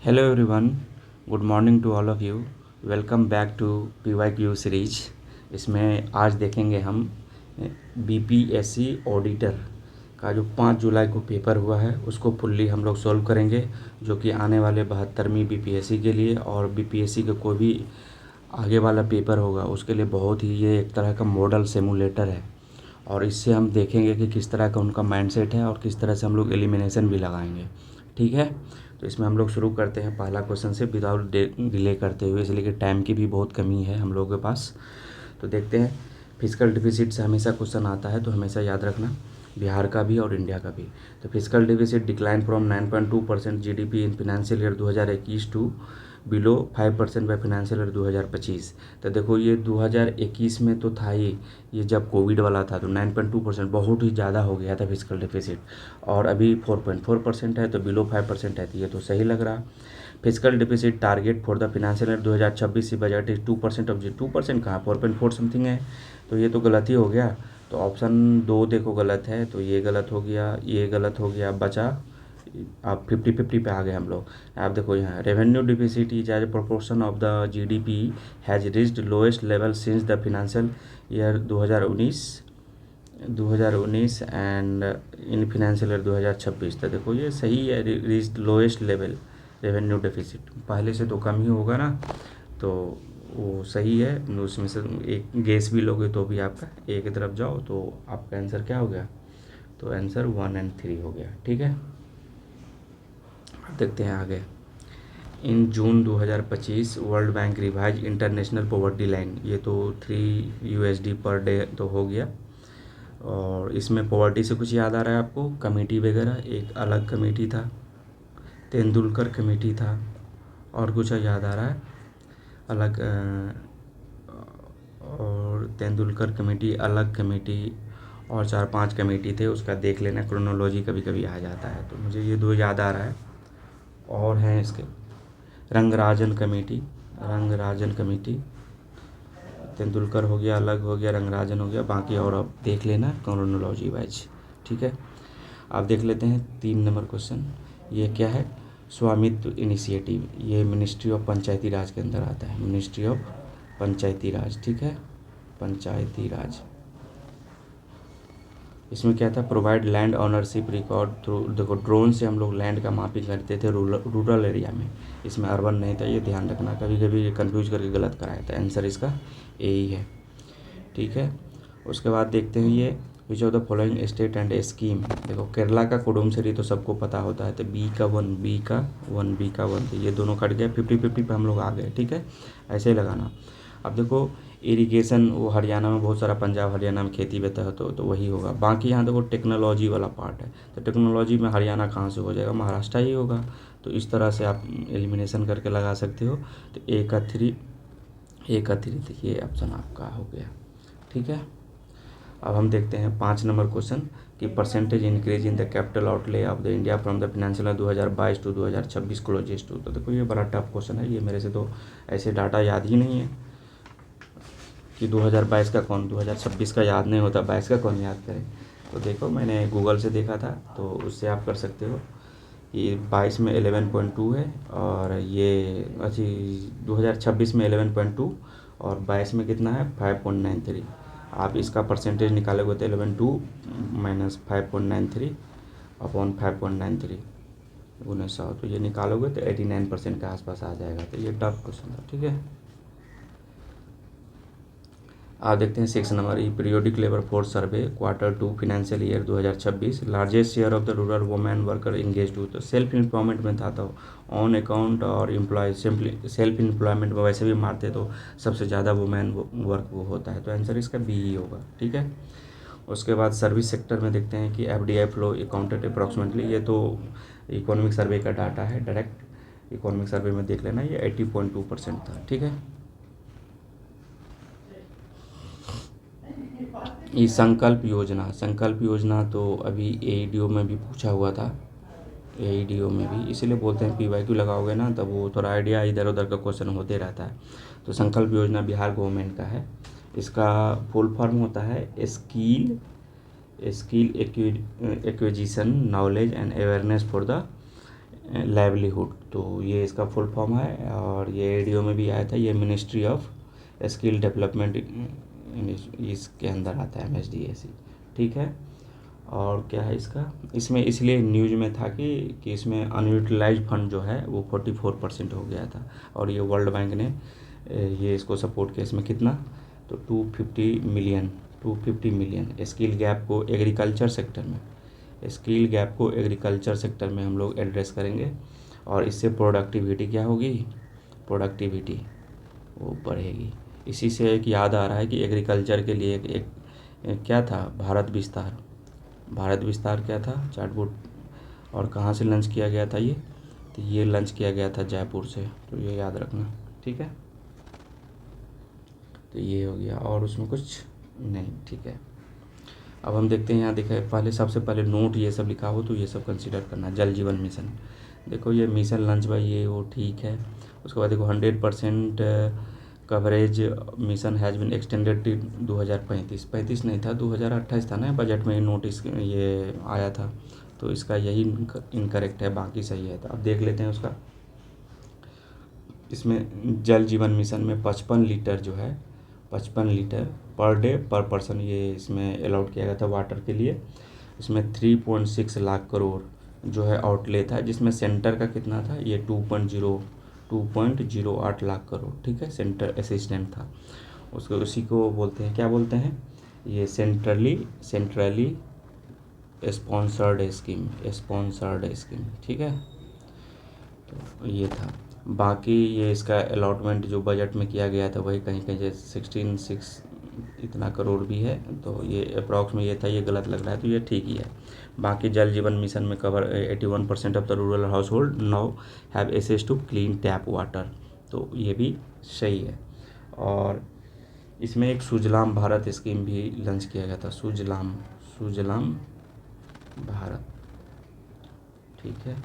Hello everyone, good morning to all of you. Welcome back to PYQ series. इसमें आज देखेंगे हम BPSC auditor का जो 5 जुलाई को पेपर हुआ है उसको फुल्ली हम लोग सॉल्व करेंगे, जो कि आने वाले 72वीं BPSC के लिए और BPSC का कोई भी आगे वाला पेपर होगा उसके लिए बहुत ही ये एक तरह का मॉडल सिमुलेटर है। और इससे हम देखेंगे कि किस तरह का उनका माइंडसेट है और किस तरह से हम लोग एलिमिनेशन भी लगाएंगे। ठीक है, तो इसमें हम लोग शुरू करते हैं पहला क्वेश्चन से विदाउट डिले करते हुए, इसलिए कि टाइम की भी बहुत कमी है हम लोगों के पास। तो देखते हैं, फिजिकल डिफिसिट से हमेशा क्वेश्चन आता है तो हमेशा याद रखना, बिहार का भी और इंडिया का भी। तो physical deficit decline from 9.2% GDP in financial year 2021 to below 5% by financial year 2025। तो देखो ये 2021 में तो था ही, ये जब कोविड वाला था तो 9.2% बहुत ही ज़्यादा हो गया था फिजिकल डिफिसिट, और अभी 4.4% है तो बिलो 5% है, तो ये तो सही लग रहा। Fiscal deficit target for the financial year 2026 budget is 2% of G 2% कहाँ 4.4 समथिंग है, तो ये तो गलत ही हो गया। तो ऑप्शन 2 देखो गलत है, तो ये गलत हो गया, ये गलत हो गया, बचा आप 50-50 पे आ गए हम लोग। आप देखो यहाँ revenue deficit is as a proportion of the GDP has reached lowest level since the financial year 2019 and in financial year 2026। तो देखो ये सही है, reached lowest level revenue deficit, पहले से तो कम ही होगा ना, तो वो सही है। उसमें से एक गेस भी लोगे तो भी आपका एक की तरफ जाओ तो आपका आंसर क्या हो गया, तो आंसर 1 और 3 हो गया। ठीक है, अब देखते हैं आगे। इन जून 2025 world bank revise international poverty line, ये तो 3 USD पर डे तो हो गया। और इसमें पॉवर्टी से कुछ याद आ रहा है आपको, कमेटी वगैरह, एक अलग कमेटी था, तेंदुलकर कमेटी था, और कुछ याद आ रहा है अलग और तेंदुलकर कमेटी, अलग कमेटी, और 4-5 कमेटी थे, उसका देख लेना, क्रोनोलॉजी कभी कभी आ जाता है, तो मुझे ये 2 याद आ रहा है। और हैं इसके रंगराजन कमेटी, रंगराजन कमेटी, तेंदुलकर हो गया, अलग हो गया, रंगराजन हो गया, बाकी और अब देख लेना क्रोनोलॉजी वाइज। ठीक है, आप देख लेते हैं 3 नंबर क्वेश्चन। ये क्या है, स्वामित्व इनिशिएटिव, ये मिनिस्ट्री ऑफ पंचायती राज के अंदर आता है, मिनिस्ट्री ऑफ पंचायती राज। ठीक है, पंचायती राज, इसमें क्या था, provide land ownership record through, देखो ड्रोन से हम लोग लैंड का मापिंग करते थे रूरल एरिया में, इसमें अर्बन नहीं था, ये ध्यान रखना, कभी कभी ये कन्फ्यूज करके गलत कराया था, आंसर इसका ए ही है। ठीक है, उसके बाद देखते हैं ये which of the following state and scheme, देखो केरला का कुडुमसरी तो सबको पता होता है, तो बी का 1, बी का 1, बी का 1, तो ये दोनों कट गए, 50-50 पे हम लोग आ गए। ठीक है, ऐसे ही लगाना। अब देखो इरिगेशन, वो हरियाणा में बहुत सारा, पंजाब हरियाणा में खेती बेहतर है तो वही होगा। बाकी यहाँ देखो टेक्नोलॉजी वाला पार्ट है, तो टेक्नोलॉजी में हरियाणा कहाँ से हो जाएगा, महाराष्ट्र ही होगा। तो इस तरह से आप एलिमिनेशन करके लगा सकते हो। तो ए का 3, ए का 3, देखिए ऑप्शन आपका हो गया। ठीक है, अब हम देखते हैं 5 नंबर क्वेश्चन कि percentage increase in the capital outlay of the India from the financial year 2022 to 2026 closes to. तो देखो ये बड़ा टफ क्वेश्चन है, ये मेरे से तो ऐसे डाटा याद ही नहीं है कि 2022 का कौन, 2026 का याद नहीं होता, 22 का कौन याद करे। तो देखो मैंने गूगल से देखा था, तो उससे आप कर सकते हो। ये 22 में 11.2 है, और ये अच्छी 2026 में 11.2, और 22 में कितना है 5.93। आप इसका परसेंटेज निकालोगे तो 11.2 माइनस 5.93 अपॉन 5.93 गुना 100, तो ये निकालोगे तो 89% के आसपास आ जाएगा। तो ये टफ क्वेश्चन था। ठीक है, आप देखते हैं 6 नंबर, ई periodic labour force survey Q2 financial year 2026, largest share of the rural women worker engage to, तो सेल्फ एम्प्लॉयमेंट में था, तो ऑन अकाउंट और एम्प्लॉय, सिंपली सेल्फ एम्प्लॉयमेंट में वैसे भी मारते तो सबसे ज़्यादा वुमेन वर्क वो होता है, तो आंसर इसका बी ही होगा। ठीक है, उसके बाद सर्विस सेक्टर में देखते हैं कि FDI फ्लो अकाउंटेड अप्रॉक्सीमेटली, ये तो इकोनॉमिक सर्वे का डाटा है, डायरेक्ट इकोनॉमिक सर्वे में देख लेना, ये 80.2% था। ठीक है, ये संकल्प योजना, संकल्प योजना तो अभी AEDO में भी पूछा हुआ था, AEDO में भी, इसीलिए बोलते हैं PYQ लगाओगे ना तब वो थोड़ा आइडिया इधर उधर का क्वेश्चन होते रहता है। तो संकल्प योजना बिहार गवर्नमेंट का है, इसका फुल फॉर्म होता है skill skill acquisition knowledge and awareness for the livelihood, तो ये इसका फुल फॉर्म है और ये एडीओ में भी आया था। ये मिनिस्ट्री ऑफ स्किल डेवलपमेंट इसके अंदर आता है, एमएसडीएसी, ठीक है। और क्या है इसका, इसमें इसलिए न्यूज़ में था कि इसमें अनयूटिलाइज्ड फंड जो है वो 44% हो गया था और ये वर्ल्ड बैंक ने ये इसको सपोर्ट किया। इसमें कितना, तो 250 मिलियन स्किल गैप को एग्रीकल्चर सेक्टर में, स्किल गैप को एग्रीकल्चर सेक्टर में हम लोग एड्रेस करेंगे और इससे प्रोडक्टिविटी क्या होगी, प्रोडक्टिविटी वो बढ़ेगी। इसी से एक याद आ रहा है कि एग्रीकल्चर के लिए एक क्या था, भारत विस्तार। भारत विस्तार क्या था, चार्टबोर्ड, और कहाँ से लंच किया गया था ये, तो ये लंच किया गया था जयपुर से, तो ये याद रखना, ठीक है। तो ये हो गया और उसमें कुछ नहीं, ठीक है। अब हम देखते हैं, यहाँ देखा पहले, सबसे पहले नोट ये सब लिखा हो तो ये सब कंसीडर करना। जल जीवन मिशन, देखो ये मिशन लंच भाई ये वो ठीक है। उसके बाद देखो 100% coverage mission has been extended to 2035, 35 नहीं था 2028 था ना, बजट में नोटिस ये आया था, तो इसका यही इनकरेक्ट है, बाकी सही है। तो अब देख लेते हैं उसका। इसमें जल जीवन मिशन में 55 लीटर जो है, 55 लीटर पर डे पर पर्सन ये इसमें अलाउड किया गया था वाटर के लिए। इसमें 3.6 लाख करोड़ जो है आउटले था, जिसमें सेंटर का कितना था, ये 2.08 लाख करोड़, ठीक है। सेंटर असिस्टेंट था उसको, उसी को बोलते हैं, क्या बोलते हैं, ये सेंट्रली स्पॉन्सर्ड स्कीम, ठीक है। तो ये था। बाकी ये इसका अलॉटमेंट जो बजट में किया गया था वही कहीं कहीं जैसे 16.6 इतना करोड़ भी है, तो ये अप्रॉक्स में ये था, ये गलत लग रहा है तो ये ठीक ही है। बाकी जल जीवन मिशन में cover 81% of the rural house hold now have access to clean tap water, तो ये भी सही है। और इसमें एक सुजलाम भारत स्कीम भी लॉन्च किया गया था, सुजलाम भारत, ठीक है।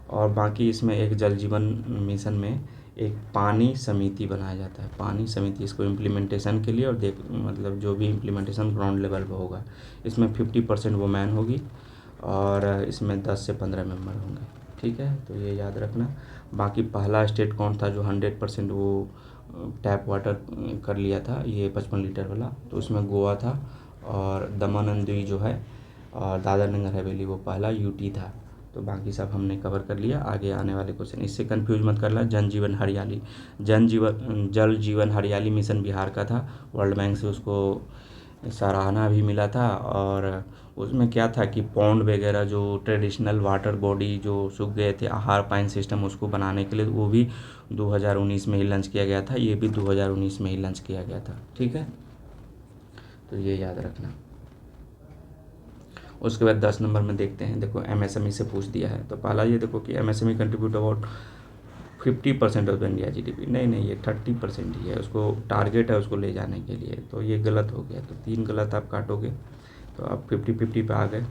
और बाकी इसमें एक जल जीवन मिशन में एक पानी समिति बनाया जाता है, पानी समिति, इसको इम्प्लीमेंटेशन के लिए, और मतलब जो भी इम्प्लीमेंटेशन ग्राउंड लेवल पर होगा। इसमें 50% वुमेन होगी और इसमें 10 से 15 मेंबर होंगे, ठीक है। तो ये याद रखना। बाकी पहला स्टेट कौन था जो 100% वो टैप वाटर कर लिया था, ये 55 लीटर वाला, तो उसमें गोवा था और दमन एंड दीव जो है और दादर नगर हवेली वो पहला यूटी था। तो बाकी सब हमने कवर कर लिया। आगे आने वाले क्वेश्चन, इससे कंफ्यूज मत करना। जल जीवन हरियाली मिशन बिहार का था, वर्ल्ड बैंक से उसको सराहना भी मिला था। और उसमें क्या था कि पॉन्ड वगैरह जो ट्रेडिशनल वाटर बॉडी जो सूख गए थे, आहार पाइन सिस्टम उसको बनाने के लिए, वो भी 2019 में ही लॉन्च किया गया था, ये भी 2019 में ही लॉन्च किया गया था, ठीक है। तो ये याद रखना। उसके बाद 10 नंबर में देखते हैं, देखो एमएसएमई से पूछ दिया है। तो पहला ये देखो कि MSME contribute about 50% of the India GDP, नहीं ये 30% ही है, उसको टारगेट है उसको ले जाने के लिए, तो ये गलत हो गया। तो 3 गलत आप काटोगे तो आप 50-50 पे आ गए।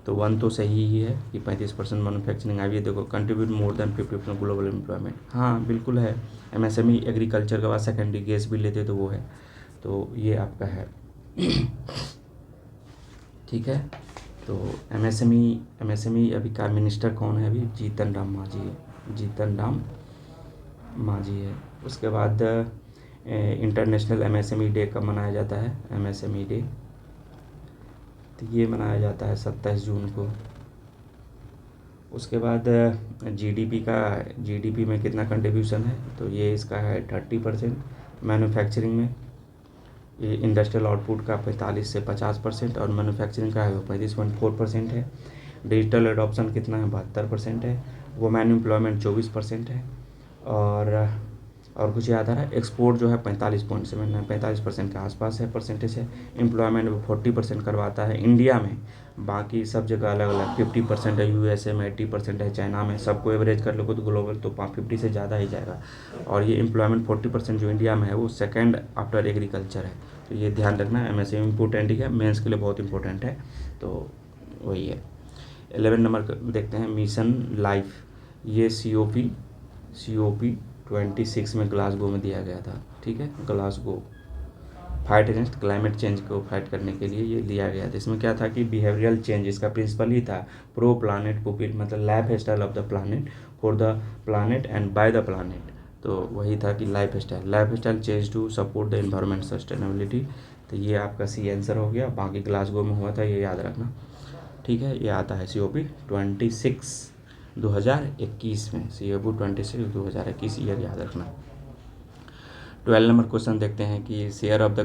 तो 1 तो सही ही है कि 35% मैन्युफैक्चरिंग आई है। देखो contribute more than 50% global employment, हाँ बिल्कुल है। एमएसएमई एग्रीकल्चर के बाद सेकेंडरी गैस भी लेते तो वो है, तो ये आपका है, ठीक है। तो एमएसएमई अभी का मिनिस्टर कौन है, अभी जीतन राम मांझी है। उसके बाद इंटरनेशनल एमएसएमई डे कब मनाया जाता है, एमएसएमई डे, तो ये मनाया जाता है 27 जून को। उसके बाद जीडीपी में कितना कंट्रीब्यूशन है, तो ये इसका है 30%। मैन्युफैक्चरिंग में ये इंडस्ट्रियल आउटपुट का 45 से 50% और मैन्युफैक्चरिंग का है वो 35.4% है। डिजिटल एडॉप्शन कितना है, 72% है। वुमेन एम्प्लॉयमेंट 24% है। और कुछ याद आ रहा है, एक्सपोर्ट जो है 45.7 है, 45% के आसपास है, परसेंटेज है। एम्प्लॉयमेंट वो 40% करवाता है इंडिया में, बाकी सब जगह अलग अलग 50% है, यूएसए में 80% है, चाइना में। सबको एवरेज कर लोगे तो ग्लोबल तो 50 से ज़्यादा ही जाएगा। और ये एम्प्लॉयमेंट 40% जो इंडिया में है वो सेकेंड आफ्टर एग्रीकल्चर है, तो ये ध्यान रखना। एमएसएमई इम्पोर्टेंट ही है, मेंस के लिए बहुत इंपॉर्टेंट है, तो वही है। 11 नंबर देखते हैं, मिशन लाइफ, ये COP 26 में ग्लासगो में दिया गया था, ठीक है, Glasgow fight against climate change को फाइट करने के लिए ये लिया गया था। इसमें क्या था कि बिहेवियरल चेंज इसका प्रिंसिपल ही था, प्रो प्लानेट पुपिल मतलब life style of the planet for the planet and by the planet. तो वही था कि life style change to support the environment sustainability. तो ये आपका सी आंसर हो गया। बाकी ग्लासगो में हुआ था, ये याद रखना, ठीक है। ये आता है COP 26 2021 में, COP 26 2021 ईयर याद रखना। 12 नंबर क्वेश्चन देखते हैं कि share of the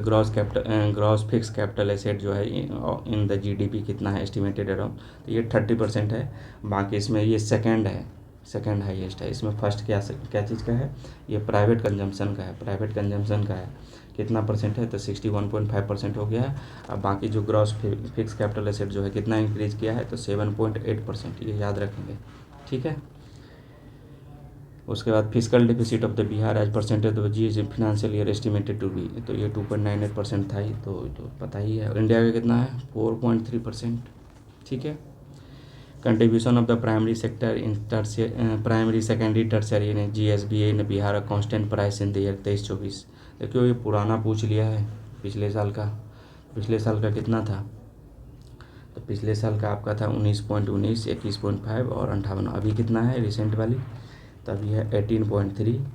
gross fix capital asset जो है इन द GDP कितना है एस्टिमेटेड अराउंड। तो ये 30% है। बाकी इसमें ये सेकंड हाईएस्ट है। इसमें फर्स्ट क्या चीज़ का है, ये प्राइवेट कंजम्पशन का है। कितना परसेंट है, तो 61.5% हो गया है। अब बाकी जो ग्रॉस फिक्स कैपिटल एसेट जो है कितना इंक्रीज किया है, तो 7.8%, ये याद रखेंगे, ठीक है। उसके बाद physical deficit of the Bihar as percentage of G financial year estimated to be, तो ये 2.98% था ही, तो पता ही है। इंडिया का कितना है, 4.3%, ठीक है। Contribution of the primary sector in primary secondary tertiary ने GSBA ने Bihar constant price in the year 23-24। देखियो ये पुराना पूछ लिया है, पिछले साल का कितना था, तो पिछले साल का आपका था 19.19, 21.5 और 58। अभी कितना है रिसेंट वाली, तब ये 18.3,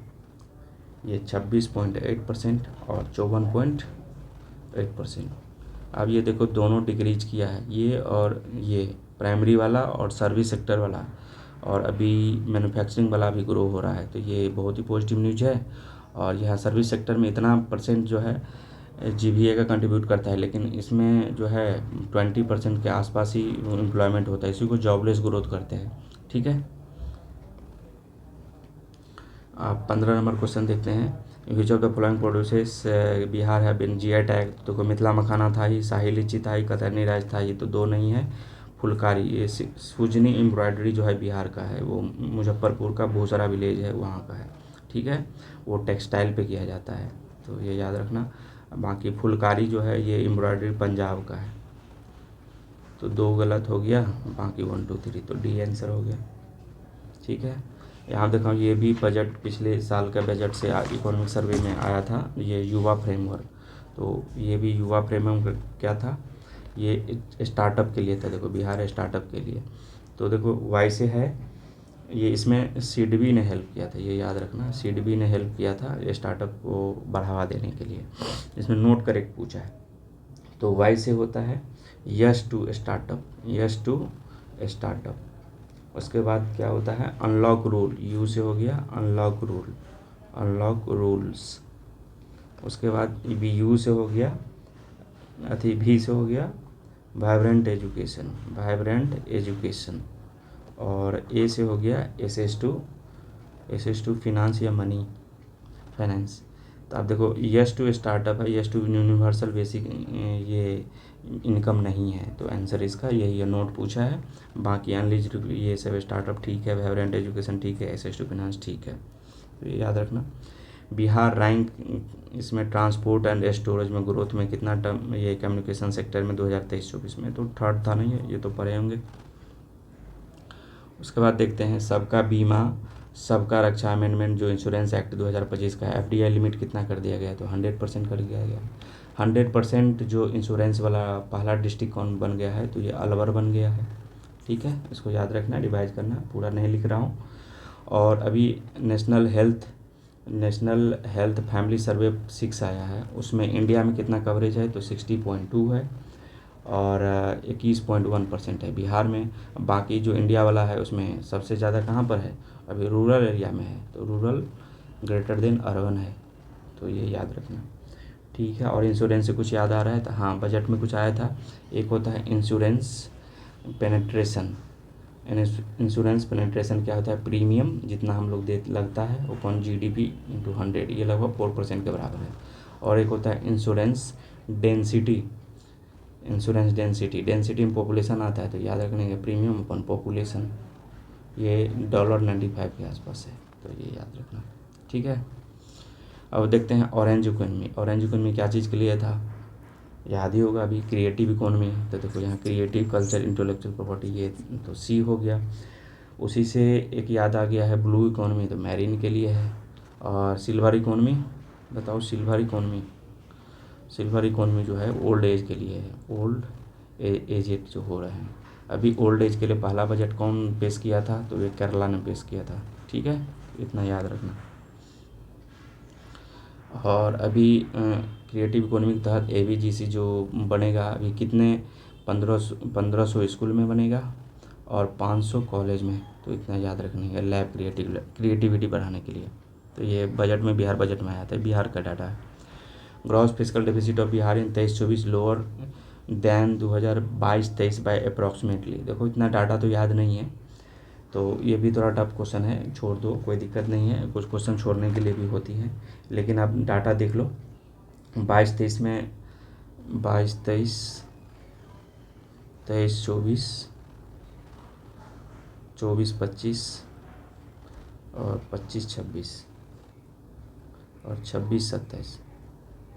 ये 26.8% और 54.8%। अब ये देखो दोनों डिक्रीज किया है, ये और ये प्राइमरी वाला और सर्विस सेक्टर वाला, और अभी मैन्युफैक्चरिंग वाला भी ग्रो हो रहा है। तो ये बहुत ही पॉजिटिव न्यूज है। और यहाँ सर्विस सेक्टर में इतना परसेंट जो है GVA का कंट्रीब्यूट करता है, लेकिन इसमें जो है 20% के आसपास ही एम्प्लॉयमेंट होता है, इसी को जॉबलेस ग्रोथ करते हैं, ठीक है। आप 15 नंबर क्वेश्चन देखते हैं। Which of the following produces Bihar है बिन GI टैग। तो कोई मिथिला मखाना था ही, शाही लीची था ही, कतरनी राज था, ये तो दो नहीं है। फुलकारी, ये सुजनी एम्ब्रॉयडरी जो है बिहार का है, वो मुजफ्फरपुर का भूसरा विलेज है वहाँ का है, ठीक है। वो टेक्सटाइल पे किया जाता है, तो ये याद रखना। बाकी फुलकारी जो है ये एम्ब्रॉयडरी पंजाब का है। तो दो गलत हो गया, बाकी 1 2 3, तो D आंसर हो गया, ठीक है। यहाँ देखो ये भी बजट पिछले साल का बजट से इकोनॉमिक सर्वे में आया था, ये युवा फ्रेमवर्क। तो ये भी युवा फ्रेमवर्क क्या था, ये स्टार्टअप के लिए था। देखो बिहार स्टार्टअप के लिए, तो देखो वाई से है ये, इसमें सिडबी ने हेल्प किया था, ये याद रखना, सिडबी ने हेल्प किया था ये स्टार्टअप को बढ़ावा देने के लिए। इसमें नोट करेक्ट पूछा है। तो वाई से होता है यस टू स्टार्टअप। उसके बाद क्या होता है, अनलॉक रूल, यू से हो गया अनलॉक रूल्स। उसके बाद BU से हो गया, V से हो गया वाइब्रेंट एजुकेशन। और A से हो गया SS2 फिनांस या मनी फाइनेंस। तो आप देखो यस टू स्टार्टअप है, यस टू यूनिवर्सल बेसिक ये इनकम नहीं है, तो आंसर इसका यही है, नोट पूछा है। बाकी अनलिजिबल ये सब स्टार्टअप ठीक है, वाइब्रेंट एजुकेशन ठीक है, SS2 फिनांस ठीक है, तो ये याद रखना। बिहार रैंक इसमें ट्रांसपोर्ट एंड स्टोरेज में ग्रोथ में कितना टर्म, ये कम्युनिकेशन सेक्टर में 2023-24 में, तो थर्ड था नहीं है, ये तो पढ़े होंगे। उसके बाद देखते हैं सबका बीमा सबका रक्षा अमेंडमेंट जो इंश्योरेंस एक्ट 2025 का है, FDI लिमिट कितना कर दिया गया, तो 100% कर दिया गया। 100% जो इंश्योरेंस वाला पहला डिस्ट्रिक्ट कौन बन गया है, तो ये अलवर बन गया है, ठीक है। इसको याद रखना, रिवाइज करना, पूरा नहीं लिख रहा हूँ। और अभी नेशनल हेल्थ फैमिली सर्वे 6 आया है, उसमें इंडिया में कितना कवरेज है, तो 60.2 है और 21.1% है बिहार में। बाकी जो इंडिया वाला है उसमें सबसे ज़्यादा कहाँ पर है, अभी रूरल एरिया में है, तो रूरल ग्रेटर देन अर्बन है, तो ये याद रखना, ठीक है। और इंश्योरेंस से कुछ याद आ रहा है, तो हाँ बजट में कुछ आया था, एक होता है इंश्योरेंस पेनेट्रेशन। इंश्योरेंस पेनेट्रेशन क्या होता है, प्रीमियम जितना हम लोग दे लगता है अपॉन GDP × 100, ये लगभग 4% के बराबर है। और एक होता है इंश्योरेंस डेंसिटी में पॉपुलेशन आता है, तो याद रखने का प्रीमियम अपन पॉपुलेशन, ये $95 के आसपास है, तो ये याद रखना, ठीक है। अब देखते हैं ऑरेंज इकोनॉमी क्या चीज़ के लिए था, याद ही होगा अभी, क्रिएटिव इकोनॉमी। तो देखो यहाँ क्रिएटिव कल्चर इंटेलेक्चुअल प्रॉपर्टी, ये तो C हो गया। उसी से एक याद आ गया है ब्लू इकोनॉमी, तो मैरीन के लिए है। और सिल्वर इकोनॉमी, बताओ सिल्वर इकोनॉमी, सिल्वर इकोनॉमी जो है ओल्ड एज के लिए है, ओल्ड एजेड जो हो रहे हैं। अभी ओल्ड एज के लिए पहला बजट कौन पेश किया था, तो ये केरला ने पेश किया था। ठीक है, इतना याद रखना। और अभी क्रिएटिव इकोनॉमी के तहत ABGC जो बनेगा, अभी कितने 1500 स्कूल में बनेगा और 500 कॉलेज में। तो इतना याद रखना है, लैब क्रिएटिविटी बढ़ाने के लिए। तो ये बजट में, बिहार बजट में आया था, बिहार का डाटा है। Gross physical deficit of Bihar in 23-24 lower than 2022-23 by approximately. देखो इतना डाटा तो याद नहीं है, तो ये भी थोड़ा टफ क्वेश्चन है, छोड़ दो, कोई दिक्कत नहीं है। कुछ क्वेश्चन छोड़ने के लिए भी होती है, लेकिन आप डाटा देख लो। 22-23 में 22-23, 23-24, 24-25 और 25-26 और 26-27,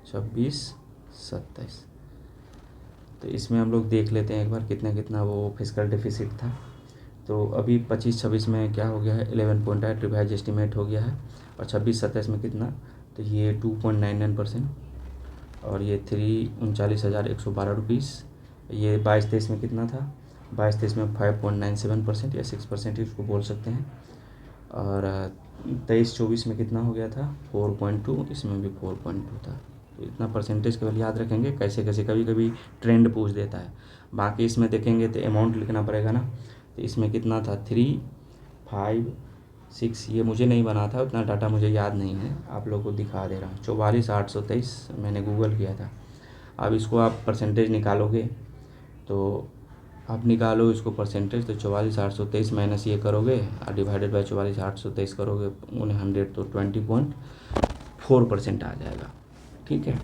26-27। तो इसमें हम लोग देख लेते हैं एक बार कितना कितना वो फिजिकल डेफिसिट था। तो अभी 25-26 में क्या हो गया है, 11.8 रिवाइज एस्टिमेट हो गया है। और 26-27 में कितना, तो ये 2.99% और ये 39,112 रुपीज़। ये 22-23 में कितना था, 22-23 में 5.97% या 6% इसको बोल सकते हैं। और 23-24 में कितना हो गया था, 4.2, इसमें भी 4.2 था। तो इतना परसेंटेज केवल याद रखेंगे, कैसे कैसे कभी कभी ट्रेंड पूछ देता है। बाकी इसमें देखेंगे तो अमाउंट लिखना पड़ेगा ना। तो इसमें कितना था, 3, 5, 6, ये मुझे नहीं बना था, उतना डाटा मुझे याद नहीं है, आप लोगों को दिखा दे रहा हूँ। 44,823 मैंने गूगल किया था। अब इसको आप परसेंटेज निकालोगे, तो आप निकालो इसको परसेंटेज, तो 44,823 माइनस ये करोगे और डिवाइडेड बाई 44,823 करोगे 100, तो 20.4% आ जाएगा। ठीक है,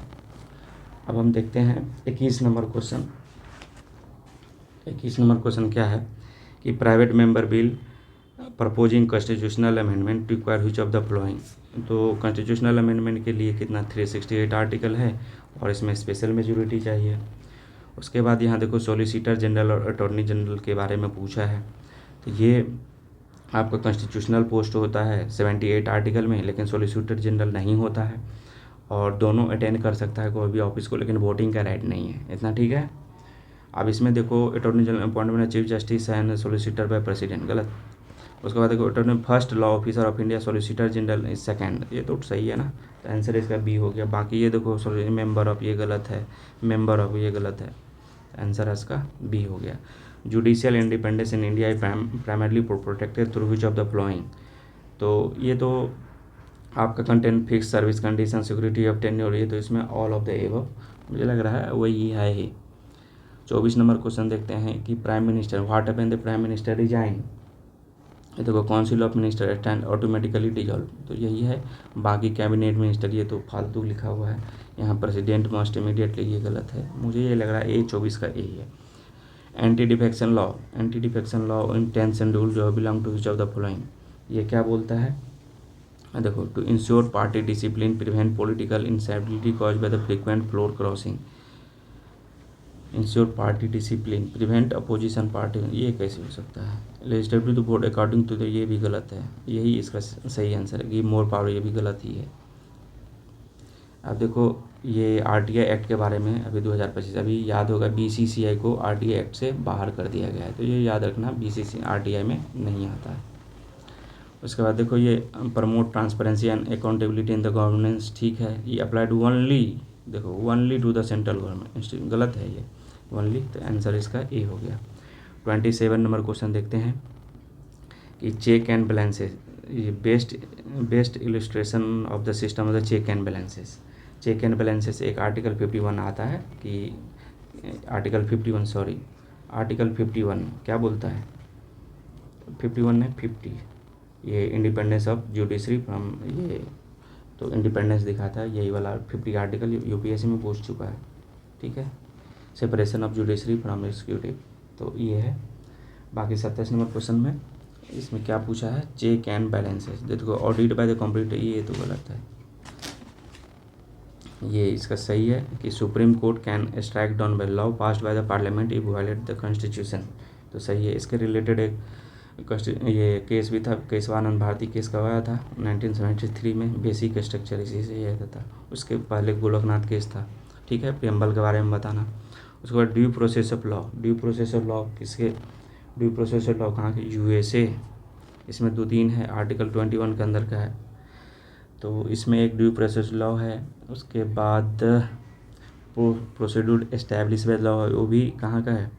अब हम देखते हैं 21 नंबर क्वेश्चन। 21 नंबर क्वेश्चन क्या है कि private member bill proposing constitutional amendment require which of the following. तो कॉन्स्टिट्यूशनल अमेंडमेंट के लिए कितना 368 आर्टिकल है और इसमें स्पेशल मेजोरिटी चाहिए। उसके बाद यहाँ देखो सॉलिसिटर जनरल और अटॉर्नी जनरल के बारे में पूछा है। तो ये आपका कॉन्स्टिट्यूशनल पोस्ट होता है 78 आर्टिकल में, लेकिन सॉलिसिटर जनरल नहीं होता है और दोनों अटेंड कर सकता है कोई भी ऑफिस को, लेकिन वोटिंग का राइट नहीं है। इतना ठीक है। अब इसमें देखो attorney general appointment chief justice and solicitor by president, गलत। उसके बाद देखो attorney first law officer of India, solicitor general is second, ये तो सही है ना। तो आंसर इसका बी हो गया। बाकी ये देखो मेंबर ऑफ, ये गलत है, मेंबर ऑफ ये गलत है, आंसर इसका बी हो गया। Judicial independence in India primarily protected through which of the following. तो ये तो आपका content fix service condition security of tenure, ये तो इसमें ऑल ऑफ द एबव मुझे लग रहा है वही है ही। 24 नंबर क्वेश्चन देखते हैं कि prime minister, what happen the prime minister resign. ये देखो council of minister stand automatically dissolve, तो यही है। बाकी कैबिनेट मिनिस्टर ये तो फालतू लिखा हुआ है, यहाँ प्रेसिडेंट मस्ट इमीडिएटली, ये गलत है। मुझे ये लग रहा है A24 का ए है। Anti defection law, anti defection law in 10th schedule जो belong to which of the following, ये क्या बोलता है, देखो to ensure party discipline, prevent political instability cause by the frequent floor crossing. Ensure party discipline, prevent opposition party, ये कैसे हो सकता है। Legislative to board according to, तो ये भी गलत है, यही इसका सही आंसर है। गिव मोर पावर, ये भी गलत ही है। अब देखो ये RTI एक्ट के बारे में अभी 2025, अभी याद होगा BCCI को RTI एक्ट से बाहर कर दिया गया है, तो ये याद रखना BCCI RTI में नहीं आता है। उसके बाद देखो ये promote transparency and accountability in the governance, ठीक है, ये अप्लाइड ओनली, देखो only to the central government, गलत है ये ओनली, तो आंसर इसका ए हो गया। 27 नंबर क्वेश्चन देखते हैं कि चेक एंड बैलेंसेस, ये best illustration of the system of the check and balances. Check and balances एक आर्टिकल 51 आता है कि आर्टिकल 51 क्या बोलता है, 51 ने 50, ये इंडिपेंडेंस ऑफ जुडिशरी फ्रॉम, ये तो इंडिपेंडेंस दिखाता है, यही वाला 50 आर्टिकल UPSC में पूछ चुका है। ठीक है, separation of judiciary from executive, तो ये है। बाकी 27 नंबर क्वेश्चन में इसमें क्या पूछा है, चेक एंड बैलेंसेस, देखो ऑडिट बाय द कॉम्पिटिटर, ये तो गलत है, ये इसका सही है कि supreme court can strike down by law passed by the parliament if violate the constitution, तो सही है। इसके रिलेटेड एक ये केस भी था, केशवानंद भारती केस करवाया था 1973 में, बेसिक स्ट्रक्चर इसी से यह था। उसके पहले गोलकनाथ केस था, ठीक है, प्रियम्बल के बारे में बताना। उसके बाद due process of law, due process of law किसके, ड्यू प्रोसेस ऑफ लॉ कहाँ के, यूएसए। इसमें 2-3 है, आर्टिकल 21 के अंदर का है, तो इसमें एक ड्यू प्रोसेस लॉ है। उसके बाद प्रोसीड्यूर एस्टैब्लिश बाय लॉ है, वो भी कहाँ का है,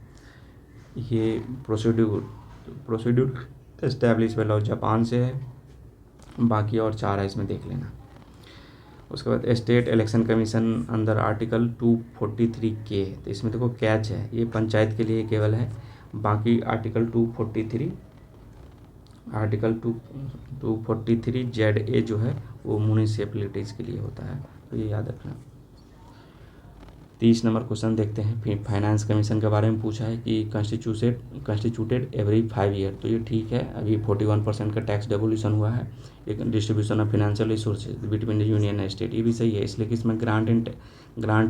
ये procedure establish by law Japan से है। बाकी और 4 है, इसमें देख लेना। उसके बाद स्टेट इलेक्शन कमीशन अंदर आर्टिकल 243 के, तो इसमें देखो कैच है, ये पंचायत के लिए केवल है। बाकी आर्टिकल 243 ZA जो है वो म्यूनिसिपैलिटीज़ के लिए होता है, तो ये याद रखना। 30 नंबर क्वेश्चन देखते हैं। फिर फाइनेंस कमीशन के बारे में पूछा है कि कंस्टिट्यूटेड एवरी 5 ईयर, तो ये ठीक है। अभी 41% का टैक्स डेवोल्यूशन हुआ है। एक distribution of financial resources between union and state, ये भी सही है, इसलिए कि इसमें ग्रांट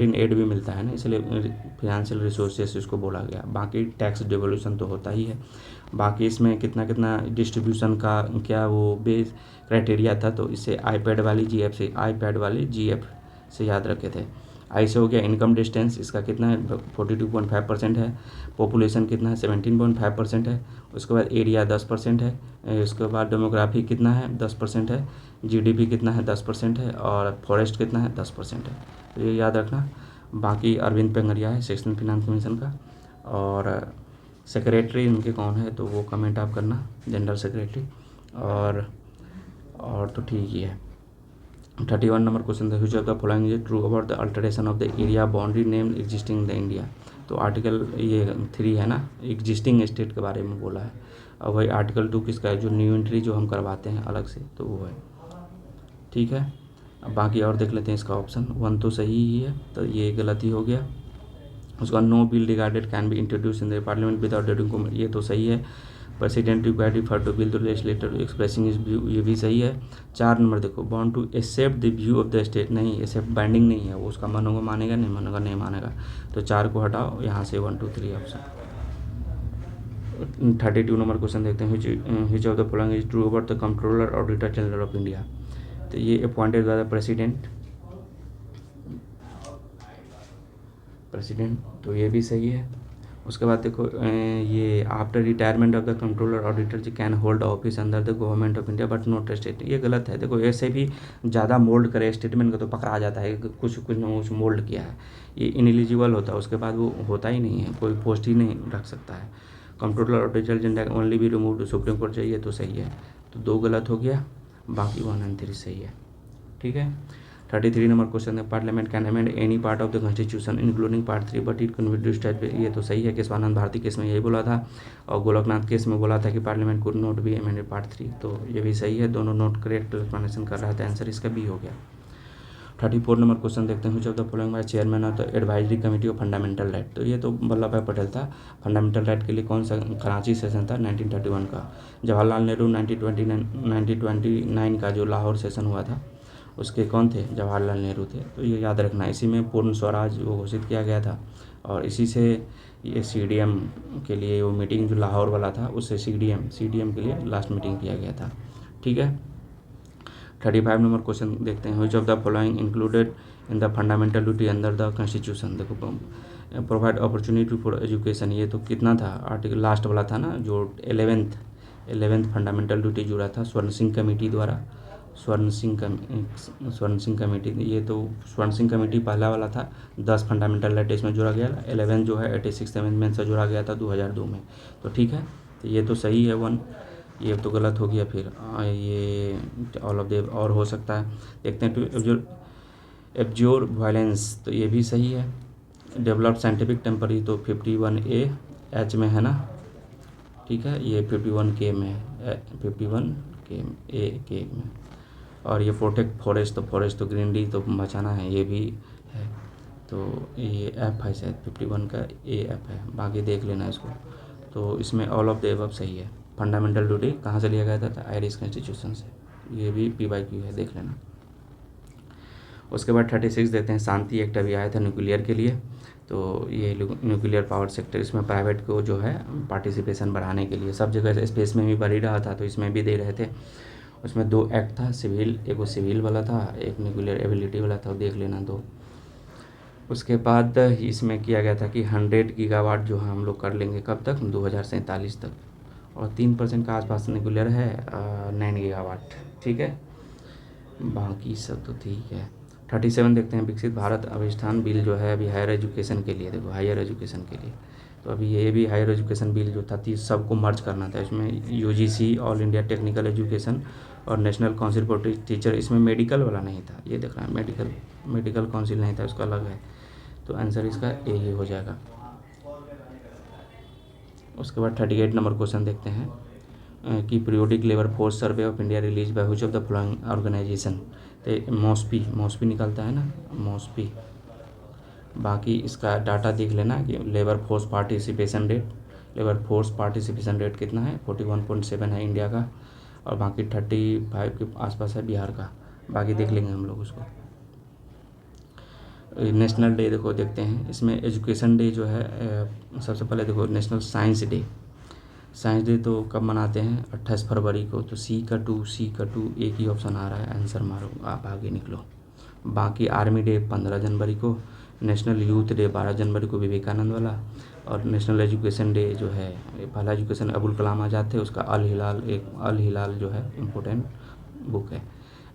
इन एड भी मिलता है ना, इसलिए फाइनेंशियल रिसोर्सेज इसको बोला गया। बाकी टैक्स डेवोल्यूशन तो होता ही है। बाकी इसमें कितना डिस्ट्रीब्यूशन का क्या वो बेस क्राइटेरिया था, तो इसे आईपैड वाली जीएफ से याद रखे थे। आई से हो गया इनकम डिस्टेंस, इसका कितना है 42.5% है। पॉपुलेशन कितना है 17.5% है। उसके बाद एरिया 10% है। उसके बाद डेमोग्राफी कितना है 10% है। जीडीपी कितना है 10% है। और फॉरेस्ट कितना है 10% है, तो ये याद रखना। बाकी अरविंद पेंगरिया है सेक्शन फिनांस कमीशन का, और सेक्रेटरी इनके कौन है तो वो कमेंट आप करना, जनरल सेक्रेटरी। और तो ठीक ही है। 31 number question, which of the following is true about the alteration of the area boundary name existing in the India, तो आर्टिकल ये 3 है ना, एग्जिस्टिंग स्टेट के बारे में बोला है। और वही आर्टिकल 2 किसका है, जो न्यू एंट्री जो हम करवाते हैं अलग से, तो वो है, ठीक है। अब बाकी और देख लेते हैं। इसका ऑप्शन 1 तो सही ही है, तो ये गलत ही हो गया। उसका no bill regarded can be introduce in the parliament without dating, ये तो सही है। President required refer to bill to legislator expressing is view, ये भी सही है। 4 नंबर देखो, bound to accept the view of the state, नहीं एक्सेप्ट बाइंडिंग नहीं है, वो उसका मन होगा मानेगा, नहीं मानेगा, तो 4 को हटाओ यहाँ से 1 2 3 ऑप्शन। 32 नंबर क्वेश्चन देखते हैं, which of the following is true about the controller auditor general of India, तो ये अपॉइंटेड बाय द प्रेसिडेंट, तो ये भी सही है। उसके बाद देखो ये after retirement of the controller auditor G can hold office under the government of India but not state, ये गलत है। देखो ऐसे भी ज़्यादा मोल्ड करे स्टेटमेंट का तो पकड़ा जाता है, कुछ ना कुछ मोल्ड किया है, ये इनएलिजिबल होता है, उसके बाद वो होता ही नहीं है, कोई पोस्ट ही नहीं रख सकता है। कंट्रोलर ऑडिटर जनरल ओनली भी रिमूव सुप्रीम कोर्ट चाहिए, तो सही है, तो 2 गलत हो गया, बाकी 1 और 3 सही है, ठीक है। 33 नंबर क्वेश्चन है, parliament can amend any part of the constitution including part 3 but it converts type, ये तो सही है। केशवानंद भारती केस में यही बोला था, और गोलकनाथ केस में बोला था कि parliament could not be amended part 3, तो ये भी सही है। दोनों नोट करेक्ट एक्सप्लेनेशन कर रहा था, आंसर इसका बी हो गया। 34 नंबर क्वेश्चन देखते हैं, which of the following bye chairman of the advisory committee of fundamental right, तो ये तो वल्लभ भाई पटेल था। फंडामेंटल राइट के लिए कौन सा कराची सेशन था 1931 का। जवाहरलाल नेहरू 1929 का जो लाहौर सेशन हुआ था उसके कौन थे, जवाहरलाल नेहरू थे, तो ये याद रखना। इसी में पूर्ण स्वराज वो घोषित किया गया था, और इसी से ये CDM के लिए वो मीटिंग जो लाहौर वाला था उससे CDM के लिए लास्ट मीटिंग किया गया था, ठीक है। 35 नंबर क्वेश्चन देखते हैं, which of the following included in the fundamental duty under the constitution, देखो प्रोवाइड अपॉर्चुनिटी फॉर एजुकेशन, ये तो कितना था आर्टिकल लास्ट वाला था ना, जो 11th फंडामेंटल ड्यूटी जुड़ा था स्वर्ण सिंह कमेटी द्वारा। स्वर्ण सिंह कमेटी, ये तो स्वर्ण सिंह कमेटी पहला वाला था, 10 फंडामेंटल राइट इसमें जोड़ा गया, 11 जो है 86 अमेंडमेंट से जोड़ा गया था 2002 में, तो ठीक है, तो ये तो सही है 1, ये तो गलत हो गया। फिर ये ऑल ऑफ द और हो सकता है, देखते हैं। टू एब्ज्योर वायलेंस, तो ये भी सही है। डेवलप साइंटिफिक टेम्पर, ये तो 51A में है ना, ठीक है, ये 51K में है, 51K में। और ये प्रोटेक्ट फॉरेस्ट, तो फॉरेस्ट तो ग्रीनरी तो बचाना है, ये भी है, तो ये F है शायद 51 का AF है, बाकी देख लेना इसको। तो इसमें ऑल ऑफ द एबव सही है। फंडामेंटल ड्यूटी कहाँ से लिया गया था, आयरिश कॉन्स्टिट्यूशन से, ये भी PYQ है, देख लेना। उसके बाद 36 देते हैं, शांति एक्ट अभी आया था न्यूक्लियर के लिए, तो ये न्यूक्लियर पावर सेक्टर, इसमें प्राइवेट को जो है पार्टिसिपेशन बढ़ाने के लिए, सब जगह स्पेस में भी बढ़ ही रहा था, तो इसमें भी दे रहे थे। उसमें 2 एक्ट था, सिविल, एक वो सिविल वाला था, एक न्यूक्लियर एबिलिटी वाला था, देख लेना 2। उसके बाद इसमें किया गया था कि 100 गीगावाट जो है हम लोग कर लेंगे कब तक, 2047 तक। और 3% का आसपास निकुलर है 9 गीगावाट। ठीक है, बाकी सब तो ठीक है। 37 देखते हैं, विकसित भारत अभिष्ठान बिल जो है अभी हायर एजुकेशन के लिए, देखो हायर एजुकेशन के लिए। तो अभी ये भी हायर एजुकेशन बिल जो था 30 सबको मर्ज करना था। इसमें UGC, all India technical education और नेशनल काउंसिल फॉर टीचर, इसमें मेडिकल वाला नहीं था, ये देख रहा है, मेडिकल काउंसिल नहीं था, उसका अलग है। तो आंसर इसका ए ही हो जाएगा। उसके बाद 38 नंबर क्वेश्चन देखते हैं कि periodic labour force survey of India release by which of the following organisation. तो मॉस्पी निकलता है ना, मॉस्पी। बाकी इसका डाटा देख लेना कि लेबर फोर्स पार्टिसिपेशन रेट कितना है, 41.7 है इंडिया का, और बाकी 35 के आसपास है बिहार का। बाकी देख लेंगे हम लोग उसको। नेशनल डे देखो देखते हैं, इसमें एजुकेशन डे जो है सबसे पहले देखो नेशनल साइंस डे तो कब मनाते हैं, 28 फरवरी को। तो सी का टू एक ही ऑप्शन आ रहा है, आंसर मारो, आप आगे निकलो। बाकी आर्मी डे 15 जनवरी को, नेशनल यूथ डे 12 जनवरी को विवेकानंद वाला, और नेशनल एजुकेशन डे जो है पहला एजुकेशन अबुल कलाम आज़ाद थे, उसका अल हिलाल जो है इम्पोर्टेंट बुक है,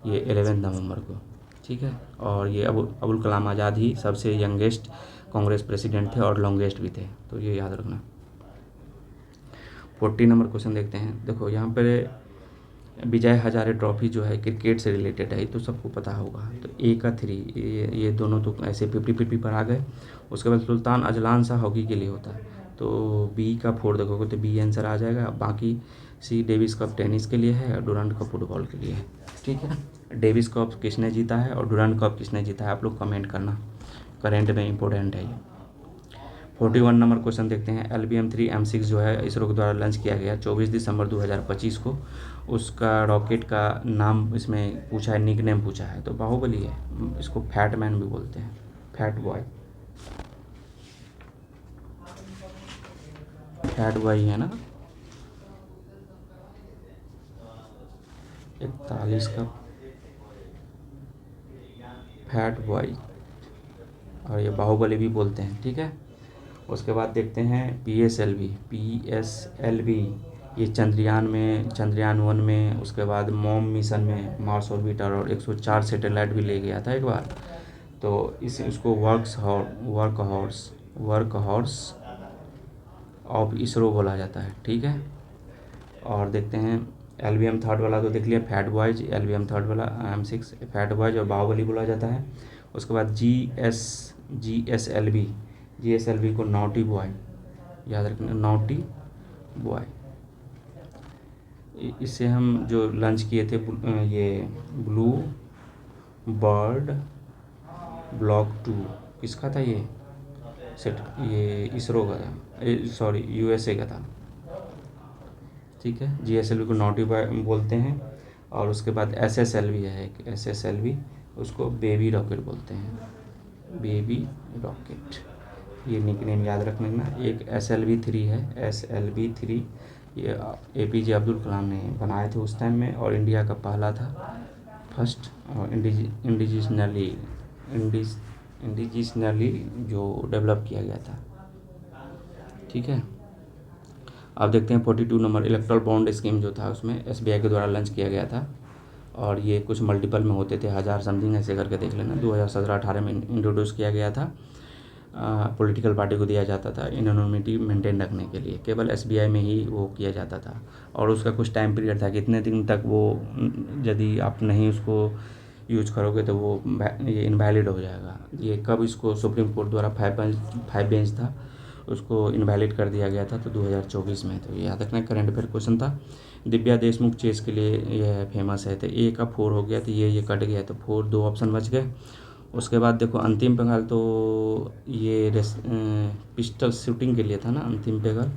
ये 11 नवंबर को। ठीक है, और ये अबुल कलाम आज़ाद ही सबसे यंगेस्ट कांग्रेस प्रेसिडेंट थे और लॉन्गेस्ट भी थे, तो ये याद रखना। 40 नंबर क्वेश्चन देखते हैं, देखो यहाँ पर विजय हजारे ट्रॉफी जो है क्रिकेट से रिलेटेड है, तो सबको पता होगा। तो ए का 3, ये दोनों तो ऐसे 50-50 पर आ गए। उसके बाद सुल्तान अजलान शाह हॉकी के लिए होता है, तो बी का 4 देखोगे तो बी आंसर आ जाएगा। बाकी सी डेविस कप टेनिस के लिए है और डुरांड कप फुटबॉल के लिए है। ठीक है, डेविस कप किसने जीता है और डुरांड कप किसने जीता है, आप लोग कमेंट करना, करेंट में इंपॉर्टेंट है ये। 41 नंबर क्वेश्चन देखते हैं, LBM-3 M6 जो है इसरो के द्वारा लॉन्च किया गया 24 दिसंबर 2025 को। उसका रॉकेट का नाम इसमें पूछा है, निक नेम पूछा है, तो बाहुबली है। इसको फैट मैन भी बोलते हैं, फैट बॉय है ना। 41 का फैट बॉय, और ये बाहुबली भी बोलते हैं। ठीक है, उसके बाद देखते हैं PSLV, ये चंद्रयान 1 में, उसके बाद मॉम मिशन में मार्स ऑर्बिटर और 104 सैटेलाइट भी ले गया था एक बार। तो इसको वर्क हॉर्स ऑफ इसरो बोला जाता है। ठीक है, और देखते हैं LBM थर्ड वाला तो देख लिया, फैट बॉयज। LBM थर्ड वाला M6 फैट बॉयज और बाहुबली बोला जाता है। उसके बाद GSLV को नॉटी बॉय, याद रखना, नॉटी बॉय। इससे हम जो लॉन्च किए थे ये ब्लू बर्ड ब्लॉक 2 किसका था, ये इसरो का था, सॉरी USA का था। ठीक है, GSLV को नॉटी बॉय बोलते हैं। और उसके बाद SSLV है एक, SSLV उसको बेबी रॉकेट बोलते हैं, बेबी रॉकेट, ये निकनेम याद रखने ना। एक SLV-3 है, SLV-3, ये APJ अब्दुल कलाम ने बनाए थे उस टाइम में, और इंडिया का पहला था, फर्स्ट इंडिजिनली जो डेवलप किया गया था। ठीक है, अब देखते हैं 42 नंबर, इलेक्ट्रल बॉन्ड स्कीम जो था उसमें SBI के द्वारा लॉन्च किया गया था, और ये कुछ मल्टीपल में होते थे, 1000 समथिंग ऐसे करके देख लेना। 2017-18 में इंट्रोड्यूस किया गया था। पॉलिटिकल पार्टी को दिया जाता था एनोनिमिटी मेंटेन रखने के लिए, केवल SBI में ही वो किया जाता था। और उसका कुछ टाइम पीरियड था कि इतने दिन तक वो, यदि आप नहीं उसको यूज करोगे तो वो ये इनवैलिड हो जाएगा। ये कब इसको सुप्रीम कोर्ट द्वारा 5 बेंच था, उसको इनवैलिड कर दिया गया था, तो 2024 में। तो ये याद रखना, करंट अफेयर क्वेश्चन था। दिव्या देशमुख चेस के लिए यह फेमस है, तो ए का 4 हो गया, तो ये कट गया, तो 4 2 ऑप्शन बच गए। उसके बाद देखो अंतिम पेगाल, तो ये पिस्टल शूटिंग के लिए था ना अंतिम पेगाल,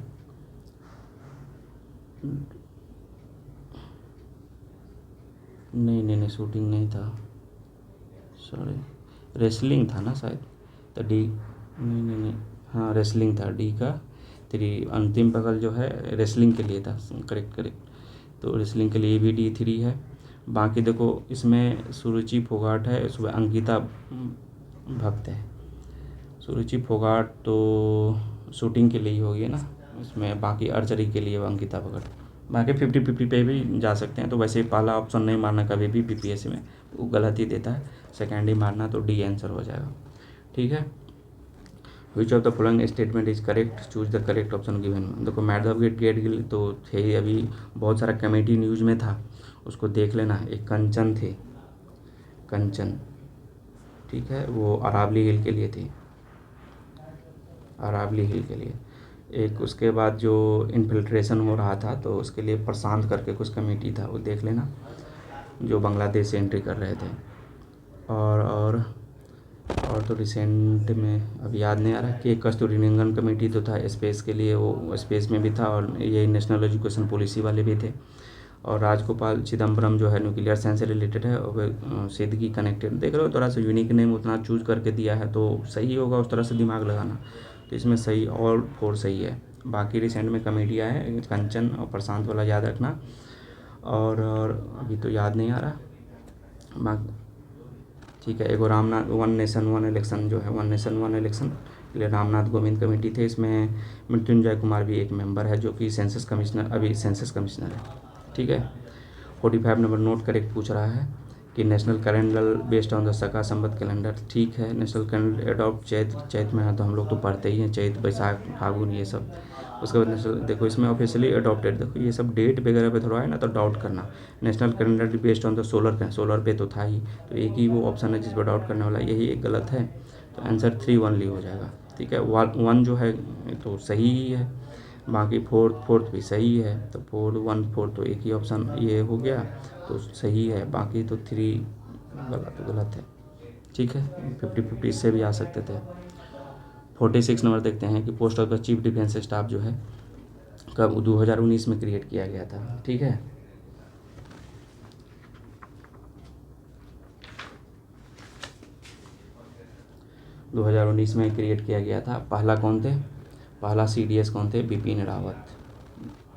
नहीं शूटिंग नहीं था, सॉरी, रेसलिंग था ना शायद, तो डी, नहीं, हाँ रेसलिंग था, डी का 3। अंतिम पेगाल जो है रेसलिंग के लिए था, करेक्ट। तो रेसलिंग के लिए भी D3 है। बाकी देखो इसमें सुरुचि फोगाट है, उसमें अंकिता भक्त है। सुरुचि फोगाट तो शूटिंग के लिए ही होगी ना इसमें, बाकी आर्चरी के लिए अंकिता भगत। बाकी 50-50 पे भी जा सकते हैं। तो वैसे पहला ऑप्शन नहीं मारना कभी भी बीपीएससी में, वो गलत ही देता है। सेकेंड ही मारना, तो डी आंसर हो जाएगा। ठीक है। Which of the following statement is correct, choose the correct option given. देखो माधव गेट गिल तो थे ही, अभी बहुत सारा कमेटी न्यूज में था, उसको देख लेना। एक कंचन थे, कंचन, ठीक है, वो अरावली हिल के लिए थी, अरावली हिल के लिए। एक उसके बाद जो इन्फिल्ट्रेशन हो रहा था तो उसके लिए प्रशांत करके कुछ कमेटी था, वो देख लेना, जो बांग्लादेश से एंट्री कर रहे थे। और तो रिसेंट में अब याद नहीं आ रहा कि कस्तूरीरंगन कमेटी तो था स्पेस के लिए, वो स्पेस में भी था, और ये नेशनल एजुकेशन पॉलिसी वाले भी थे। और राजगोपाल चिदम्बरम जो है न्यूक्लियर साइंस से रिलेटेड है, और सिद्दीकी कनेक्टेड। देख रहे हो थोड़ा सा यूनिक नेम उतना चूज करके दिया है तो सही होगा, उस तरह से दिमाग लगाना। तो इसमें सही ऑल 4 सही है। बाकी रिसेंट में कमेडिया है, कंचन और प्रशांत वाला याद रखना। और अभी तो याद नहीं आ रहा बाकी। ठीक है, एगो Ramnath one nation one election जो है, वन नेशन वन इलेक्शन के लिए रामनाथ गोविंद कमेटी थे। इसमें मृत्युंजय कुमार भी एक मेंबर है, जो कि सेंसस कमिश्नर, अभी सेंसस कमिश्नर है। ठीक है। 45 नंबर नोट करेक्ट पूछ रहा है कि national calendar based on the सका संवत कैलेंडर। ठीक है, नेशनल कैलेंडर एडॉप्ट चैत में है, तो हम लोग तो पढ़ते ही हैं चैत बैसाख फागुन ये सब। उसके बाद नेशनल, देखो इसमें ऑफिशियली अडॉप्टेड, देखो ये सब डेट वगैरह पे थोड़ा है ना, तो डाउट करना। National calendar based on the solar पे तो था ही, तो एक ही वो ऑप्शन है जिस पर डाउट करने वाला, यही एक गलत है। तो आंसर 3 ओनली हो जाएगा। ठीक है, 1 जो है तो सही ही है, बाकी फोर्थ भी सही है। तो 4 1 4 तो एक ही ऑप्शन ये हो गया, तो सही है। बाकी तो 3 गलत है। ठीक है, 50-50 इससे भी आ सकते थे। 46 नंबर देखते हैं कि post of the chief defence staff जो है कब 2019 में क्रिएट किया गया था। ठीक है, दो 2019 में क्रिएट किया गया था। पहला कौन थे, पहला सीडीएस कौन थे, बिपिन रावत,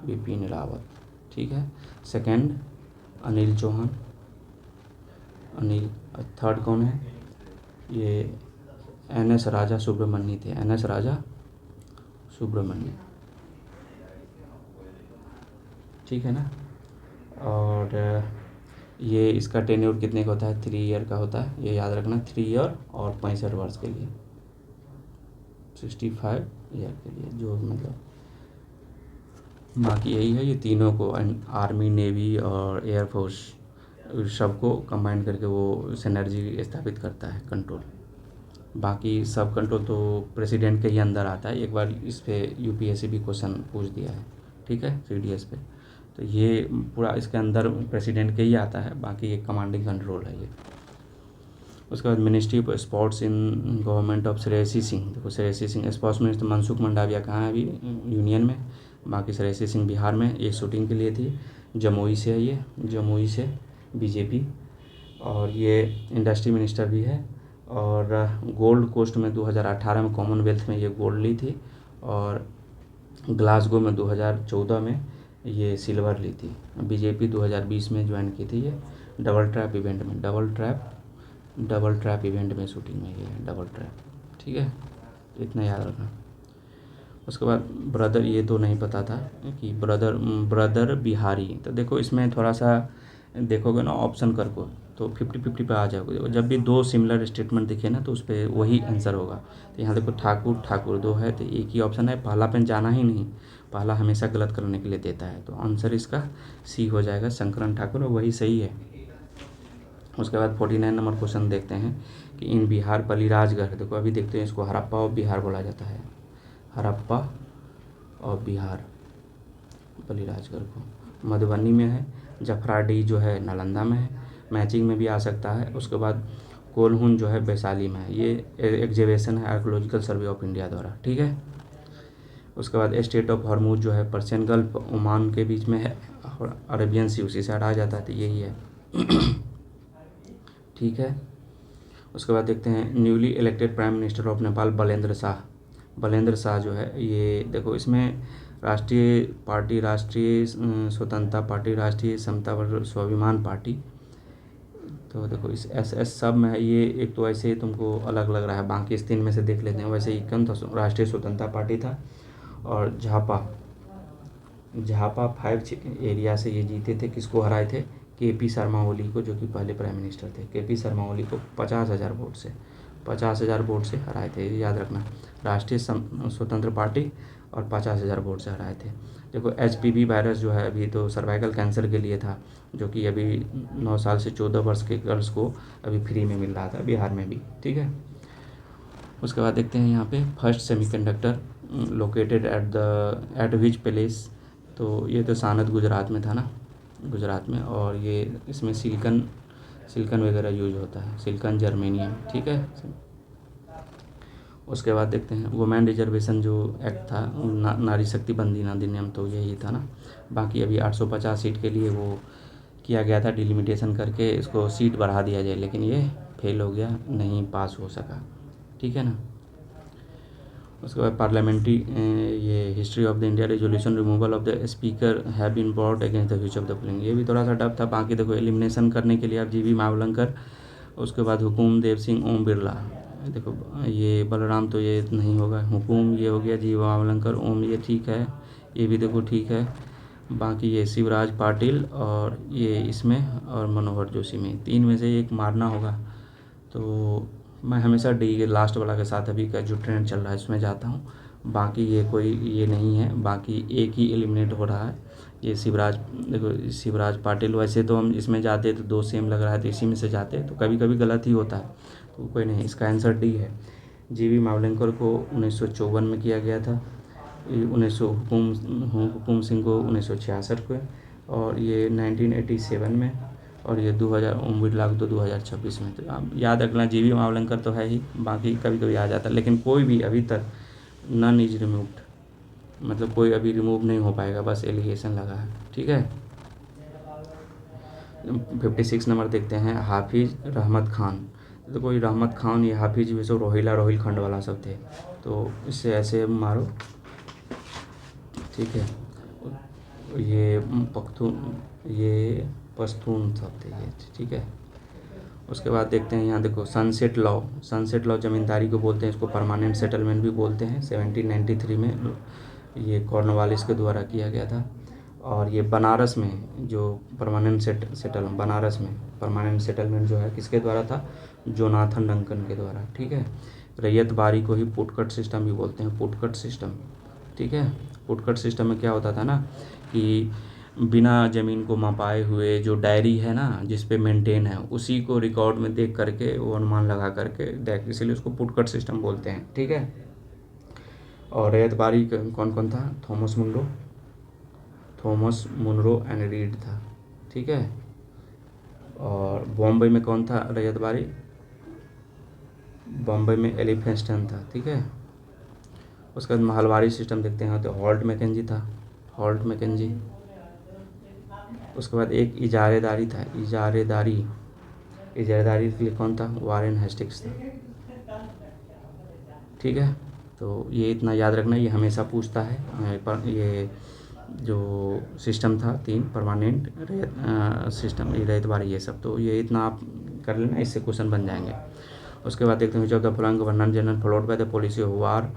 बिपिन रावत। ठीक है, सेकंड अनिल चौहान, अनिल। थर्ड कौन है, ये एनएस राजा सुब्रमण्य थे, एनएस राजा सुब्रमण्य। ठीक है ना। और ये इसका टेन्योर कितने का होता है, 3 ईयर का होता है, ये याद रखना, 3 ईयर और 65 वर्ष के लिए, 65 ईयर के लिए जो मतलब। बाकी यही है, ये तीनों को आर्मी नेवी और एयरफोर्स सबको कंबाइन करके वो सिनर्जी स्थापित करता है, कंट्रोल। बाकी सब कंट्रोल तो प्रेसिडेंट के ही अंदर आता है। एक बार इस पर यूपीएससी भी क्वेश्चन पूछ दिया है। ठीक है, सीडीएस पे, तो ये पूरा इसके अंदर प्रेसिडेंट के ही आता है, बाकी ये कमांडिंग कंट्रोल है ये। उसके बाद ministry of sports in government of Shreyasi Singh. देखो श्रेयसी सिंह स्पोर्ट्स मिनिस्टर, मनसुख मंडाविया कहाँ है अभी यूनियन में, बाकी श्रेयसी सिंह बिहार में। ये शूटिंग के लिए थी, जमुई से है, ये जमुई से बीजेपी। और ये इंडस्ट्री मिनिस्टर भी है। और गोल्ड कोस्ट में 2018 में कॉमनवेल्थ में ये गोल्ड ली थी, और ग्लासगो में 2014 में ये सिल्वर ली थी। बीजेपी 2020 में ज्वाइन की थी ये, डबल ट्रैप इवेंट में, डबल ट्रैप इवेंट में शूटिंग में ये है, डबल ट्रैप। ठीक है, इतना याद रखना। उसके बाद ब्रदर, ये तो नहीं पता था कि ब्रदर बिहारी। तो देखो इसमें थोड़ा सा देखोगे ना ऑप्शन कर को, तो 50-50 पे आ जाओगे। देखो जब भी 2 सिमिलर स्टेटमेंट दिखे ना, तो उस पर वही आंसर होगा। तो यहाँ देखो ठाकुर 2 है, तो एक ही ऑप्शन है, पहला पे जाना ही नहीं, पहला हमेशा गलत करने के लिए देता है। तो आंसर इसका सी हो जाएगा, शंकरन ठाकुर, और वही सही है। उसके बाद 49 नंबर क्वेश्चन देखते हैं कि इन बिहार बलिराजगढ़। देखो अभी देखते हैं, इसको हड़प्पा और बिहार बोला जाता है, हड़प्पा और बिहार, बलिराजगढ़ को मधुबनी में है। जफराडीह जो है नालंदा में है, मैचिंग में भी आ सकता है। उसके बाद कोल्हुन जो है वैशाली में है, ये एग्जीबिशन है आर्कोलॉजिकल सर्वे ऑफ इंडिया द्वारा। ठीक है, उसके बाद स्टेट ऑफ हॉर्मूज जो है पर्शियन गल्फ ओमान के बीच में है, और अरेबियन सी उसी से हटा जाता है, तो यही है। ठीक है, उसके बाद देखते हैं newly elected prime minister of Nepal Balendra Shah जो है, ये देखो इसमें राष्ट्रीय पार्टी, राष्ट्रीय स्वतंत्रता पार्टी, राष्ट्रीय समता और स्वाभिमान पार्टी, तो देखो इस एस सब में है ये, एक तो ऐसे ही तुमको अलग लग रहा है, बाकी इस 3 में से देख लेते हैं। वैसे ही कौन था, राष्ट्रीय स्वतंत्रता पार्टी था, और झापा झापा 5 एरिया से ये जीते थे। किसको हराए थे? केपी शर्मा ओली को, जो कि पहले प्राइम मिनिस्टर थे। केपी शर्मा ओली को 50,000 वोट से 50,000 वोट से हराए थे, ये याद रखना। राष्ट्रीय स्वतंत्र पार्टी और 50,000 वोट से हराए थे। देखो HPV वायरस जो है अभी तो सर्वाइकल कैंसर के लिए था, जो कि अभी 9 साल से 14 वर्ष के गर्ल्स को अभी फ्री में मिल रहा था बिहार में भी, ठीक है। उसके बाद देखते हैं यहाँ पे first semiconductor located at which place. तो ये तो सानत गुजरात में था ना, गुजरात में, और ये इसमें सिलिकन वगैरह यूज होता है, सिलिकन जर्मेनियम, ठीक है। उसके बाद देखते हैं वुमेन रिजर्वेशन जो एक्ट था, नारी शक्ति बंदी अधिनियम, तो यही था ना। बाकी अभी 850 सीट के लिए वो किया गया था डिलिमिटेशन करके, इसको सीट बढ़ा दिया जाए, लेकिन ये फेल हो गया, नहीं पास हो सका, ठीक है ना। उसके बाद पार्लियामेंट्री ये history of the India resolution removal of the speaker have been brought against the views of the polling, ये भी थोड़ा सा डब था। बाकी देखो एलिमिनेशन करने के लिए आप GV मावलंकर, उसके बाद हुकुम देव सिंह, ओम बिरला। देखो ये बलराम तो ये नहीं होगा, हुकुम ये हो गया, GV मावलंकर, ओम ये ठीक है, ये भी देखो ठीक है। बाकी ये शिवराज पाटिल और ये इसमें, और मनोहर जोशी में, 3 में से एक मारना होगा। तो मैं हमेशा डी के लास्ट वाला के साथ अभी का जो ट्रेंड चल रहा है उसमें जाता हूँ। बाकी ये कोई ये नहीं है, बाकी एक ही एलिमिनेट हो रहा है, ये शिवराज। देखो शिवराज पाटिल, वैसे तो हम इसमें जाते तो 2 सेम लग रहा है, तो इसी में से जाते, तो कभी कभी गलत ही होता है, तो कोई नहीं, इसका आंसर डी है। GV मावलंकर को 1954 में किया गया था, 1900 हुकुम सिंह को 1966 को, और ये 1987 में, और ये 2000 ओम बिरला को तो 2026 में। तो आप याद रखना GV मावलंकर तो है ही, बाकी कभी कभी आ जाता है, लेकिन कोई भी अभी तक नन इज रिमूव्ड, मतलब कोई अभी रिमूव नहीं हो पाएगा, बस एलिगेशन लगा है, ठीक है। 56 नंबर देखते हैं, हाफिज रहमत खान। तो कोई रहमत खान, ये हाफिज भी सब रोहिलखंड वाला सब थे, तो इससे ऐसे मारो, ठीक है। ये पश्तून सब थे ये, ठीक है। उसके बाद देखते हैं यहाँ, देखो सनसेट लॉ ज़मींदारी को बोलते हैं, इसको परमानेंट सेटलमेंट भी बोलते हैं। 1793 में ये कॉर्नवालिस के द्वारा किया गया था। और ये बनारस में जो बनारस में परमानेंट सेटलमेंट जो है किसके द्वारा था? जोनाथन डंकन के द्वारा, ठीक है। रैयत बारी को ही पुटकट सिस्टम भी बोलते हैं, पुटकट सिस्टम, ठीक है। पुटकट सिस्टम में क्या होता था ना कि बिना ज़मीन को मपाए हुए जो डायरी है ना, जिस पे मेंटेन है, उसी को रिकॉर्ड में देख करके वो अनुमान लगा करके देख, इसलिए उसको पुटकट सिस्टम बोलते हैं, ठीक है। और रैयत बारी कौन कौन था? थॉमस मुनरो एंड रीड था, ठीक है। और बॉम्बे में कौन था रैयत बारी? बॉम्बे में एलिफेंस्टन था, ठीक है। उसके बाद महलवारी सिस्टम देखते हैं, तो हॉल्ट मैकेंजी था, हॉल्ट मैकेंजी। उसके बाद एक इजारेदारी था, इजारेदारी के लिए कौन था? वारेन हेस्टिंग्स था, ठीक है। तो ये इतना याद रखना, ये हमेशा पूछता है। पर ये जो सिस्टम था 3 परमानेंट सिस्टम, ये रैयतवारी, ये सब, तो ये इतना आप कर लेना, इससे क्वेश्चन बन जाएंगे। उसके बाद देखते हैं which of the following governor general followed by the policy of war,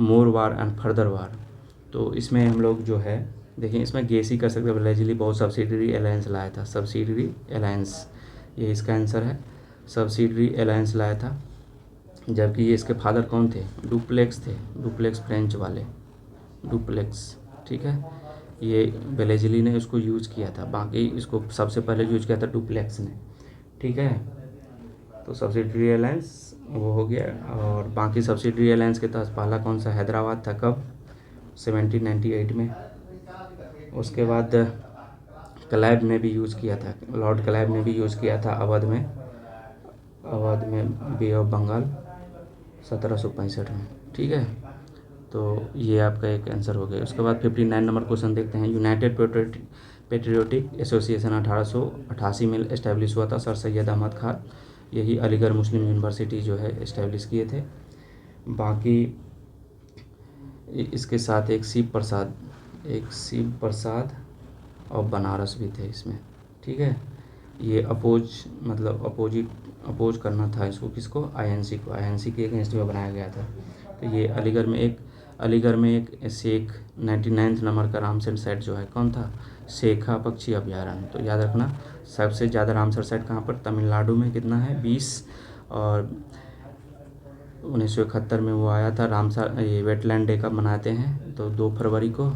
more war and further war. तो इसमें हम लोग जो है देखिए, इसमें गेस ही कर सकते हैं, लेजिली बहुत सब्सिडरी अलायंस लाया था, सब्सिडरी अलायंस, ये इसका आंसर है, सब्सिडरी अलायंस लाया था। जबकि ये इसके फादर कौन थे? डुप्लेक्स थे, डुप्लेक्स फ्रेंच वाले, डुप्लेक्स, ठीक है। ये बेलेजली ने इसको यूज़ किया था, बाकी इसको सबसे पहले यूज किया था डुप्लेक्स ने, ठीक है। तो सब्सिडरी अलायंस वो हो गया। और बाकी सब्सिडरी अलायंस के तहत पहला कौन सा? हैदराबाद था, कब? 1798 में। उसके बाद क्लाइव ने भी यूज़ किया था, लॉर्ड क्लाइव ने भी यूज़ किया था अवध में बे ऑफ बंगाल 1765 में, ठीक है। तो ये आपका एक आंसर हो गया। उसके बाद 59 नंबर क्वेश्चन देखते हैं, यूनाइटेड पेट्रियोटिक एसोसिएशन 1888 में इस्टेब्लिश हुआ था, सर सैयद अहमद खान, यही अलीगढ़ मुस्लिम यूनिवर्सिटी जो है इस्टेब्लिश किए थे। बाकी इसके साथ एक शिव प्रसाद और बनारस भी थे इसमें, ठीक है। ये मतलब अपोज करना था इसको, किसको, आईएनसी को, आईएनसी के अगेंस्ट में बनाया गया था। तो ये अलीगढ़ में एक शेख 99 नंबर का रामसर साइट जो है कौन था, शेखा पक्षी अभयारण्य। तो याद रखना सबसे ज़्यादा रामसर साइट कहाँ पर, तमिलनाडु में कितना है 20, और 1971 में वो आया था रामसर। ये वेटलैंड डे कब मनाते हैं, तो 2 फरवरी को।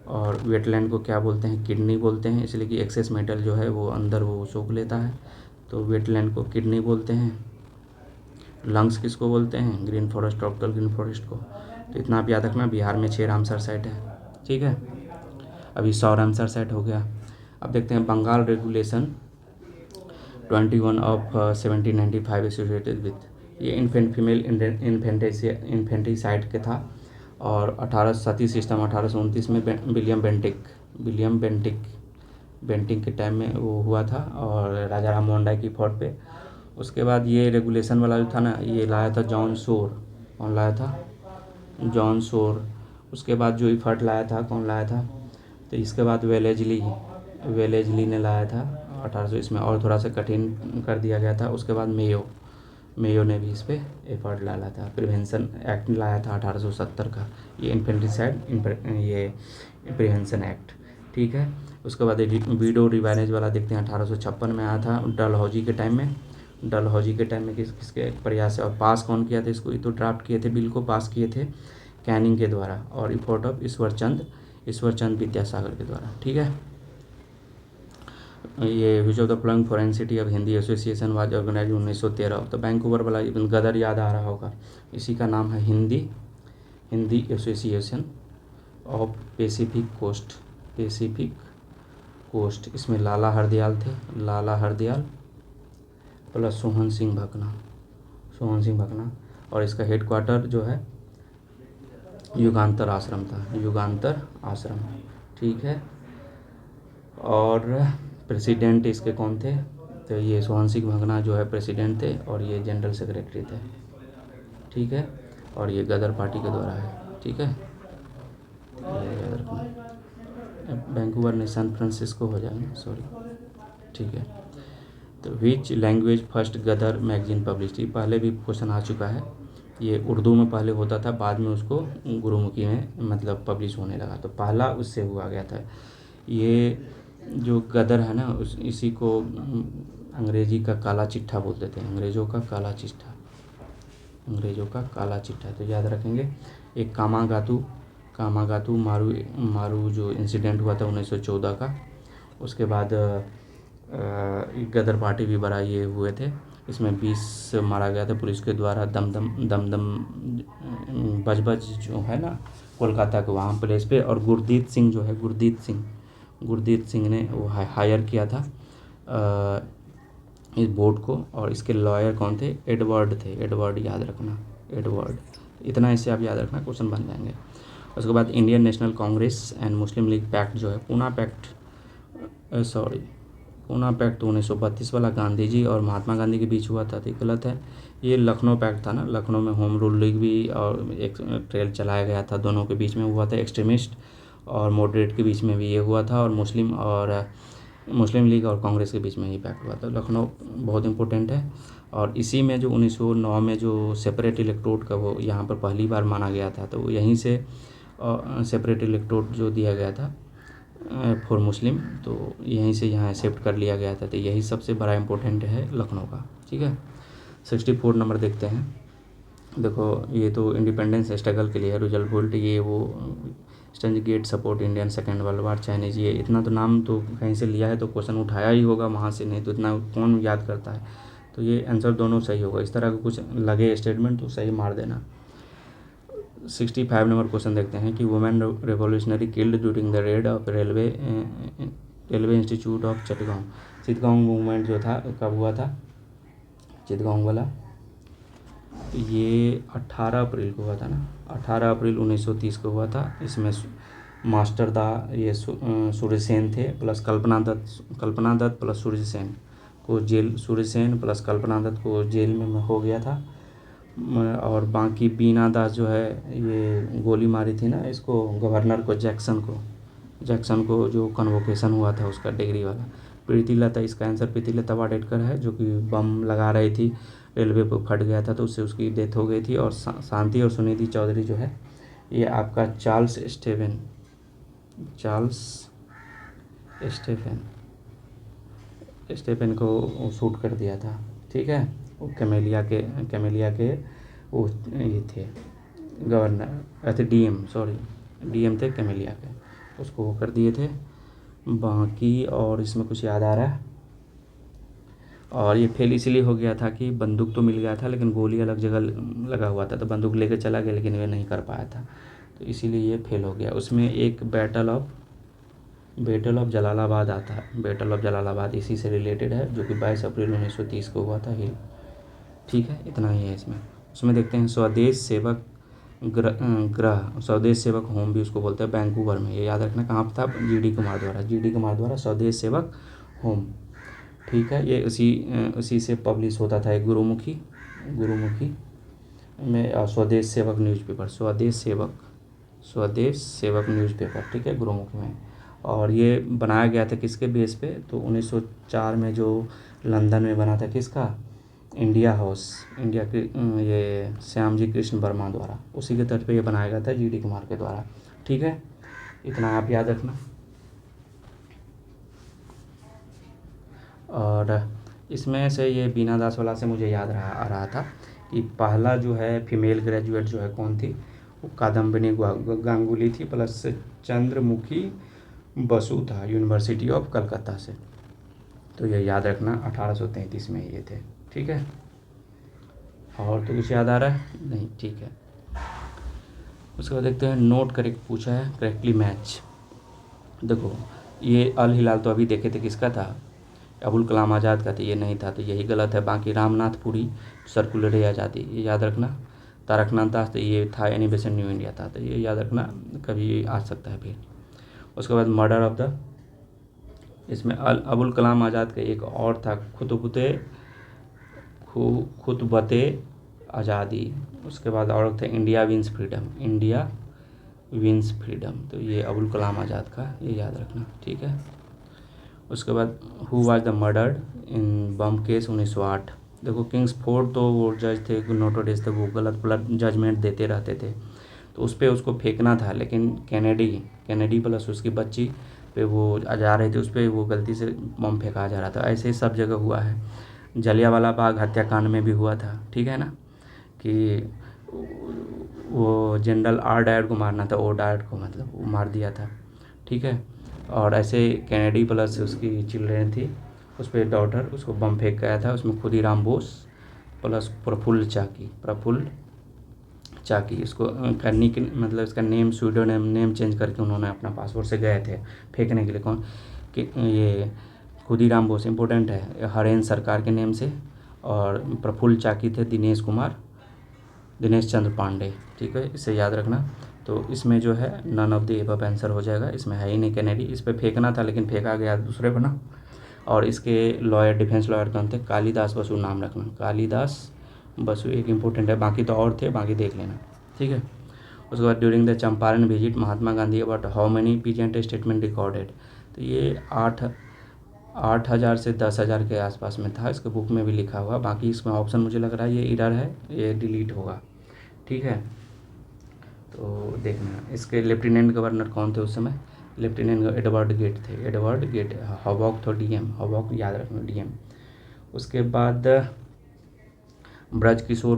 और वेटलैंड को क्या बोलते हैं, किडनी बोलते हैं, इसलिए कि एक्सेस मेटल जो है वो अंदर वो सोख लेता है, तो वेटलैंड को किडनी बोलते हैं। लंग्स किसको बोलते हैं, green forest, tropical green forest को। तो इतना आप याद रखना, बिहार में 6 रामसर साइट है, ठीक है। अभी 100 रामसर साइट हो गया। अब देखते हैं Bengal regulation 21 of 1795 associated with, ये इन्फेंट फीमेल इन्फेंटिसाइड के था। और 18 सती सिस्टम 1829 में विलियम बेंटिक के टाइम में वो हुआ था, और राजा राम मोहन राय की फोर्ट पे। उसके बाद ये रेगुलेशन वाला जो था ना, ये लाया था जॉन शोर। कौन लाया था, जॉन शोर। उसके बाद जो इफर्ट लाया था, कौन लाया था, तो इसके बाद वेलेजली ने लाया था 1800, इसमें और थोड़ा सा कठिन कर दिया गया था। उसके बाद मेयो ने भी इस पर एफर्ट डाला था। प्रिवेंशन एक्ट लाया था 1870 का, ये इन्फेंटिसाइड ये प्रिवेंशन एक्ट, ठीक है। उसके बाद वीडो रिवाइनेज वाला देखते हैं, 1856 में आया था डलहौजी के टाइम में किसके प्रयास से, और पास कौन किया था इसको, ये तो ड्राफ्ट किए थे, बिल को पास किए थे कैनिंग के द्वारा, और रिपोर्ट ऑफ ईश्वरचंद विद्यासागर के द्वारा, ठीक है। ये which of the following foreign city of Hindi association was organise 1913। तो वैंकूवर वाला इब्न गदर याद आ रहा होगा, इसी का नाम है Hindi association of Pacific coast. इसमें लाला हरदयाल प्लस सोहन सिंह भकना, और इसका हेडक्वार्टर जो है युगांतर आश्रम, ठीक है। और प्रेसिडेंट इसके कौन थे, तो ये सोहन सिंह भकना जो है प्रेसिडेंट थे, और ये जनरल सेक्रेटरी थे, ठीक है। और ये गदर पार्टी के द्वारा है, ठीक है। ये याद रखना, वैंकूवर ने सैन फ्रांसिस्को हो जाएगा, सॉरी, ठीक है। तो which language first Ghadar magazine publish, पहले भी क्वेश्चन आ चुका है। ये उर्दू में पहले होता था, बाद में उसको गुरुमुखी में मतलब पब्लिश होने लगा, तो पहला उससे हुआ गया था। ये जो गदर है ना, इसी को अंग्रेजी का काला चिट्ठा बोलते थे, अंग्रेज़ों का काला चिट्ठा। तो याद रखेंगे। एक कामागातू मारू जो इंसिडेंट हुआ था 1914 का, उसके बाद गदर पार्टी भी बड़ा ये हुए थे, इसमें 20 मारा गया था पुलिस के द्वारा। दमदम बजबज जो है ना कोलकाता के वहाँ प्लेस पे, और गुरदीत सिंह ने वो हायर किया था इस बोर्ड को, और इसके लॉयर कौन थे, एडवर्ड याद रखना, इतना इसे आप याद रखना, क्वेश्चन बन जाएंगे। उसके बाद Indian National Congress and Muslim League pact जो है, पूना पैक्ट तो 1932 वाला गांधी जी और महात्मा गांधी के बीच हुआ था, तो गलत है। ये लखनऊ पैक्ट था ना, लखनऊ में होम रूल लीग भी और एक ट्रेल चलाया गया था, दोनों के बीच में हुआ था। एक्सट्रीमिस्ट और मॉडरेट के बीच में भी ये हुआ था, और मुस्लिम लीग और कांग्रेस के बीच में ये पैक्ट हुआ था। लखनऊ बहुत इंपॉर्टेंट है। और इसी में जो 1909 में जो सेपरेट इलेक्टोरेट का वो यहाँ पर पहली बार माना गया था, तो यहीं से सेपरेट इलेक्टोरेट जो दिया गया था फॉर मुस्लिम, तो यहीं से यहाँ एक्सेप्ट कर लिया गया था। तो यही सबसे बड़ा इम्पोर्टेंट है लखनऊ का, ठीक है। 64 नंबर देखते हैं। देखो ये तो इंडिपेंडेंस स्ट्रगल के लिए है, रुजवेल्ट बोल्ट, ये वो स्टंज get support Indian second world war Chinese, ये इतना तो नाम तो कहीं से लिया है, तो क्वेश्चन उठाया ही होगा वहाँ से, नहीं तो इतना कौन याद करता है। तो ये आंसर दोनों सही होगा, इस तरह का कुछ लगे स्टेटमेंट तो सही मार देना। 65 नंबर क्वेश्चन देखते हैं कि women revolutionary killed during the rid of railway institute of Chittagong movement जो था कब हुआ था, चिटगांव वाला, ये 18 अप्रैल को हुआ था ना, 18 अप्रैल 1930 को हुआ था। इसमें मास्टर ये सूर्यसेन थे प्लस कल्पना दत्त प्लस सूर्यसेन प्लस कल्पना दत्त को जेल में हो गया था। और बाकी बीना दास जो है ये गोली मारी थी ना इसको, गवर्नर को, जैक्सन को जो कन्वोकेशन हुआ था उसका डिग्री वाला, प्रीतिलता, इसका आंसर प्रीतिलता वाडेडकर है, जो कि बम लगा रही थी, रेलवे पर फट गया था तो उससे उसकी डेथ हो गई थी। और शांति और सुनिधि चौधरी जो है ये आपका चार्ल्स स्टेफन को शूट कर दिया था। ठीक है, वो कैमेलिया के वो ये थे गवर्नर, थे डीएम थे कैमेलिया के, उसको वो कर दिए थे। बाकी और इसमें कुछ याद आ रहा है? और ये फेल इसीलिए हो गया था कि बंदूक तो मिल गया था लेकिन गोली अलग जगह लगा हुआ था, तो बंदूक लेके चला गया लेकिन वे नहीं कर पाया था, तो इसीलिए ये फेल हो गया। उसमें एक बैटल ऑफ जलालाबाद आता है। बैटल ऑफ जलालाबाद इसी से रिलेटेड है, जो कि 22 अप्रैल 1930 को हुआ था। ठीक है, इतना ही है इसमें। उसमें देखते हैं स्वदेश सेवक स्वदेश सेवक होम भी उसको बोलते हैं, वैंकूवर में। ये याद रखना कहाँ पर था? जीडी कुमार द्वारा स्वदेश सेवक होम। ठीक है, ये उसी से पब्लिश होता था एक गुरुमुखी में स्वदेश सेवक न्यूज़पेपर, स्वदेश सेवक न्यूज़पेपर। ठीक है, गुरुमुखी में। और ये बनाया गया था किसके बेस पे? तो 1904 में जो लंदन में बना था, किसका? इंडिया हाउस, इंडिया के ये श्यामजी कृष्ण वर्मा द्वारा, उसी के तर्ज पे ये बनाया गया था जीडी कुमार के द्वारा। ठीक है, इतना आप याद रखना। और इसमें से ये बीना दास वाला से मुझे याद आ रहा था कि पहला जो है फीमेल ग्रेजुएट जो है कौन थी? वो कादम्बिनी गांगुली थी, प्लस चंद्रमुखी बसु था, यूनिवर्सिटी ऑफ कलकत्ता से। तो ये याद रखना 1833 में ये थे। ठीक है, और तो कुछ याद आ रहा है? नहीं, ठीक है। उसके बाद देखते हैं नोट करेक्ट पूछा है, करेक्टली मैच। देखो ये अल हिलाल तो अभी देखे थे, किसका था? अबुल कलाम आज़ाद का था, ये नहीं था तो यही गलत है। बाकी रामनाथपुरी सर्कुलर आज़ादी, ये याद रखना। तारकनाथ दास तो ये था एनिवेशन न्यू इंडिया था, तो ये याद रखना, कभी आ सकता है फिर। उसके बाद मर्डर ऑफ द, इसमें अबुल कलाम आज़ाद का एक और था, खुतबते आज़ादी। उसके बाद और थे इंडिया विंस फ्रीडम, तो ये अबुल कलाम आज़ाद का, ये याद रखना। ठीक है, उसके बाद who was the murdered in bomb case 1908। देखो किंग्सफोर्ड तो वो जज थे, नोटोडेस थे, वो गलत जजमेंट देते रहते थे, तो उस पर उसको फेंकना था, लेकिन कैनेडी प्लस उसकी बच्ची पे वो जा रहे थे, उस पर वो गलती से बम फेंका जा रहा था। ऐसे ही सब जगह हुआ है। जलियांवाला बाग हत्याकांड में भी हुआ था। ठीक है ना, कि वो जनरल आर डायर को मारना था, ओ डायर को, मतलब वो मार दिया था। ठीक है, और ऐसे कैनेडी प्लस उसकी चिल्ड्रेन थी, उस पर डॉटर, उसको बम फेंक गया था। उसमें खुदीराम बोस प्लस प्रफुल्ल चाकी इसको करने के, मतलब इसका नेम स्वीडो नेम चेंज करके उन्होंने अपना पासपोर्ट से गए थे फेंकने के लिए। कौन कि ये खुदीराम बोस इम्पोर्टेंट है, हरेंद्र सरकार के नेम से। और प्रफुल्ल चाकी थे दिनेश चंद्र पांडे। ठीक है, इसे याद रखना। तो इसमें जो है none of the above answer हो जाएगा, इसमें है ही नहीं कैनेडी। इस पर फेंकना था लेकिन फेंका गया दूसरे पर ना। और इसके डिफेंस लॉयर कौन थे? कालिदास बसु, नाम रखना, कालिदास बसु एक इम्पोर्टेंट है, बाकी तो और थे, बाकी देख लेना। ठीक है, उसके बाद during the Champaran visit Mahatma Gandhi about how many peasant statement recorded. तो ये 8,000 से 10,000 के आसपास में था, इसके बुक में भी लिखा हुआ। बाकी इसमें ऑप्शन मुझे लग रहा है ये एरर है, ये डिलीट होगा। ठीक है, तो देखना इसके लेफ्टिनेंट गवर्नर कौन थे उस समय? Lieutenant Edward gate. हॉबॉक तो डीएम, हॉबॉक याद रखना, डीएम। उसके बाद ब्रज किशोर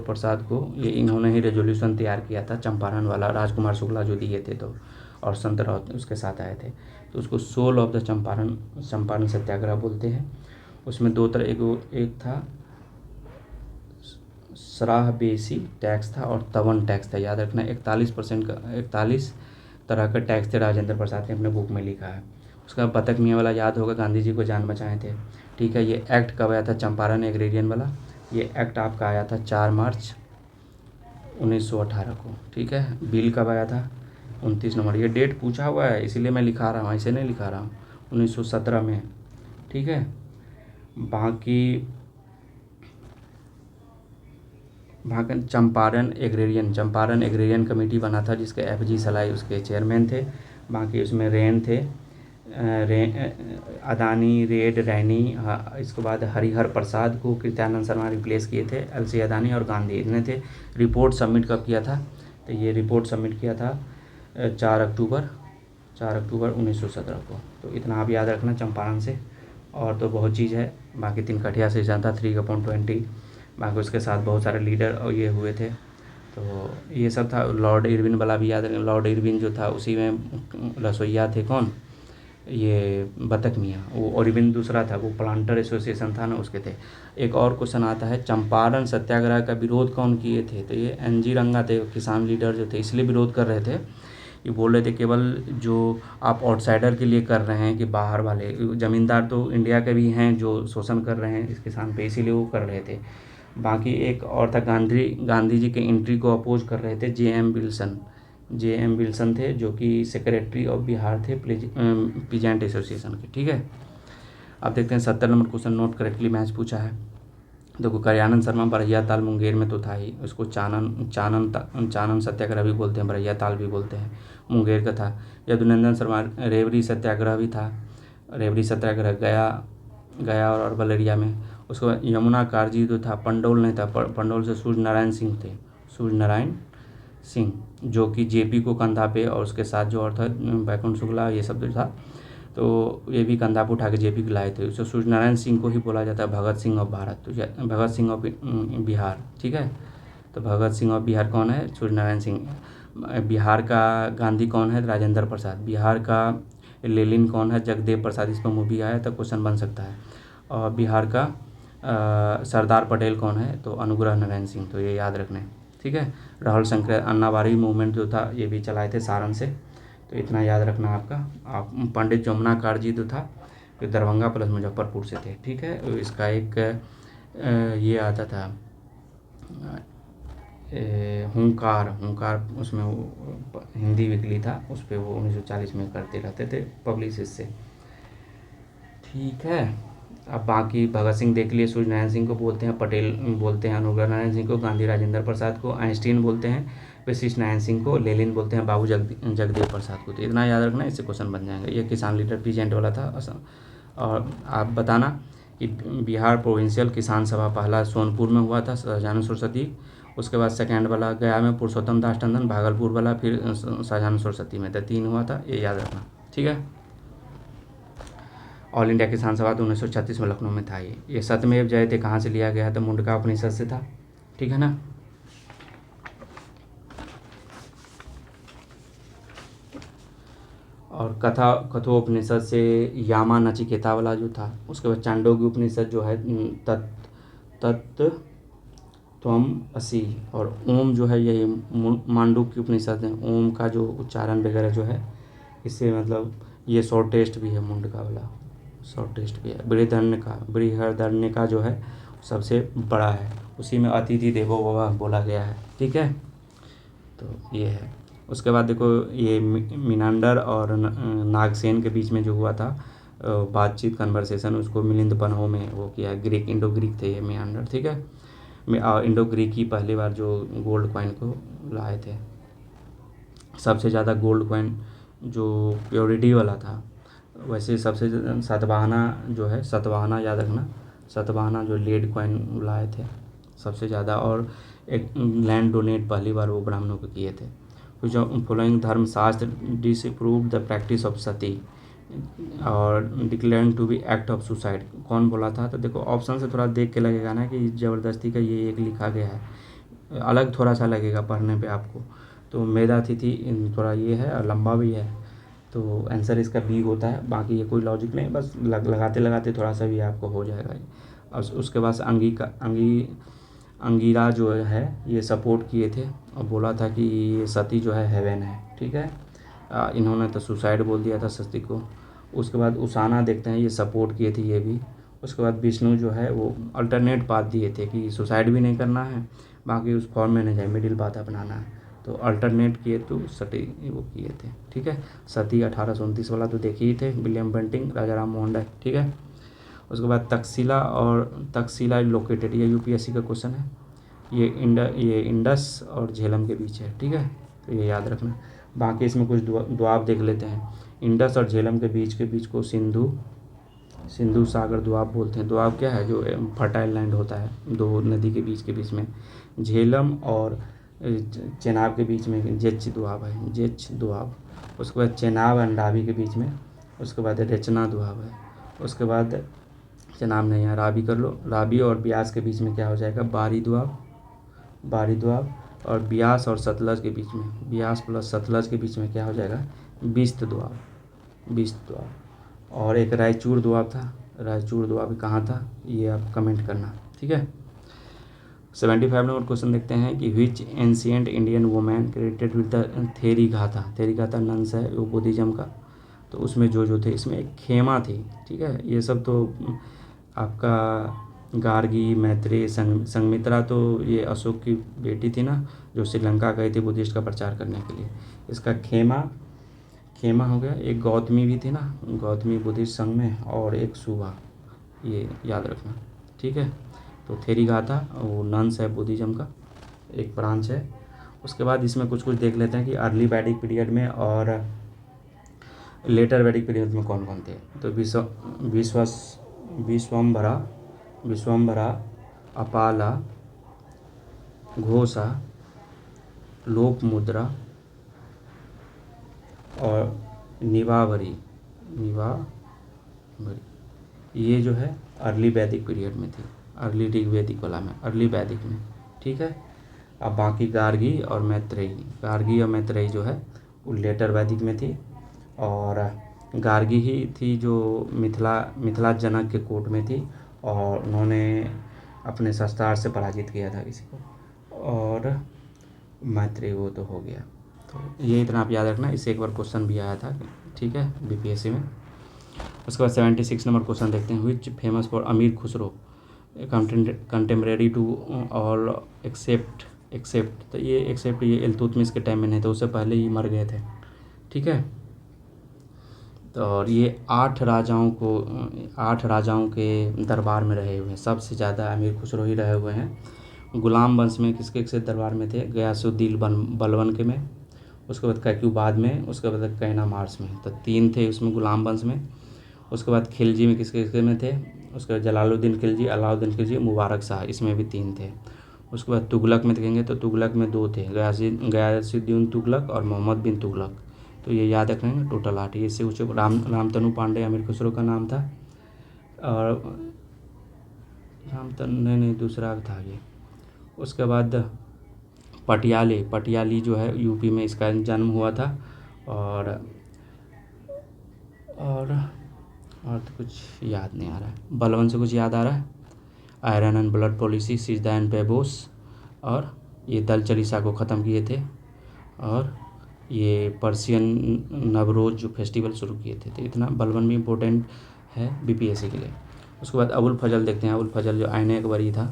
प्रसाद को ये इन्होंने ही रेजोल्यूशन तैयार किया था चंपारण वाला, राजकुमार शुक्ला जो दिए थे, तो और संत राउत उसके साथ आए थे, तो उसको सोल ऑफ द चंपारण सत्याग्रह बोलते हैं। उसमें दो तरह, एक था सराह बेसी टैक्स था और तवन टैक्स था, याद रखना। 41 तरह का टैक्स थे, राजेंद्र प्रसाद ने अपने बुक में लिखा है। उसका बतख मियाँ वाला याद होगा, गांधी जी को जान बचाए थे। ठीक है, ये एक्ट कब आया था? चंपारण एग्रेरियन वाला, ये एक्ट आपका आया था 4 मार्च 1918 को। ठीक है, बिल कब आया था? 29 नवंबर। ये डेट पूछा हुआ है इसीलिए मैं लिखा रहा हूँ, ऐसे नहीं लिखा रहा हूँ, 1917 में। ठीक है, बाकी चंपारण एग्रेरियन कमेटी बना था, जिसके FG सलाई उसके चेयरमैन थे। बाकी उसमें रेन थे, अदानी, रेड, रैनी, इसके बाद हरिहर प्रसाद को कृत्यानंद शर्मा रिप्लेस किए थे। एलसी अदानी और गांधी इतने थे। रिपोर्ट सबमिट कब किया था? तो ये रिपोर्ट सबमिट किया था 4 अक्टूबर 1917 को। तो इतना आप याद रखना चंपारण से। और तो बहुत चीज़ है, बाकी तिनकठिया से ज़्यादा 3/20। बाकी उसके साथ बहुत सारे लीडर और ये हुए थे। तो ये सब था। लॉर्ड इरविन वाला भी याद रखें। लॉर्ड इरविन जो था उसी में रसोइया थे कौन? ये बतख मियाँ। वो अरविंद दूसरा था, वो प्लांटर एसोसिएशन था ना, उसके थे। एक और क्वेश्चन आता है, चंपारण सत्याग्रह का विरोध कौन किए थे? तो ये एनजी रंगा थे, किसान लीडर जो थे, इसलिए विरोध कर रहे थे। ये बोल रहे थे केवल जो आप आउटसाइडर के लिए कर रहे हैं, कि बाहर वाले ज़मींदार तो इंडिया के भी हैं जो शोषण कर रहे हैं इस किसान पे, इसीलिए वो कर रहे थे। बाकी एक और था, गांधी जी के एंट्री को अपोज कर रहे थे जे एम विल्सन थे, जो कि सेक्रेटरी ऑफ बिहार थे पीजेंट एसोसिएशन के। ठीक है, अब देखते हैं 70 number question. Note correctly match पूछा है। देखो, कल्याणन शर्मा बरहिया ताल मुंगेर में तो था ही, उसको चानन सत्याग्रह भी बोलते हैं, बरहिया ताल भी बोलते हैं, मुंगेर का था। यदुनंदन शर्मा रेवड़ी सत्याग्रह भी था, रेवड़ी सत्याग्रह गया और अरवल एरिया में। उसके बाद यमुना कारजी जो था, पंडोल नहीं था, पंडोल से सूर्य नारायण सिंह थे, सूर्य नारायण सिंह, जो कि जेपी को कंधा पे, और उसके साथ जो और था बैकुंठ शुक्ला, ये सब जो था, तो ये भी कंधा पे उठा के जेपी को लाए थे। उसे सूर्य नारायण सिंह को ही बोला जाता है भगत सिंह ऑफ भारत, तो भगत सिंह ऑफ बिहार। ठीक है, तो भगत सिंह ऑफ बिहार कौन है? सूर्य नारायण सिंह। बिहार का गांधी कौन है? राजेंद्र प्रसाद। बिहार का लेनिन कौन है? जगदेव प्रसाद। इस पर मूवी आया तो क्वेश्चन बन सकता है। और बिहार का सरदार पटेल कौन है? तो अनुग्रह नारायण सिंह। तो ये याद रखना है। ठीक है, राहुल शंकर अन्नावारी मूवमेंट जो था, ये भी चलाए थे सारण से। तो इतना याद रखना आपका। आप पंडित जमुना कारजी जो था, जो दरभंगा प्लस मुजफ्फरपुर से थे। ठीक है, इसका एक ये आता था हुंकार, उसमें वो हिंदी वीकली था, उस पर वो 1940 में करते रहते थे पब्लिश इससे। ठीक है, अब बाकी भगत सिंह देख लिए, सूर्य नारायण सिंह को बोलते हैं, पटेल बोलते हैं अनुग्रह नारायण सिंह को, गांधी राजेंद्र प्रसाद को, आइंस्टीन बोलते हैं वशिष्ठ नारायण सिंह को, लेनिन बोलते हैं बाबू जगदेव प्रसाद को। तो इतना याद रखना, इससे क्वेश्चन बन जाएंगे। ये किसान लीडर पीजेंट वाला था। और आप बताना कि बिहार प्रोविंशियल किसान सभा पहला सोनपुर में हुआ था, सहजानंद सरस्वती। उसके बाद सेकेंड वाला गया में पुरुषोत्तम दास टंडन, भागलपुर वाला फिर सहजानंद सरस्वती में, तो 3 हुआ था, ये याद रखना। ठीक है, ऑल इंडिया किसान सभा तो 1936 में लखनऊ में था। ये सत्यमेव जयते कहाँ से लिया गया है? तो मुंडका उपनिषद से था। ठीक है ना। और कठोपनिषद से यामा नचिकेता वाला जो था। उसके बाद चांडोग्य उपनिषद जो है तत् त्वम असी, और ओम जो है यही मांडुक्य उपनिषद है। ओम का जो उच्चारण वगैरह जो है, इससे मतलब ये शॉर्टेस्ट भी है, मुंडका वाला शॉर्टेस्ट भी है। बृहदरण्य का जो है सबसे बड़ा है, उसी में अतिथि देवो भव बोला गया है। ठीक है, तो ये है। उसके बाद देखो, ये मिनांडर और नागसेन के बीच में जो हुआ था बातचीत, कन्वर्सेशन, उसको मिलिंद पन्हो में वो किया। इंडो ग्रीक थे ये मिनांडर। ठीक है, इंडो ग्रीक ही पहली बार जो गोल्ड कॉइन को लाए थे। सबसे ज़्यादा गोल्ड कॉइन जो प्योरिटी वाला था, वैसे सबसे सातवाहना जो है, सातवाहना याद रखना, सातवाहना जो लेड कॉइन लाए थे सबसे ज़्यादा। और एक लैंड डोनेट पहली बार वो ब्राह्मणों को किए थे। तो जो following Dharmashastra disapprove the practice of sati और declared to be act of suicide, कौन बोला था? तो देखो, ऑप्शन से थोड़ा देख के लगेगा ना कि ज़बरदस्ती का ये एक लिखा गया है, अलग थोड़ा सा लगेगा पढ़ने पे आपको। तो मेधातिथि थोड़ा ये है और लंबा भी है, तो आंसर इसका बी होता है। बाकी ये कोई लॉजिक नहीं, बस लगाते लगाते थोड़ा सा भी आपको हो जाएगा। और उसके बाद अंगीरा जो है ये सपोर्ट किए थे और बोला था कि ये सती जो है हेवन है। ठीक है, इन्होंने तो सुसाइड बोल दिया था सती को। उसके बाद उसाना देखते हैं, ये सपोर्ट किए थे ये भी। उसके बाद विष्णु जो है वो अल्टरनेट पाथ दिए थे कि सुसाइड भी नहीं करना है, बाकी उस फॉर्म में नहीं जाए, मिडिल पाथ अपनाना है, तो अल्टरनेट किए तो सती वो किए थे। ठीक है, सती 1829 वाला तो देखे ही थे, विलियम बेंटिंग, राजा राम मोहन राय। ठीक है, उसके बाद तक्षशिला लोकेटेड, ये यूपीएससी का क्वेश्चन है। ये इंडस और झेलम के बीच है। ठीक है, तो ये याद रखना। बाकी इसमें कुछ द्वाब देख लेते हैं। इंडस और झेलम के बीच को सिंधु सागर दोआब बोलते हैं। दोआब क्या है? जो फर्टाइल लैंड होता है दो नदी के बीच में। झेलम और चेनाब के बीच में जेच दोआब है, जेच दोआब। उसके बाद चेनाब एंड रावी के बीच में, उसके बाद रचना दोआब है। उसके बाद चेनाब नहीं है, रावी कर लो। रावी और ब्यास के बीच में क्या हो जाएगा? बारी दोआब, बारी दोआब। और ब्यास और सतलज के बीच में, ब्यास प्लस सतलज के बीच में क्या हो जाएगा? बिस्त दोआब, बिस्त दोआब। और एक रायचूर दोआब था, रायचूर दोआब कहाँ था ये आप कमेंट करना, ठीक है। 75 नंबर क्वेश्चन देखते हैं कि which ancient Indian women created with the Therigatha. Therigatha nuns है वो बुद्धिज्म का। तो उसमें जो थे, इसमें एक खेमा थी, ठीक है। ये सब तो आपका गार्गी, मैत्रेय, संघमित्रा तो ये अशोक की बेटी थी ना, जो श्रीलंका गई थी बुद्धिस्ट का प्रचार करने के लिए। इसका खेमा हो गया। एक गौतमी भी थी ना, गौतमी बुद्धिस्ट संघ में, और एक सुबा, ये याद रखना, ठीक है। तो थेरीगाथा वो नंस है बुद्धिज्म का, एक ब्रांच है। उसके बाद इसमें कुछ देख लेते हैं कि अर्ली वैदिक पीरियड में और लेटर वैदिक पीरियड में कौन कौन थे। तो विश्वम्भरा, अपाला, घोषा, लोपमुद्रा और निवावरी, ये जो है अर्ली वैदिक पीरियड में थी, अर्ली ऋग्वैदिक वाला में, अर्ली वैदिक में, ठीक है। अब बाकी गार्गी और मैत्रेयी जो है वो लेटर वैदिक में थी। और गार्गी ही थी जो मिथिला जनक के कोर्ट में थी, और उन्होंने अपने शस्त्रास्त्र से पराजित किया था किसी को। और मैत्रेयी वो तो हो गया। तो ये इतना आप याद रखना, इससे एक बार क्वेश्चन भी आया था, ठीक है, बीपीएससी में। उसके बाद 76 नंबर क्वेश्चन देखते हैं। विच famous for Amir Khusro contemporary to all except. तो ये एक्सेप्ट ये इल्तुतमिश के टाइम में नहीं, तो उससे पहले ही मर गए थे, ठीक है। तो और ये 8 राजाओं के दरबार में रहे हुए हैं। सबसे ज़्यादा अमीर खुसरो ही रहे हुए हैं। गुलाम वंश में किसके दरबार में थे? गयासुद्दीन बलवन के में, उसके बाद कैक्यूबाद में, उसके बाद कैना मार्स में। तो 3 थे उसमें गुलाम वंश में। उसके बाद खिलजी में किसके में थे? उसके बाद जलालुद्दीन खिलजी, अलाउद्दीन खिलजी, मुबारक शाह, इसमें भी 3 थे। उसके बाद तुगलक में देखेंगे तो तुगलक में 2 थे, गयासुद्दीन तुगलक और मोहम्मद बिन तुगलक। तो ये याद रखेंगे, टोटल 8। इससे ऊँचे रामतनु पांडे अमीर खुसरो का नाम था। और नहीं दूसरा था ये। उसके बाद पटियाली जो है यूपी में, इसका जन्म हुआ था। और तो कुछ याद नहीं आ रहा है। बलवन से कुछ याद आ रहा है? Iron and blood policy, sijda and paibos, और ये दल चलीसा को ख़त्म किए थे। और ये पर्शियन नवरोज जो फेस्टिवल शुरू किए थे। तो इतना बलवन भी इम्पोर्टेंट है बीपीएससी के लिए। उसके बाद अबुल फजल देखते हैं। अबुल फजल जो आईन अकबरी था,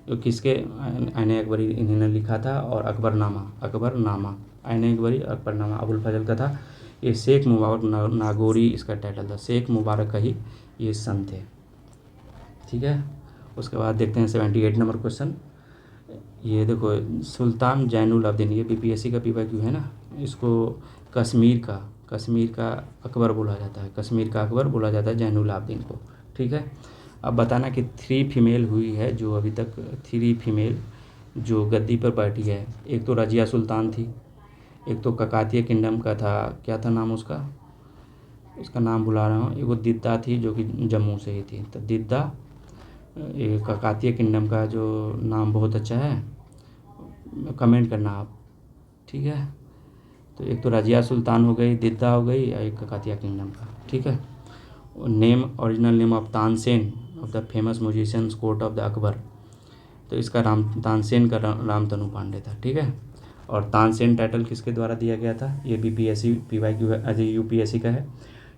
जो किसके आईन अकबरी इन्होंने लिखा था, और अकबरनामा, आईन अकबरी अकबरनामा अबुल फजल का था। ये शेख मुबारक नागौरी इसका टाइटल था। शेख मुबारक का ही ये सन थे, ठीक है। उसके बाद देखते हैं 78 नंबर क्वेश्चन। ये देखो, सुल्तान जैनुल अब्दीन, ये बीपीएससी का पीवाईक्यू है ना। इसको कश्मीर का अकबर बोला जाता है, कश्मीर का अकबर बोला जाता है जैनुल अब्दीन को, ठीक है। अब बताना कि 3 फीमेल हुई है जो अभी तक 3 फीमेल जो गद्दी पर बैठी है। एक तो रजिया सुल्तान थी, एक तो ककातिया किंगडम का था, क्या था नाम उसका नाम भुला रहा हूँ। एक वो दिद्दा थी जो कि जम्मू से ही थी। तो दिद्दा, ये ककातिया किंगडम का जो नाम बहुत अच्छा है, कमेंट करना आप, ठीक है। तो एक तो रजिया सुल्तान हो गई, दिद्दा हो गई, और एक ककातिया किंगडम का, ठीक है। Original name of Tansen of the famous musicians court of the Akbar. तो इसका तानसेन का रामतनु पांडे था, ठीक है। और तानसेन टाइटल किसके द्वारा दिया गया था? ये बीपीएससी पीवाईक्यू है, अजय यूपीएससी का है।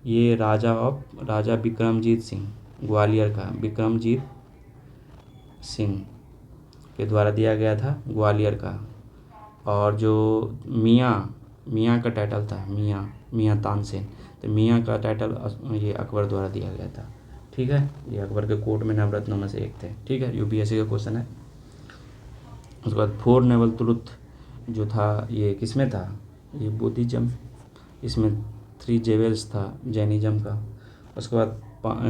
ये राजा विक्रमजीत सिंह ग्वालियर का, विक्रमजीत सिंह के द्वारा दिया गया था, ग्वालियर का। और जो मियाँ का टाइटल था, मियाँ तानसेन, तो मियाँ का टाइटल ये अकबर द्वारा दिया गया था, ठीक है। ये अकबर के कोर्ट में नवरत्नों में से एक थे, ठीक है। यूपीएससी का क्वेश्चन है। उसके बाद 4 नेवल तुरुत जो था, ये किस में था? ये बुद्धिज्म, इसमें 3 जेवेल्स था जैनिज़्म का। उसके बाद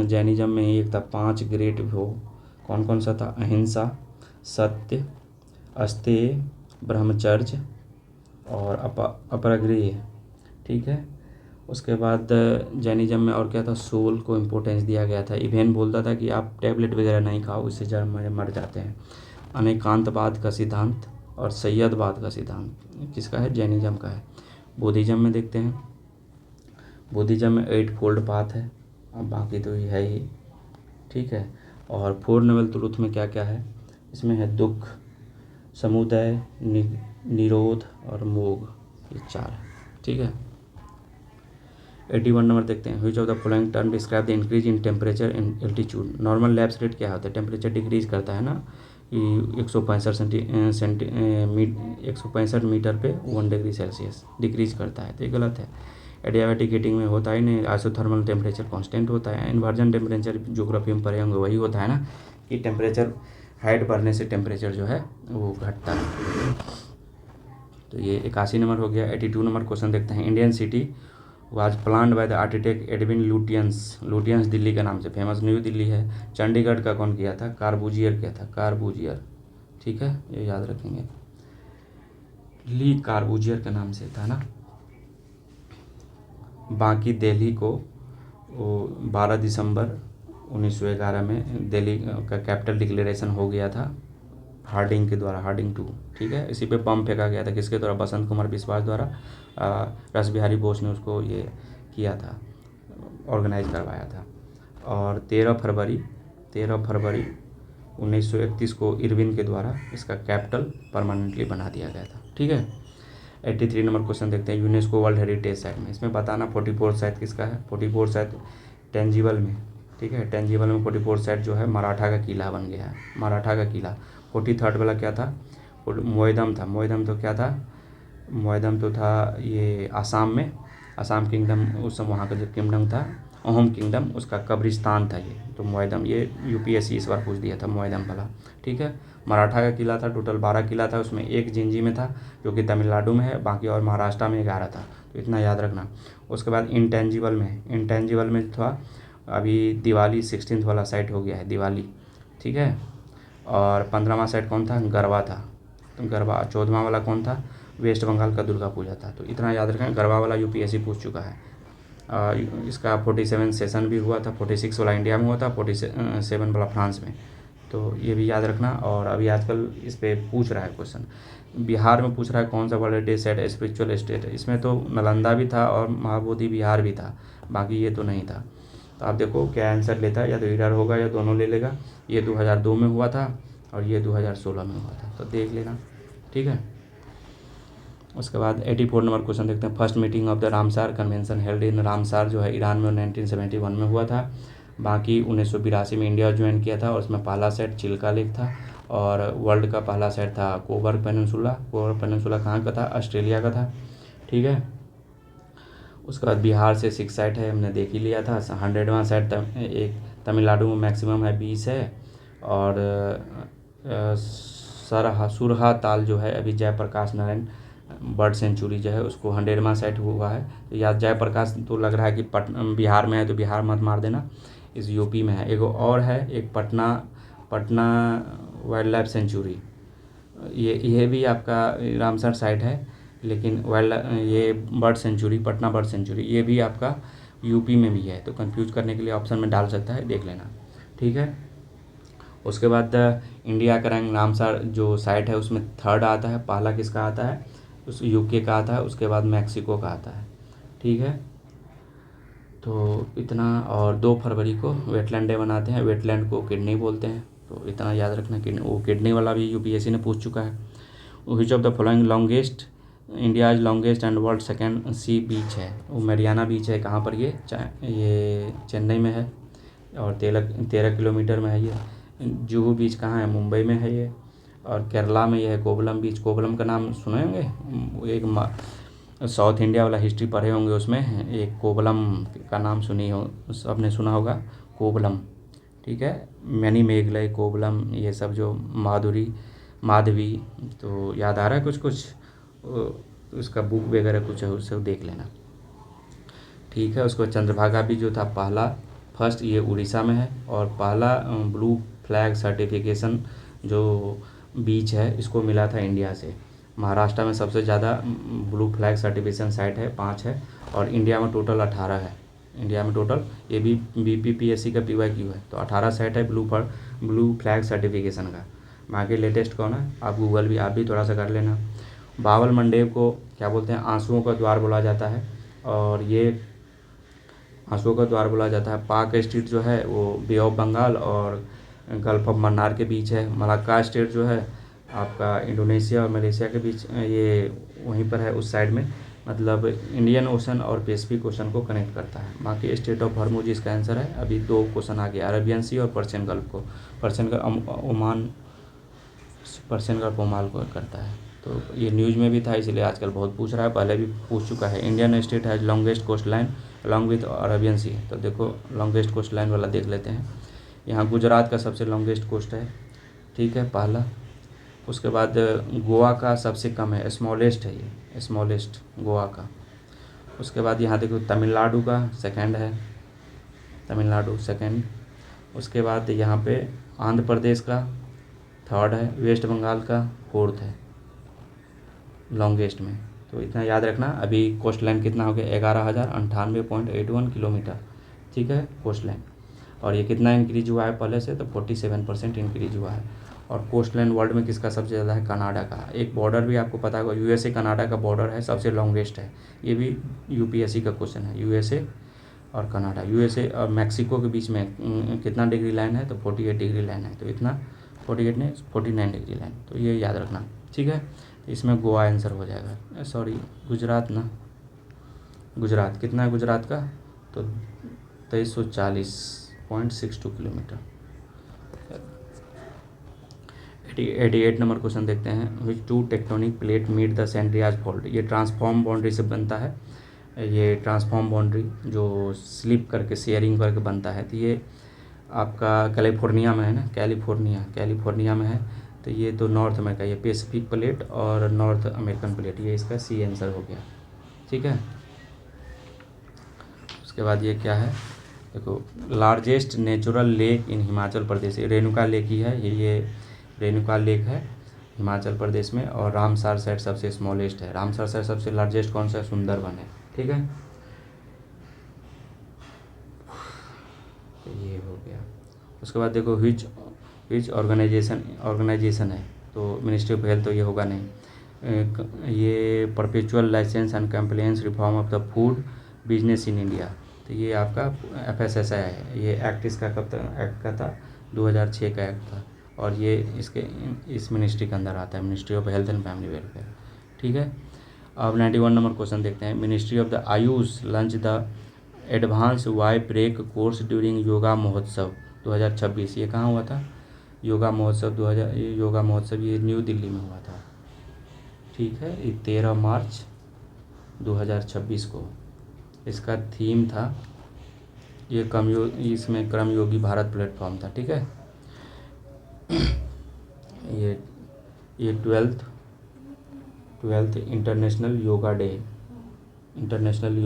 जैनिज़्म में एक था 5 ग्रेट भोग। कौन कौन सा था? अहिंसा, सत्य, अस्तेय, ब्रह्मचर्य और अपरिग्रह। ठीक है। उसके बाद जैनिज़्म में और क्या था? सोल को इम्पोर्टेंस दिया गया था। इवेन बोलता था कि आप टैबलेट वगैरह नहीं खाओ, इससे जड़ मर जाते हैं। अनेकांतवाद का सिद्धांत और सैयदवाद का सिद्धांत किसका है? जैनिज़्म का है। बुद्धिज़्म में देखते हैं, बुद्धिज़्म में 8 फोल्ड पाथ है, अब बाकी तो ये है ही। ठीक है। और 4 नोबल ट्रूथ में क्या क्या है? इसमें है दुख, समुदय, निरोध और मोग, ये 4 है। ठीक है। 81 नंबर देखते हैं। Which of the following term describe the increase in temperature in altitude. Normal lapse rate क्या होता है? टेम्परेचर डिक्रीज करता है ना, कि 165 मीटर पे 1 डिग्री सेल्सियस डिक्रीज करता है, तो ये गलत है। एडियाबैटिक हीटिंग में होता ही नहीं, आइसोथर्मल टेम्परेचर कांस्टेंट होता है। इन्वर्जन टेम्परेचर ज्योग्राफी में पढ़े होंगे, वही होता है ना, कि टेम्परेचर हाइट बढ़ने से टेम्परेचर जो है वो घटता है। तो ये 81 नंबर हो गया। 82 नंबर क्वेश्चन देखते हैं। Indian city was planned by the architect Edwin Lutyens. Lutyens Delhi के नाम से फेमस, न्यू दिल्ली है। चंडीगढ़ का कौन किया था? कार्बूजियर किया था, कार्बूजियर। ठीक है, ये याद रखेंगे, ली कार्बूजियर के नाम से था ना। बाकी दिल्ली को 12 दिसंबर 1911 में दिल्ली का कैपिटल डिक्लेरेशन हो गया था हार्डिंग के द्वारा, हार्डिंग 2। ठीक है। इसी पे बम फेंका गया था, किसके द्वारा? बसंत कुमार बिस्वास द्वारा। रास बिहारी बोस ने उसको ये किया था, ऑर्गेनाइज करवाया था। और 13 फरवरी 1931 को इरविन के द्वारा इसका कैपिटल परमानेंटली बना दिया गया था। ठीक है। 83 नंबर क्वेश्चन देखते हैं। यूनेस्को वर्ल्ड हेरिटेज साइट में, इसमें बताना 44 साइट किसका है? 44 साइट टेंजिबल में। ठीक है। टेंजिबल में 44 साइट जो है मराठा का किला बन गया है, मराठा का किला। 43 वाला क्या था? मोइदम था। मोइदम तो क्या था? मोइदम तो था ये आसाम में, आसाम किंगडम, उस समय वहाँ का जो किंगडम था अहोम किंगडम, उसका कब्रिस्तान था ये। तो मोइदम, ये यूपीएससी इस बार पूछ दिया था मोइदम वाला। ठीक है। मराठा का किला था, टोटल 12 किला था, उसमें एक जिंजी में था जो कि तमिलनाडु में है, बाकी और महाराष्ट्र में 11 था, तो इतना याद रखना। उसके बाद इंटेंजिबल में, इंटेंजिबल में था अभी दिवाली 16 वाला साइट हो गया है, दिवाली। ठीक है। और 15वां साइट कौन था? गरबा था, तो गरबा। 14वां वाला कौन था? वेस्ट बंगाल का दुर्गा पूजा था। तो इतना याद रखें, गरबा वाला यूपीएससी पूछ चुका है। इसका 47 सेशन भी हुआ था, 46 वाला इंडिया में हुआ था, 47 वाला फ्रांस में, तो ये भी याद रखना। और अभी आजकल इस पे पूछ रहा है क्वेश्चन, बिहार में पूछ रहा है कौन सा world heritage site spiritual state. इसमें तो नालंदा भी था और महाबोधि विहार भी था, बाकी ये तो नहीं था। तो आप देखो क्या आंसर लेता है, या तो इधर होगा या दोनों ले लेगा। ये 2002 में हुआ था और ये 2016 में हुआ था, तो देख लेना। ठीक है। उसके बाद 84 नंबर क्वेश्चन देखते हैं। First meeting of the Ramsar convention held in Ramsar जो है ईरान में 1971 में हुआ था। बाकी 1982 में इंडिया ज्वाइन किया था और उसमें पहला सेट चिल्का लेक था और वर्ल्ड का पहला सेट था कोबर पेनिनसुला। कोबर पेनिनसुला कहाँ का था? ऑस्ट्रेलिया का था। ठीक है। उसके बाद बिहार से 6 साइट है, हमने देख ही लिया था। 100वां साइट एक तमिलनाडु में मैक्सिमम है 20 है। और सुरहा ताल जो है अभी जयप्रकाश नारायण बर्ड सेंचुरी जो है उसको 100वां सेट हुआ है। तो या जयप्रकाश तो लग रहा है कि बिहार में है, तो बिहार मत मार देना, इस यूपी में है। एक और है, एक पटना वाइल्ड लाइफ सेंचुरी, ये भी आपका रामसर साइट है, लेकिन ये bird sanctuary, Patna bird sanctuary, ये भी आपका यूपी में भी है। तो कंफ्यूज करने के लिए ऑप्शन में डाल सकता है, देख लेना। ठीक है। उसके बाद इंडिया का रैंक रामसर जो साइट है उसमें 3rd आता है। पहला किसका आता है? उस यूके का आता है, उसके बाद मैक्सिको का आता है। ठीक है। तो इतना। और 2 फरवरी को वेटलैंड डे मनाते हैं, वेटलैंड को किडनी बोलते हैं, तो इतना याद रखना। वो किडनी वाला भी यूपीएससी ने पूछ चुका है। Which of the following longest India is longest and world second sea beach है? वो मैरियाना बीच है। कहाँ पर? ये चेन्नई में है और 13 किलोमीटर में है ये। जुहू बीच कहाँ है? मुंबई में है ये। और केरला में ये है कोवलम बीच। कोवलम का नाम सुने होंगे, एक साउथ इंडिया वाला हिस्ट्री पढ़े होंगे, उसमें एक कोवलम का नाम सबने सुना होगा, कोवलम। ठीक है। मैनी मेघलय, कोवलम, ये सब जो माधवी, तो याद आ रहा है कुछ कुछ, उसका बुक वगैरह कुछ है, उससे देख लेना। ठीक है। उसके बाद चंद्रभागा भी जो था पहला फर्स्ट, ये उड़ीसा में है। और पहला ब्लू फ्लैग सर्टिफिकेशन जो बीच है इसको मिला था इंडिया से। महाराष्ट्र में सबसे ज़्यादा ब्लू फ्लैग सर्टिफिकेशन साइट है, 5 है। और इंडिया में टोटल 18 है। इंडिया में टोटल, ये भी BPPSC का PYQ है, तो 18 सेट है ब्लू फ्लैग सर्टिफिकेशन का। बाकी लेटेस्ट कौन है, आप गूगल भी आप भी थोड़ा सा कर लेना। बावल मंडेव को क्या बोलते हैं, आंसुओं का द्वार बोला जाता है। और ये आंसुओं का द्वार बोला जाता है। पाक स्टेट जो है वो बे ऑफ बंगाल और गल्फ ऑफ मन्नार के बीच है। मलाक्का स्टेट जो है आपका इंडोनेशिया और मलेशिया के बीच, ये वहीं पर है उस साइड में, मतलब इंडियन ओशन और पैसिफिक ओशन को कनेक्ट करता है। बाकी स्टेट ऑफ हॉर्मुज इसका आंसर है। अभी 2 क्वेश्चन आ गया, अरेबियन सी और पर्शियन गल्फ को। पर्शियन का ओमान, पर्शियन गल्फ ओमान को करता है। तो ये न्यूज़ में भी था, इसलिए आजकल बहुत पूछ रहा है, पहले भी पूछ चुका है। इंडियन स्टेट है longest coastline along with Arabian sea. तो देखो लॉन्गेस्ट कोस्ट लाइन वाला देख लेते हैं। यहाँ गुजरात का सबसे लॉन्गेस्ट कोस्ट है, ठीक है, पहला। उसके बाद गोवा का सबसे कम है, स्मॉलेस्ट है ये, स्मॉलेस्ट गोवा का। उसके बाद यहाँ देखो तमिलनाडु का सेकंड है, तमिलनाडु सेकंड। उसके बाद यहाँ पे आंध्र प्रदेश का थर्ड है, वेस्ट बंगाल का फोर्थ है लॉन्गेस्ट में। तो इतना याद रखना। अभी कोस्ट लाइन कितना हो गया, 11,098.81 किलोमीटर, ठीक है, कोस्ट लाइन। और ये कितना इंक्रीज हुआ है पहले से, तो 47% इंक्रीज हुआ है। और कोस्ट लाइन वर्ल्ड में किसका सबसे ज़्यादा है, कनाडा का। एक बॉर्डर भी आपको पता होगा, USA कनाडा का बॉर्डर है, सबसे लॉन्गेस्ट है। ये भी UPSC का क्वेश्चन है। USA और कनाडा, USA और मैक्सिको के बीच में कितना डिग्री लाइन है, तो 48 डिग्री लाइन है। तो इतना 48 नहीं 49 डिग्री लाइन, तो ये याद रखना, ठीक है। इसमें गोवा आंसर हो जाएगा, सॉरी गुजरात ना, गुजरात कितना है गुजरात का, तो 2340.62 किलोमीटर। 88 नंबर क्वेश्चन देखते हैं। Which two tectonic plate meet the San Andreas fault. ये ट्रांसफॉर्म बाउंड्री से बनता है। ये ट्रांसफॉर्म बाउंड्री जो स्लिप करके शेयरिंग करके बनता है, तो ये आपका कैलिफोर्निया में है ना, कैलिफोर्निया में है। तो ये तो नॉर्थ अमेरिका, ये पैसिफिक प्लेट और नॉर्थ अमेरिकन प्लेट, ये इसका C आंसर हो गया, ठीक है। उसके बाद ये क्या है, देखो largest natural lake in Himachal Pradesh, ये रेणुका लेक ही है। ये रेणुका लेक है हिमाचल प्रदेश में। और रामसर साइट सबसे स्मॉलेस्ट है। रामसर साइट सबसे लार्जेस्ट कौन सा है, सुंदरबन है, ठीक है। तो ये हो गया। उसके बाद देखो विच ऑर्गेनाइजेशन है, तो मिनिस्ट्री ऑफ हेल्थ, तो ये होगा नहीं। ये perpetual licence and compliance reform of the food business in India, तो ये आपका FSSAI है। ये एक्ट इसका कब एक्ट का था, 2006 का एक्ट था। और ये इस मिनिस्ट्री के अंदर आता है, ministry of health and family welfare, ठीक है। अब 91 नंबर क्वेश्चन देखते हैं। Ministry of the AYUSH launch the advance Y break course during yoga Mahotsav 2026। ये कहाँ हुआ था, योगा महोत्सव 2000, ये योगा महोत्सव ये न्यू दिल्ली में हुआ था, ठीक है। ये 13 मार्च 2026 को इसका थीम था। ये इसमें कर्मयोगी भारत प्लेटफॉर्म था, ठीक है। ये 12th international yoga day, international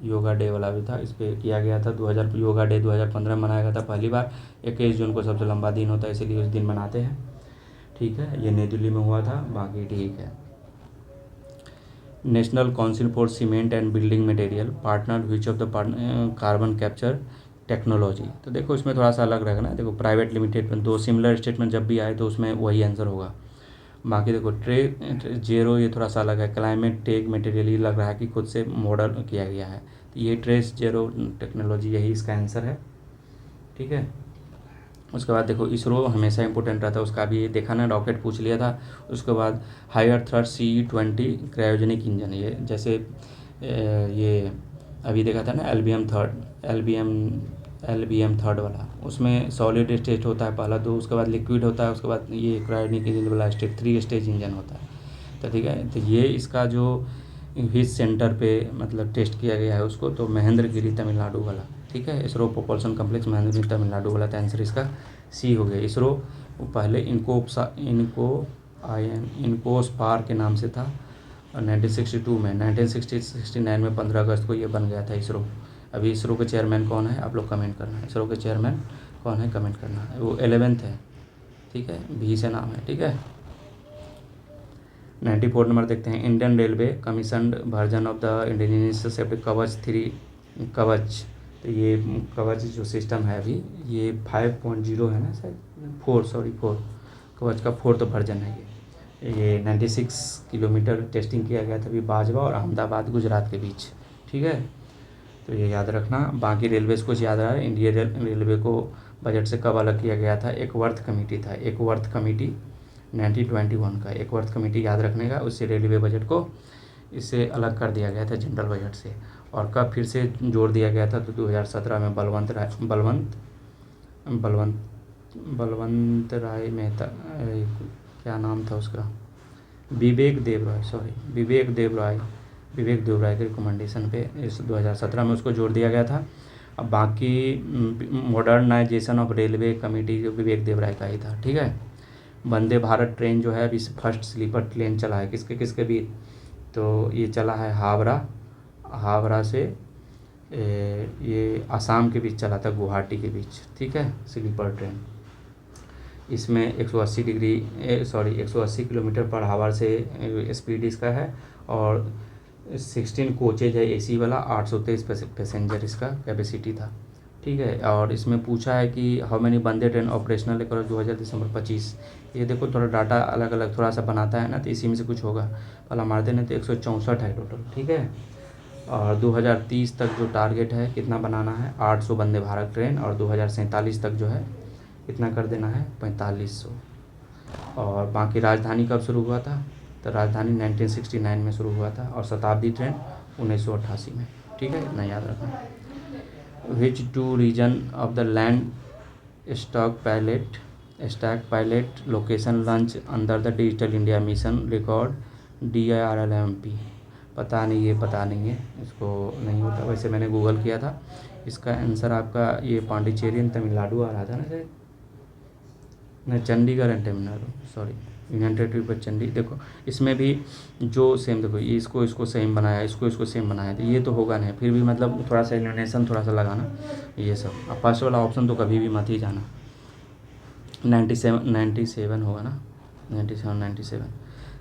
yoga day वाला भी था। इस पर किया गया था 2000 योगा डे 2015 में मनाया गया था पहली बार। 21 जून को सबसे लंबा दिन होता है, इसीलिए उस दिन मनाते हैं, ठीक है। ये नई दिल्ली में हुआ था, बाकी ठीक है। National council for cement and building material partner which of the carbon capture technology. तो देखो इसमें थोड़ा सा अलग रहेगा ना, देखो प्राइवेट लिमिटेड में 2 सिमिलर स्टेटमेंट जब भी आए तो उसमें वही आंसर होगा। बाकी देखो जेरो ये थोड़ा सा अलग है। क्लाइमेट टेक मटेरियल, ये लग रहा है कि खुद से मॉडल किया गया है, तो ये ट्रेस जेरो टेक्नोलॉजी यही इसका आंसर है, ठीक है। उसके बाद देखो इसरो हमेशा इंपॉर्टेंट रहता है, उसका भी देखा ना, रॉकेट पूछ लिया था। उसके बाद higher thrust CE-20 cryogenic engine, ये जैसे ये अभी देखा था ना LBM थर्ड वाला, उसमें सॉलिड स्टेट होता है पहला, तो उसके बाद लिक्विड होता है, उसके बाद ये क्रायोजेनिक इंजन वाला 3 स्टेज इंजन होता है, तो ठीक है। तो ये इसका जो विच सेंटर पे मतलब टेस्ट किया गया है उसको, तो महेंद्रगिरी तमिलनाडु वाला, ठीक है। इसरो प्रोपल्सन कम्प्लेक्स महेंद्रगिरी तमिलनाडु वाला, तो आंसर इसका C हो गया। इसरो पहले इनको स्पार के नाम से था, और 1962 में 1969 में 15 अगस्त को ये बन गया था इसरो। अभी इसरो के चेयरमैन कौन है आप लोग कमेंट करना है, इसरो के चेयरमैन कौन है कमेंट करना है। वो 11th है, ठीक है, भी से नाम है, ठीक है। 94 नंबर देखते हैं, Indian railway commissioned version of the indigenous safety कवच। तो ये कवच जो सिस्टम है अभी ये 5.0 है ना शायद, 4 कवच का 4th वर्जन है ये 96 किलोमीटर टेस्टिंग किया गया था अभी बाजवा और अहमदाबाद गुजरात के बीच, ठीक है। तो ये याद रखना। बाकी रेलवेज़ को याद रहा है, इंडियन रेलवे को बजट से कब अलग किया गया था, एक वर्थ कमेटी था, एक वर्थ कमेटी 1921 का एक वर्थ कमेटी याद रखने का, उससे रेलवे बजट को इससे अलग कर दिया गया था जनरल बजट से। और कब फिर से जोड़ दिया गया था तो 2017 में बलवंत राय मेहता, क्या नाम था उसका, विवेक देव राय के रिकमेंडेशन पे इस 2017 में उसको जोड़ दिया गया था। अब बाकी मॉडर्नाइजेशन ऑफ रेलवे कमेटी जो विवेक देव राय का ही था, ठीक है। वंदे भारत ट्रेन जो है अभी फर्स्ट स्लीपर ट्रेन चला है किसके किसके बीच, तो ये चला है हावड़ा से ये आसाम के बीच चला था, गुवाहाटी के बीच, ठीक है, स्लीपर ट्रेन। इसमें 180 किलोमीटर पर आवर से स्पीड इसका है और 16 कोचेज है एसी वाला, 823 पैसेंजर इसका कैपेसिटी था, ठीक है। और इसमें पूछा है कि how many Vande train operational across 2000 दिसंबर 25। ये देखो थोड़ा डाटा अलग अलग थोड़ा सा बनाता है ना, तो इसी में से कुछ होगा। पहला मारते नहीं तो 164 है टोटल, ठीक है। और 2030 तक जो टारगेट है कितना बनाना है 800 वंदे भारत ट्रेन, और 2047 तक जो है कितना कर देना है 4500। और बाकी राजधानी कब शुरू हुआ था, तो राजधानी 1969 में शुरू हुआ था, और शताब्दी ट्रेन 1988 में, ठीक है, इतना याद रखना। Which to region of the land stock pilot location launch under the digital India mission record DIRLMP। पता नहीं है, इसको नहीं होता। वैसे मैंने गूगल किया था, इसका आंसर आपका ये पांडिचेरी तमिलनाडु आ रहा था ना शायद, नहीं Chandigarh and Tamil Nadu, sorry, union territory पर चंडी। देखो इसमें भी जो सेम, देखो ये इसको सेम बनाया, इसको सेम बनाया, तो ये तो होगा नहीं, फिर भी मतलब थोड़ा सा एलिमिनेशन थोड़ा सा लगाना ये सब। अब फर्स्ट वाला ऑप्शन तो कभी भी मत ही जाना। 97 होगा ना, 97।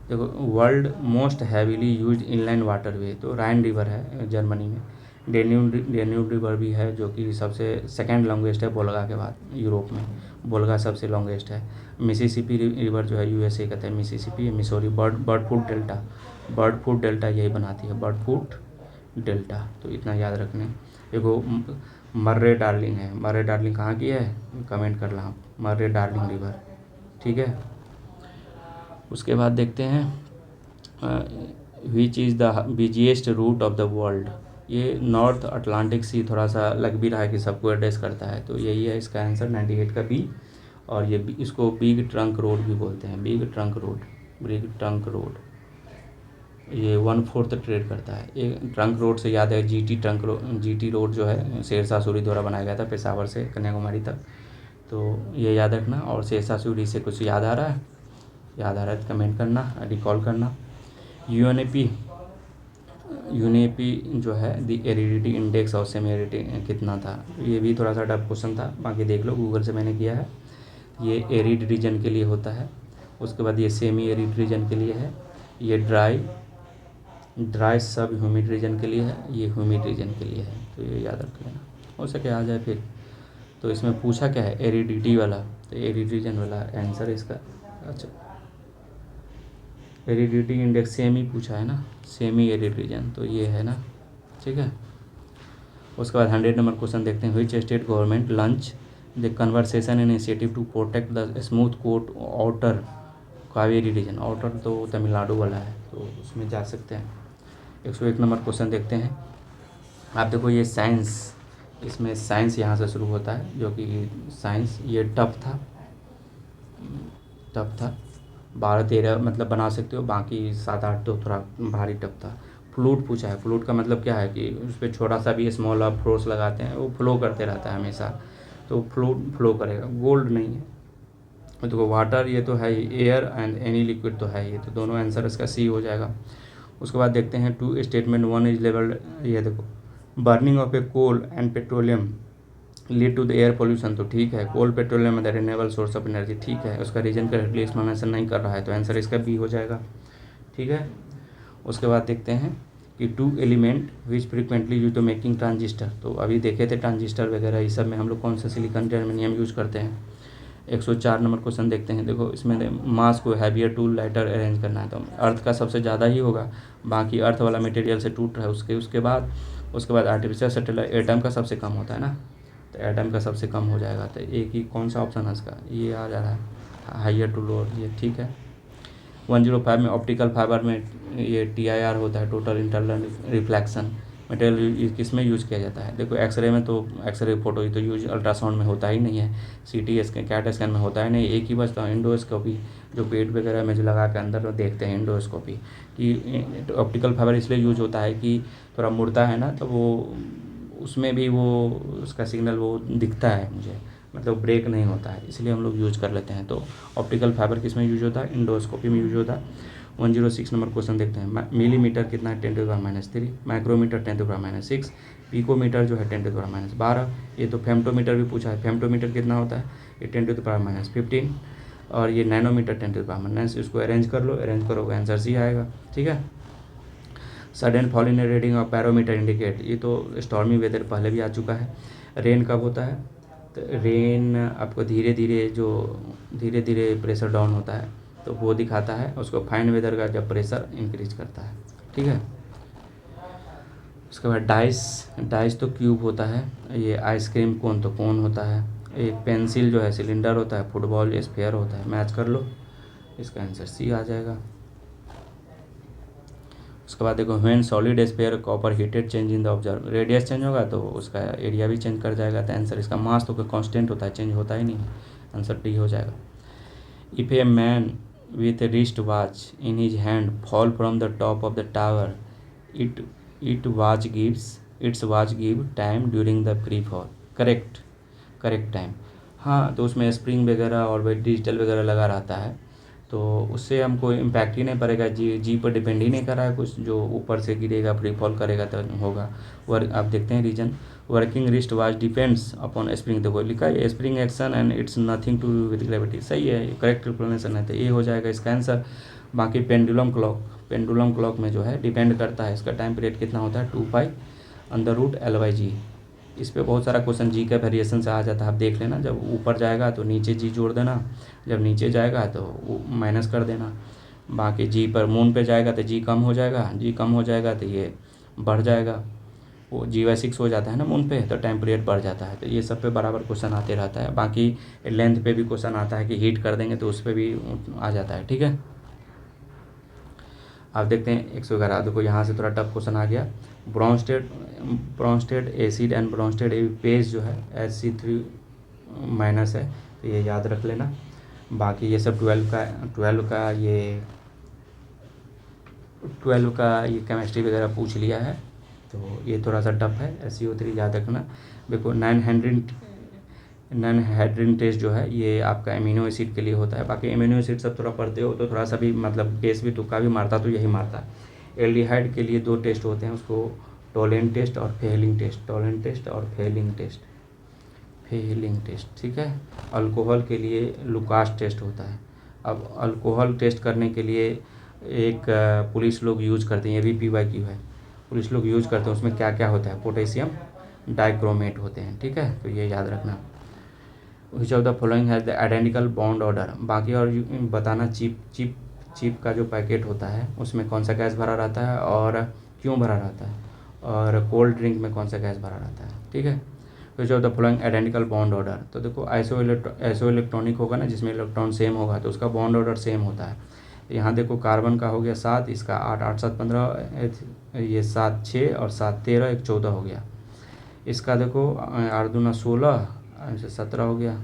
देखो world most heavily used inline waterway, तो राइन रिवर है जर्मनी में। डेन्यूब रिवर भी है जो कि सबसे सेकंड लॉन्गेस्ट है वोल्गा के बाद यूरोप में, वोल्गा सबसे लॉन्गेस्ट है। मिसिसिपी रिवर जो है USA कहते हैं मिसिसिपी, मिसोरी। बर्ड फूट डेल्टा यही बनाती है, बर्ड फूट डेल्टा, तो इतना याद रखने। देखो मर्रे डार्लिंग कहाँ की है कमेंट कर ला, मर्रे डार्लिंग रिवर, ठीक है। उसके बाद देखते हैं which is the busiest route of the world. ये नॉर्थ अटलांटिक सी थोड़ा सा लग भी रहा है कि सबको एड्रेस करता है, तो यही है इसका आंसर 98 का बी। और ये इसको बिग ट्रंक रोड भी बोलते हैं, बिग ट्रंक रोड। ये 1/4 ट्रेड करता है। एक ट्रंक रोड से याद है GT रोड जो है शेरशाह सूरी द्वारा बनाया गया था पेशावर से कन्याकुमारी तक, तो ये याद रखना। और शेरशाह सूरी से कुछ याद आ रहा है तो कमेंट करना, रिकॉल करना। यूएनईपी जो है द एरिडिटी इंडेक्स और सेमिएरिटी कितना था, ये भी थोड़ा सा टफ क्वेश्चन था, बाकी देख लो गूगल से मैंने किया है। ये एरिड रीजन के लिए होता है, उसके बाद ये सेमी एरिड रीजन के लिए है, ये ड्राई सब ह्यूमिड रीजन के लिए है, ये ह्यूमिड रीजन के लिए है, तो ये याद रख लेना, हो सके आ जाए फिर। तो इसमें पूछा क्या है एरिडिटी वाला, तो एरिड रीजन वाला आंसर इसका। अच्छा एरिडिटी इंडेक्स सेमी पूछा है ना, सेमी एरिड रीजन, तो ये है ना, ठीक है। उसके बाद 100 नंबर क्वेश्चन देखते हैं, which state government launch the conversation initiative to protect the smooth coat outer Kaveri region. Outer तो तमिलनाडु वाला है, तो उसमें जा सकते हैं। 101 नंबर क्वेश्चन देखते हैं। आप देखो ये साइंस, इसमें साइंस यहाँ से शुरू होता है, जो कि साइंस ये टफ था 12-13 मतलब बना सकते हो, बाकी 7-8 तो थोड़ा भारी टफ था। फ्लूट पूछा है, फ्लूट का मतलब क्या है कि उस पर छोटा सा भी स्मॉल ऑफ फोर्स लगाते हैं, वो फ्लो करते रहता है हमेशा, तो फ्लूट फ्लो करेगा। गोल्ड नहीं है, देखो वाटर ये तो है ही, एयर एंड एनी लिक्विड तो है ये, तो दोनों आंसर इसका सी हो जाएगा। उसके बाद देखते हैं 2 स्टेटमेंट 1 इज लेवल, ये देखो burning of a coal and petroleum lead to the air pollution, तो ठीक है, coal petroleum the renewable source of energy, ठीक है, उसका रीजन करेक्टली एक्सप्लेनेशन नहीं कर रहा है, तो आंसर इसका बी हो जाएगा, ठीक है। उसके बाद देखते हैं कि 2 element which frequently use to making transistor, तो अभी देखे थे ट्रांजिस्टर वगैरह इस सब में हम लोग कौन सा सिलिकॉन जर्मेनियम यूज करते हैं। 104 नंबर क्वेश्चन देखते हैं। देखो इसमें मास को हैवियर टू लाइटर अरेंज करना है, तो अर्थ का सबसे ज़्यादा ही होगा, बाकी अर्थ वाला मटेरियल से टूट रहा है उसके बाद आर्टिफिशियल सैटेलाइट एटम का सबसे कम होता है ना, तो एटम का सबसे कम हो जाएगा, तो एक ही कौन सा ऑप्शन है इसका, ये आ जा रहा है हाइयर टू लोअर, ये ठीक है। 105 में ऑप्टिकल फाइबर में ये TIR होता है, टोटल इंटरनल रिफ्लेक्शन मटेरियल किस में यूज़ किया जाता है। देखो एक्सरे में तो एक्सरे फोटो ही तो यूज अल्ट्रासाउंड में होता ही नहीं है, CT स्कैन कैट स्कैन में होता ही नहीं, एक ही बचता है इंडोस्कोपी, जो पेट वगैरह में जो लगा के अंदर देखते हैं इंडोस्कोपी, कि ऑप्टिकल फाइबर इसलिए यूज होता है कि थोड़ा मुड़ता है ना, तो वो उसमें भी वो उसका सिग्नल वो दिखता है मुझे, मतलब ब्रेक नहीं होता है, इसलिए हम लोग यूज कर लेते हैं। तो ऑप्टिकल फाइबर किस में यूज होता है, इंडोस्कोपी में यूज होता है। 106 नंबर क्वेश्चन देखते हैं। मिलीमीटर कितना है 10⁻⁻3, माइक्रोमीटर 10⁻�6, पिकोमीटर जो है 10⁻12, ये तो फेम्टोमीटर भी पूछा है, फेम्टोमीटर कितना होता है, ये 10⁻15, और ये नैनोमीटर 10⁻9, इसको अरेंज कर लो, अरेंज करोगे आंसर सी आएगा, ठीक है। Sudden fall in reading of barometer indicate, ये तो स्टॉर्मी वेदर पहले भी आ चुका है। रेन कब होता है, तो रेन आपको धीरे धीरे प्रेशर डाउन होता है, तो वो दिखाता है उसको, फाइन वेदर का जब प्रेशर इंक्रीज करता है, ठीक है। उसके बाद डाइस तो क्यूब होता है, ये आइसक्रीम कोन तो कोन होता है, एक पेंसिल जो है सिलेंडर होता है, फुटबॉल स्फीयर होता है, मैच कर लो, इसका आंसर सी आ जाएगा। उसके बाद देखो when solid sphere copper heated change in the observe, radius change होगा तो उसका एरिया भी चेंज कर जाएगा, तो आंसर इसका मास तो कांस्टेंट होता है, चेंज होता ही नहीं, आंसर डी हो जाएगा। If a man with a wrist watch in his hand fall from the top of the tower, its watch give time during the free fall, correct time. हाँ, तो उसमें spring वगैरह और वही डिजिटल वगैरह लगा रहता है, तो उससे हमको इम्पैक्ट ही नहीं पड़ेगा, जी पर डिपेंड ही नहीं कर रहा है कुछ, जो ऊपर से गिरेगा फ्री फॉल करेगा तो होगा। आप देखते हैं region, working wrist watch depends upon spring, देखो लिखा है spring action and it's nothing to do with gravity, सही है, करेक्ट एक्सप्लेनेशन है, तो ये हो जाएगा इसका आंसर। बाकी पेंडुलम क्लॉक में जो है डिपेंड करता है, इसका टाइम पीरियड कितना होता है 2π√L/g। इस पर बहुत सारा क्वेश्चन जी का वेरिएशन से आ जाता है, आप देख लेना, जब ऊपर जाएगा तो नीचे जी जोड़ देना, जब नीचे जाएगा तो माइनस कर देना, बाकी जी पर मून पे जाएगा तो जी कम हो जाएगा, तो ये बढ़ जाएगा, वो G/6 हो जाता है ना मून पे, तो टाइम पीरियड बढ़ जाता है, तो ये सब पे बराबर क्वेश्चन आते रहता है। बाकी लेंथ पे भी क्वेश्चन आता है कि हीट कर देंगे तो उस पर भी आ जाता है, ठीक है। आप देखते हैं 111, देखो यहाँ से थोड़ा टफ क्वेश्चन आ गया। Bronsted acid and Bronsted base जो है Hc3- है, तो ये याद रख लेना। बाकी ये सब 12 का ये केमिस्ट्री वगैरह पूछ लिया है, तो ये थोड़ा सा टफ है, SiO3 याद रखना। देखो नॉन हाइड्रिन टेस्ट जो है ये आपका एमिनो एसिड के लिए होता है, बाकी एमिनो एसिड सब थोड़ा पढ़ते हो तो थोड़ा सा भी मतलब केस भी तुक्का भी मारता तो यही मारता है। एल्डिहाइड के लिए 2 टेस्ट होते हैं, उसको टोलेंट टेस्ट और फेलिंग टेस्ट, ठीक है। अल्कोहल के लिए लुकास टेस्ट होता है। अब अल्कोहल टेस्ट करने के लिए एक पुलिस लोग यूज़ करते हैं, ये भी PYQ है, पुलिस लोग यूज़ करते हैं, उसमें क्या क्या होता है, पोटेशियम डाइक्रोमेट होते हैं, ठीक है, तो ये याद रखना। विच of the following has the identical bond order, बाकी और बताना चिप का जो पैकेट होता है उसमें कौन सा गैस भरा रहता है और क्यों भरा रहता है, और कोल्ड ड्रिंक में कौन सा गैस भरा रहता है, ठीक है। Which of the following identical bond order, तो देखो आइसो इलेक्ट्रॉनिक होगा ना, जिसमें इलेक्ट्रॉन सेम होगा तो उसका बॉन्ड ऑर्डर सेम होता है। यहाँ देखो कार्बन का हो गया 7, इसका 8, 8 7 15, ये 7 6 और 7 13, 1 14 हो गया। इसका देखो 8 दूना 16, 17 हो गया,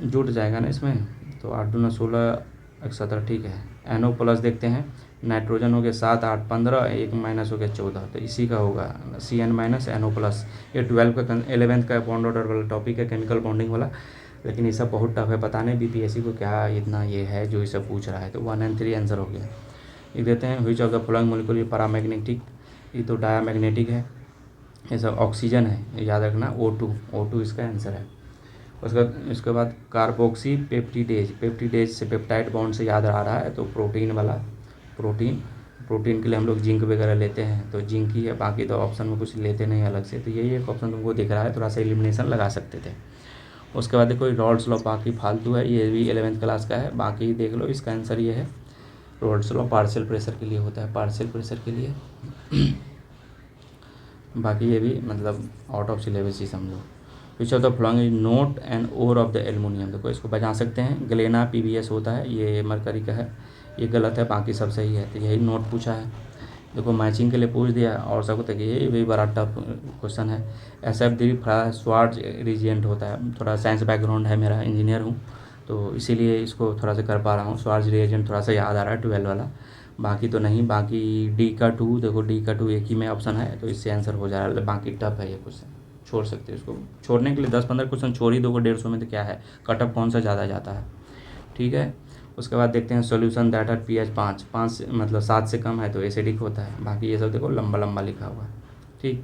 जुट जाएगा ना इसमें, तो 8 दूना 16, 1 17, ठीक है। NO प्लस देखते हैं, नाइट्रोजन हो गया 7 8 15, 1 माइनस हो गया 14, तो इसी का होगा CN-NO प्लस। ये 11th का बॉन्ड ऑर्डर वाला टॉपिक है, केमिकल बॉन्डिंग वाला, लेकिन ये सब बहुत टफ है बताने, BPSC को क्या इतना ये है जो ये सब पूछ रहा है, तो 1 और 3 आंसर हो गया। लिख देते हैं which of the following molecule, ये पैरामैग्नेटिक, ये तो डायामैग्नेटिक है, ये सब ऑक्सीजन है, याद रखना O2 इसका आंसर है। उसके बाद कार्बोक्सी पेप्टिडेज, पेप्टिडेज से पेप्टाइड बॉन्ड से याद आ रहा है तो प्रोटीन वाला, प्रोटीन के लिए हम लोग जिंक वगैरह लेते हैं तो जिंक ही है, बाकी तो ऑप्शन में कुछ लेते नहीं अलग से, तो यही एक ऑप्शन तुमको दिख रहा है, थोड़ा सा एलिमिनेशन लगा सकते थे। उसके बाद देखो रॉल्स लॉ बाकी फालतू है, ये भी 11th क्लास का है, बाकी देख लो इसका आंसर ये है, रॉल्स लॉ पार्शियल प्रेशर के लिए होता है, पार्शियल प्रेशर के लिए। बाकी ये भी मतलब आउट ऑफ सिलेबस ही समझो। Which of the following is not and ore of the aluminium, देखो इसको बजा सकते हैं, ग्लेना PbS होता है, ये मरकरी का है, ये गलत है, बाकी सब सही है, तो यही नोट पूछा है। देखो मैचिंग के लिए पूछ दिया और सबको तक, ये भी बड़ा टफ क्वेश्चन है। SF3 स्वार्ज रिएजेंट होता है, थोड़ा साइंस बैकग्राउंड है मेरा, इंजीनियर हूँ तो इसीलिए इसको थोड़ा सा कर पा रहा हूँ। स्वार्ज रिएजेंट थोड़ा सा याद आ रहा है 12 वाला, बाकी तो नहीं। बाकी D का 2, देखो D का 2 एक ही में ऑप्शन है तो इससे आंसर हो जा रहा है, बाकी टफ है ये क्वेश्चन, छोड़ सकते हैं इसको। छोड़ने के लिए 10-15 क्वेश्चन छोड़ ही दोगे 150 में तो क्या है, कटअप कौन सा ज़्यादा जाता है, ठीक है। उसके बाद देखते हैं सॉल्यूशन दैट आर pH 5 मतलब 7 से कम है तो एसिडिक होता है, बाकी ये सब देखो लंबा लंबा लिखा हुआ है, ठीक।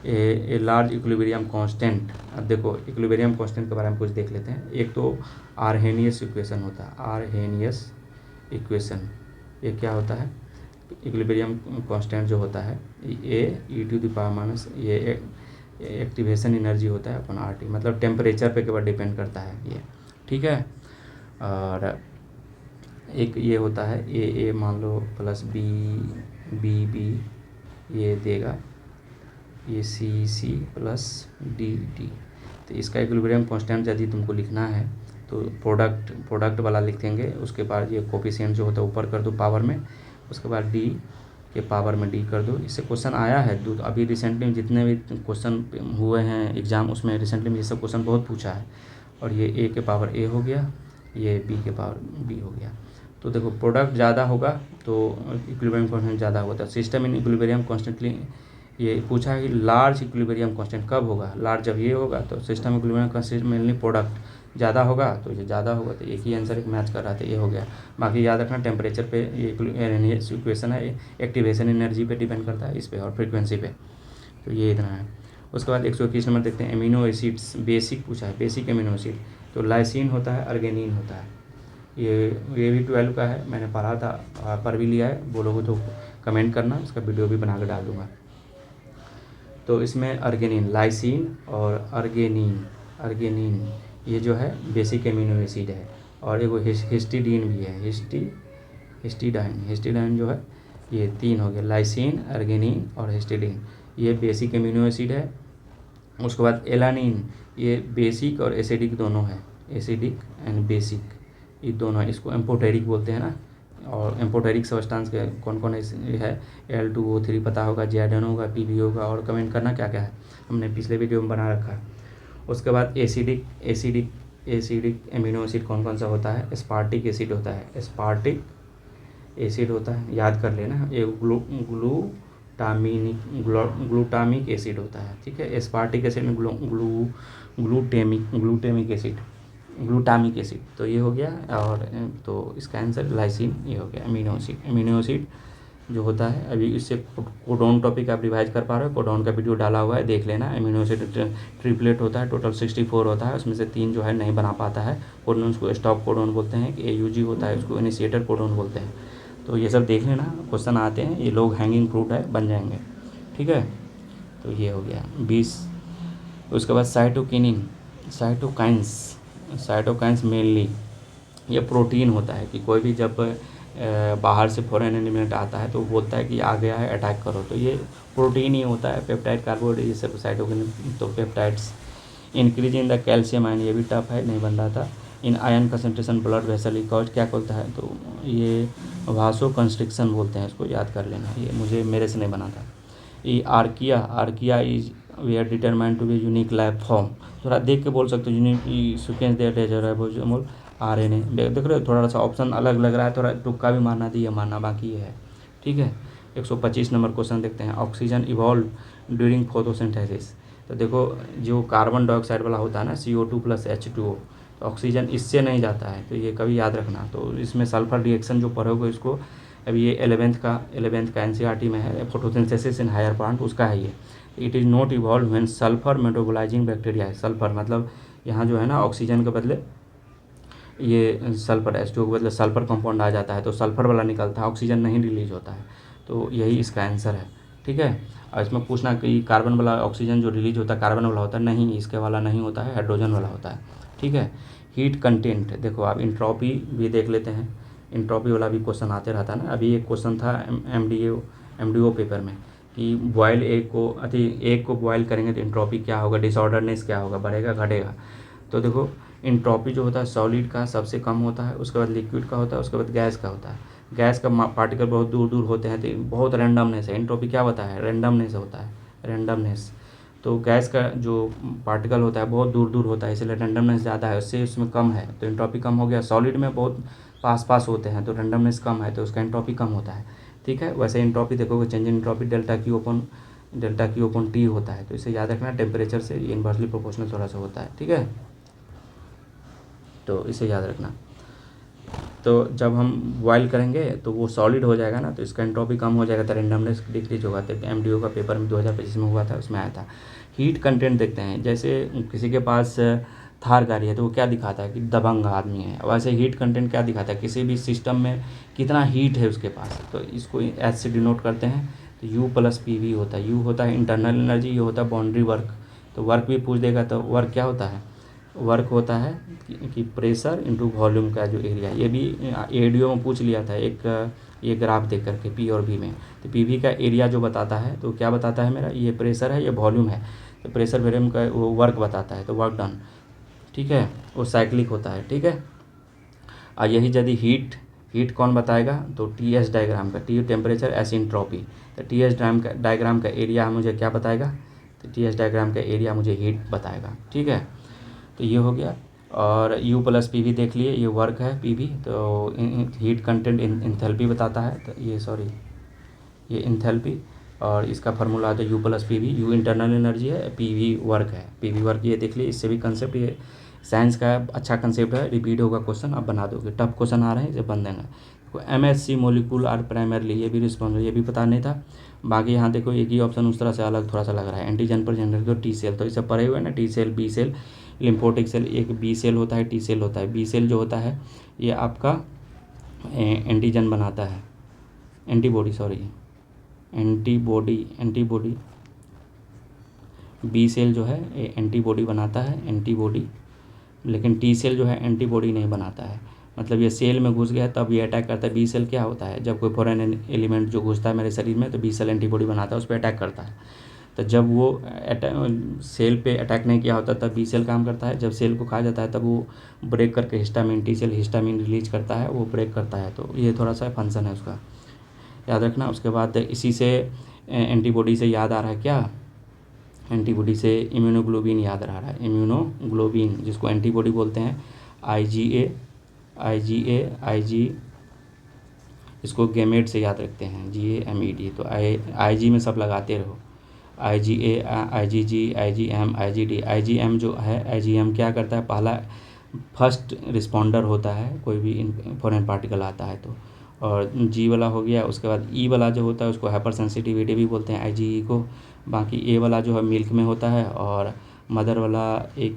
ए लार्ज इक्विलिब्रियम कांस्टेंट, अब देखो इक्विलिब्रियम कांस्टेंट के बारे में कुछ देख लेते हैं। एक तो आर्हेनियस इक्वेशन होता है, आर्हेनियस इक्वेशन, ये क्या होता है, इक्विलिब्रियम कांस्टेंट जो होता है A e⁻, ये एक्टिवेशन एनर्जी होता है अपन RT, मतलब टेम्परेचर पे केवल डिपेंड करता है ये, ठीक है। और एक ये होता है A मान लो प्लस B ये देगा, ये C प्लस D, तो इसका इक्विलिब्रियम कांस्टेंट यदि तुमको लिखना है तो प्रोडक्ट वाला लिखेंगे, उसके बाद ये कोफिशिएंट जो होता है ऊपर कर दो पावर में, उसके बाद D के पावर में D कर दो। इससे क्वेश्चन आया है अभी रिसेंटली जितने भी क्वेश्चन हुए हैं एग्ज़ाम, उसमें रिसेंटली में ये सब क्वेश्चन बहुत पूछा है। और ये A के पावर A हो गया, ये B के पावर B हो गया। तो देखो प्रोडक्ट ज़्यादा होगा तो इक्विलिब्रियम कांस्टेंट ज़्यादा होता है। सिस्टम इन इक्विलिब्रियम कॉन्स्टेंटली, ये पूछा है कि लार्ज इक्विलिब्रियम कांस्टेंट कब होगा, लार्ज जब ये होगा तो system equilibrium constant mainly product ज़्यादा होगा, तो ये ज़्यादा होगा, तो एक ही आंसर एक मैच कर रहा था, ये हो गया। बाकी याद रखना टेम्परेचर पे ये इक्वेशन है, एक्टिवेशन एनर्जी पे डिपेंड करता है इस पे और फ्रीक्वेंसी पे, तो ये इतना है। उसके बाद 121 नंबर देखते हैं, एमिनो एसिड्स बेसिक पूछा है, बेसिक एमिनो एसिड, तो लाइसिन होता है, अर्गेनिन होता है, ये भी 12 का है, मैंने पढ़ा था, पढ़ भी लिया है, बोलोगे तो कमेंट करना, इसका वीडियो भी बना कर डाल दूँगा। तो इसमें अर्गेनिन, लाइसिन और अर्गेनिन ये जो है बेसिक एमिनो एसिड है, और एक हिस्टिडीन भी है, हिस्टिडाइन जो है, ये 3 हो गए, लाइसिन, अर्गेनिन और हिस्टिडीन, ये बेसिक एमिनो एसिड है। उसके बाद एलानिन, ये बेसिक और एसिडिक दोनों है, एसिडिक एंड बेसिक ये दोनों है, इसको एम्फोटेरिक बोलते हैं ना। और एम्फोटेरिक सब्सटेंस के कौन कौन है, L2O3 पता होगा, ज़ेडन होगा, PB होगा, और कमेंट करना क्या क्या है, हमने पिछले वीडियो में बना रखा है। उसके बाद एसिडिक एमिनो एसिड कौन कौन सा होता है, एस्पार्टिक एसिड होता है, एस्पार्टिक एसिड होता है, याद कर लेना, ये ग्लूटामिक एसिड होता है, ठीक है। एस्पार्टिक एसिड में ग्लूटामिक एसिड, तो ये हो गया। और तो इसका आंसर लाइसिन ये हो गया। एमिनो एसिड जो होता है, अभी इससे कोडोन टॉपिक आप रिवाइज कर पा रहे हो, कोडोन का वीडियो डाला हुआ है, देख लेना। एमिनो एसिड ट्रिपलेट होता है, टोटल 64 होता है, उसमें से 3 जो है नहीं बना पाता है कोडोन, उसको स्टॉप कोडोन बोलते हैं, AUG होता है उसको इनिशिएटर कोडोन बोलते हैं। तो ये सब देख लेना, क्वेश्चन आते हैं, ये लोग हैंगिंग फ्रूट है, बन जाएंगे, ठीक है। तो ये हो गया 20। उसके बाद साइटोकाइंस मेनली ये प्रोटीन होता है, कि कोई भी जब बाहर से फॉरेन एलिमेंट आता है तो बोलता है कि आ गया है, अटैक करो, तो ये प्रोटीन ही होता है। पेप्टाइड, कार्बोहाइड्रेट, ये सब साइटोकिन, तो peptides. Increase in the calcium ion, ये भी टफ है, नहीं बन रहा था। In ion concentration blood vessel cause क्या बोलता है, तो ये वासो कंस्ट्रिक्शन बोलते हैं, इसको याद कर लेना, ये मेरे से नहीं बना था। ये archaea is were determined to be unique life form, थोड़ा देख के बोल सकते हो, यूनिक सीक्वेंस देर RNA, देख रहे हो, थोड़ा सा ऑप्शन अलग लग रहा है, थोड़ा तुक्का भी मारना थी, ये मारना बाकी है, ठीक है। 125 नंबर क्वेश्चन देखते हैं, ऑक्सीजन इवॉल्व ड्यूरिंग फोटोसिंथेसिस, तो देखो जो कार्बन डाइऑक्साइड वाला होता है ना, CO2 + H2O, तो ऑक्सीजन इससे नहीं जाता है, तो ये कभी याद रखना। तो इसमें सल्फर रिएक्शन जो पढ़ोगे इसको अभी ये 11th का NCERT में है, फोटोसिंथेसिस इन हायर प्लांट, उसका है ये। It is not evolve when sulphur metabolising bacteria है। सल्फर मतलब यहाँ जो है ना ऑक्सीजन के बदले ये सल्फर H2O के बदले सल्फर कंपाउंड आ जाता है, तो सल्फर वाला निकलता है, ऑक्सीजन नहीं रिलीज होता है। तो यही इसका आंसर है, ठीक है। और इसमें पूछना कि कार्बन वाला ऑक्सीजन जो रिलीज होता है कार्बन वाला होता है, नहीं, इसके वाला नहीं होता है, हाइड्रोजन वाला होता है, ठीक है। हीट कंटेंट देखो आप इंट्रॉपी भी देख लेते हैं, इंट्रॉपी वाला भी क्वेश्चन आते रहता है ना। अभी एक क्वेश्चन था MDO पेपर में कि बॉयल एग को बॉयल करेंगे तो इंट्रॉपी क्या होगा, डिसऑर्डरनेस क्या होगा, बढ़ेगा घटेगा। तो देखो इंट्रॉपी जो होता है सॉलिड का सबसे कम होता है, उसके बाद लिक्विड का होता है, उसके बाद गैस का होता है। गैस का पार्टिकल बहुत दूर दूर होते हैं तो बहुत रैंडमनेस है। इंट्रॉपी क्या होता है, रैंडमनेस होता है, रैंडमनेस। तो गैस का जो पार्टिकल होता है बहुत दूर दूर होता है, इसलिए रैंडमनेस ज़्यादा है, उससे उसमें कम है तो इंट्रॉपी कम हो गया। सॉलिड में बहुत पास पास होते हैं तो रैंडमनेस कम है तो उसका इंट्रॉपी कम होता है, ठीक है। वैसे इंट्रॉपी देखोगे change in entropy delta Q upon T होता है, तो इसे याद रखना, टेम्परेचर से इन्वर्सली प्रोपोर्शनल थोड़ा सा होता है, ठीक है। तो इसे याद रखना। तो जब हम बॉयल करेंगे तो वो सॉलिड हो जाएगा ना, तो इसका एंट्रोपी कम हो जाएगा, तो रैंडमनेस डिक्रीज होगा। तो MDO का पेपर में 2025 में हुआ था, उसमें आया था। हीट कंटेंट देखते हैं, जैसे किसी के पास थार गाड़ी है तो वो क्या दिखाता है कि दबंग आदमी है। वैसे हीट कंटेंट क्या दिखाता है, किसी भी सिस्टम में कितना हीट है उसके पास, तो इसको एच से डिनोट करते हैं। तो U+PV होता है, U होता है इंटरनल एनर्जी, ये होता है बाउंड्री वर्क। तो वर्क भी पूछ देगा तो वर्क क्या होता है, वर्क होता है कि प्रेशर इनटू वॉल्यूम का जो एरिया। ये भी ADO में पूछ लिया था एक ये ग्राफ देख करके P और V में। तो PV का एरिया जो बताता है तो क्या बताता है मेरा, ये प्रेशर है, ये वॉल्यूम है। तो प्रेशर वॉल्यूम का वो वर्क बताता है, तो वर्क डन, ठीक है, वो साइक्लिक होता है, ठीक है। और यही यदि हीट कौन बताएगा, तो TS डायग्राम का, T टेम्परेचर, S इंट्रॉपी। तो TS डायग्राम का एरिया मुझे क्या बताएगा, तो TS डायग्राम का एरिया मुझे हीट बताएगा, ठीक है। तो ये हो गया। और U+PV देख लिए, ये वर्क है PV, तो हीट कंटेंट इंथैल्पी बताता है, तो ये इंथैल्पी। और इसका फार्मूला आता है U+PV, U इंटरनल एनर्जी है, PV वर्क है, PV वर्क ये देख लिए। इससे भी कंसेप्ट, ये साइंस का अच्छा कंसेप्ट है, रिपीट होगा क्वेश्चन, आप बना दोगे। टफ क्वेश्चन आ रहे हैं इसे बन देंगे। MSC मोलिकुल आर प्राइमरली, ये भी रिस्पॉन्स, ये भी पता नहीं था। बाकी यहाँ देखो एक ही ऑप्शन उस तरह से अलग थोड़ा सा लग रहा है, एंटीजन पर जनरेट तो T सेल, तो इसे पढ़े हुए ना, T cell, B cell, lymphatic cell, एक B सेल होता है, T सेल होता है। B सेल जो होता है ये आपका एंटीजन बनाता है, एंटीबॉडी। B सेल जो है ये एंटीबॉडी बनाता है, एंटीबॉडी। लेकिन T सेल जो है एंटीबॉडी नहीं बनाता है, मतलब ये सेल में घुस गया तब ये अटैक करता है। B सेल क्या होता है, जब कोई फॉरेन एलिमेंट जो घुसता है मेरे शरीर में तो B सेल एंटीबॉडी बनाता है, उस पर अटैक करता है। तो जब वो सेल पे अटैक नहीं किया होता तब B सेल काम करता है, जब सेल को खा जाता है तब वो ब्रेक करके histamine, T cell histamine release करता है, वो ब्रेक करता है। तो ये थोड़ा सा फंक्शन है उसका, याद रखना। उसके बाद इसी से एंटीबॉडी से याद आ रहा है क्या, एंटीबॉडी से इम्यूनोग्लोबिन याद रहा है, इम्यूनोग्लोबिन जिसको एंटीबॉडी बोलते हैं। IG इसको गेमेट से याद रखते हैं, GAMED। तो IG में सब लगाते रहो, IgA, IgG, IgM, IgD। IgM जो है, IgM क्या करता है, पहला फर्स्ट रिस्पॉन्डर होता है कोई भी फॉरेन पार्टिकल आता है तो। और G वाला हो गया, उसके बाद E वाला जो होता है उसको हाइपर सेंसिटिविटी भी बोलते हैं, IgE को। बाकी A वाला जो है मिल्क में होता है, और मदर वाला एक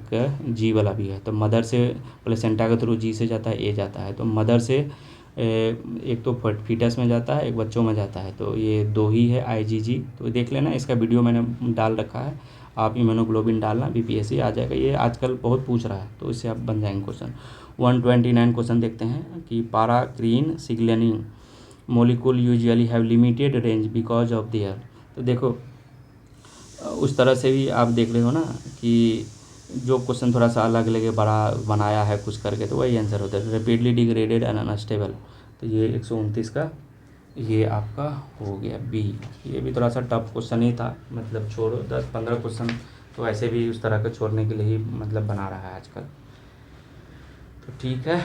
G वाला भी है। तो मदर से प्लेसेंटा के थ्रू G से जाता है, A जाता है। तो मदर से एक तो फीटस में जाता है, एक बच्चों में जाता है, तो ये दो ही है IgG। तो देख लेना, इसका वीडियो मैंने डाल रखा है, आप इम्यूनोग्लोबिन डालना, BPSC आ जाएगा। ये आजकल बहुत पूछ रहा है तो इससे आप बन जाएंगे क्वेश्चन। 129 क्वेश्चन देखते हैं कि paracrine signalling molecule usually have limited range because of their. तो देखो उस तरह से भी आप देख रहे हो ना कि जो क्वेश्चन थोड़ा सा अलग लगे, बड़ा बनाया है कुछ करके, तो वही आंसर होता है, रेपिडली डिग्रेडेड एंड अनस्टेबल। तो ये 129 का ये आपका हो गया B। ये भी थोड़ा सा टफ क्वेश्चन ही था, मतलब छोड़ो 10-15 क्वेश्चन तो ऐसे भी उस तरह का छोड़ने के लिए ही मतलब बना रहा है आजकल। तो ठीक है,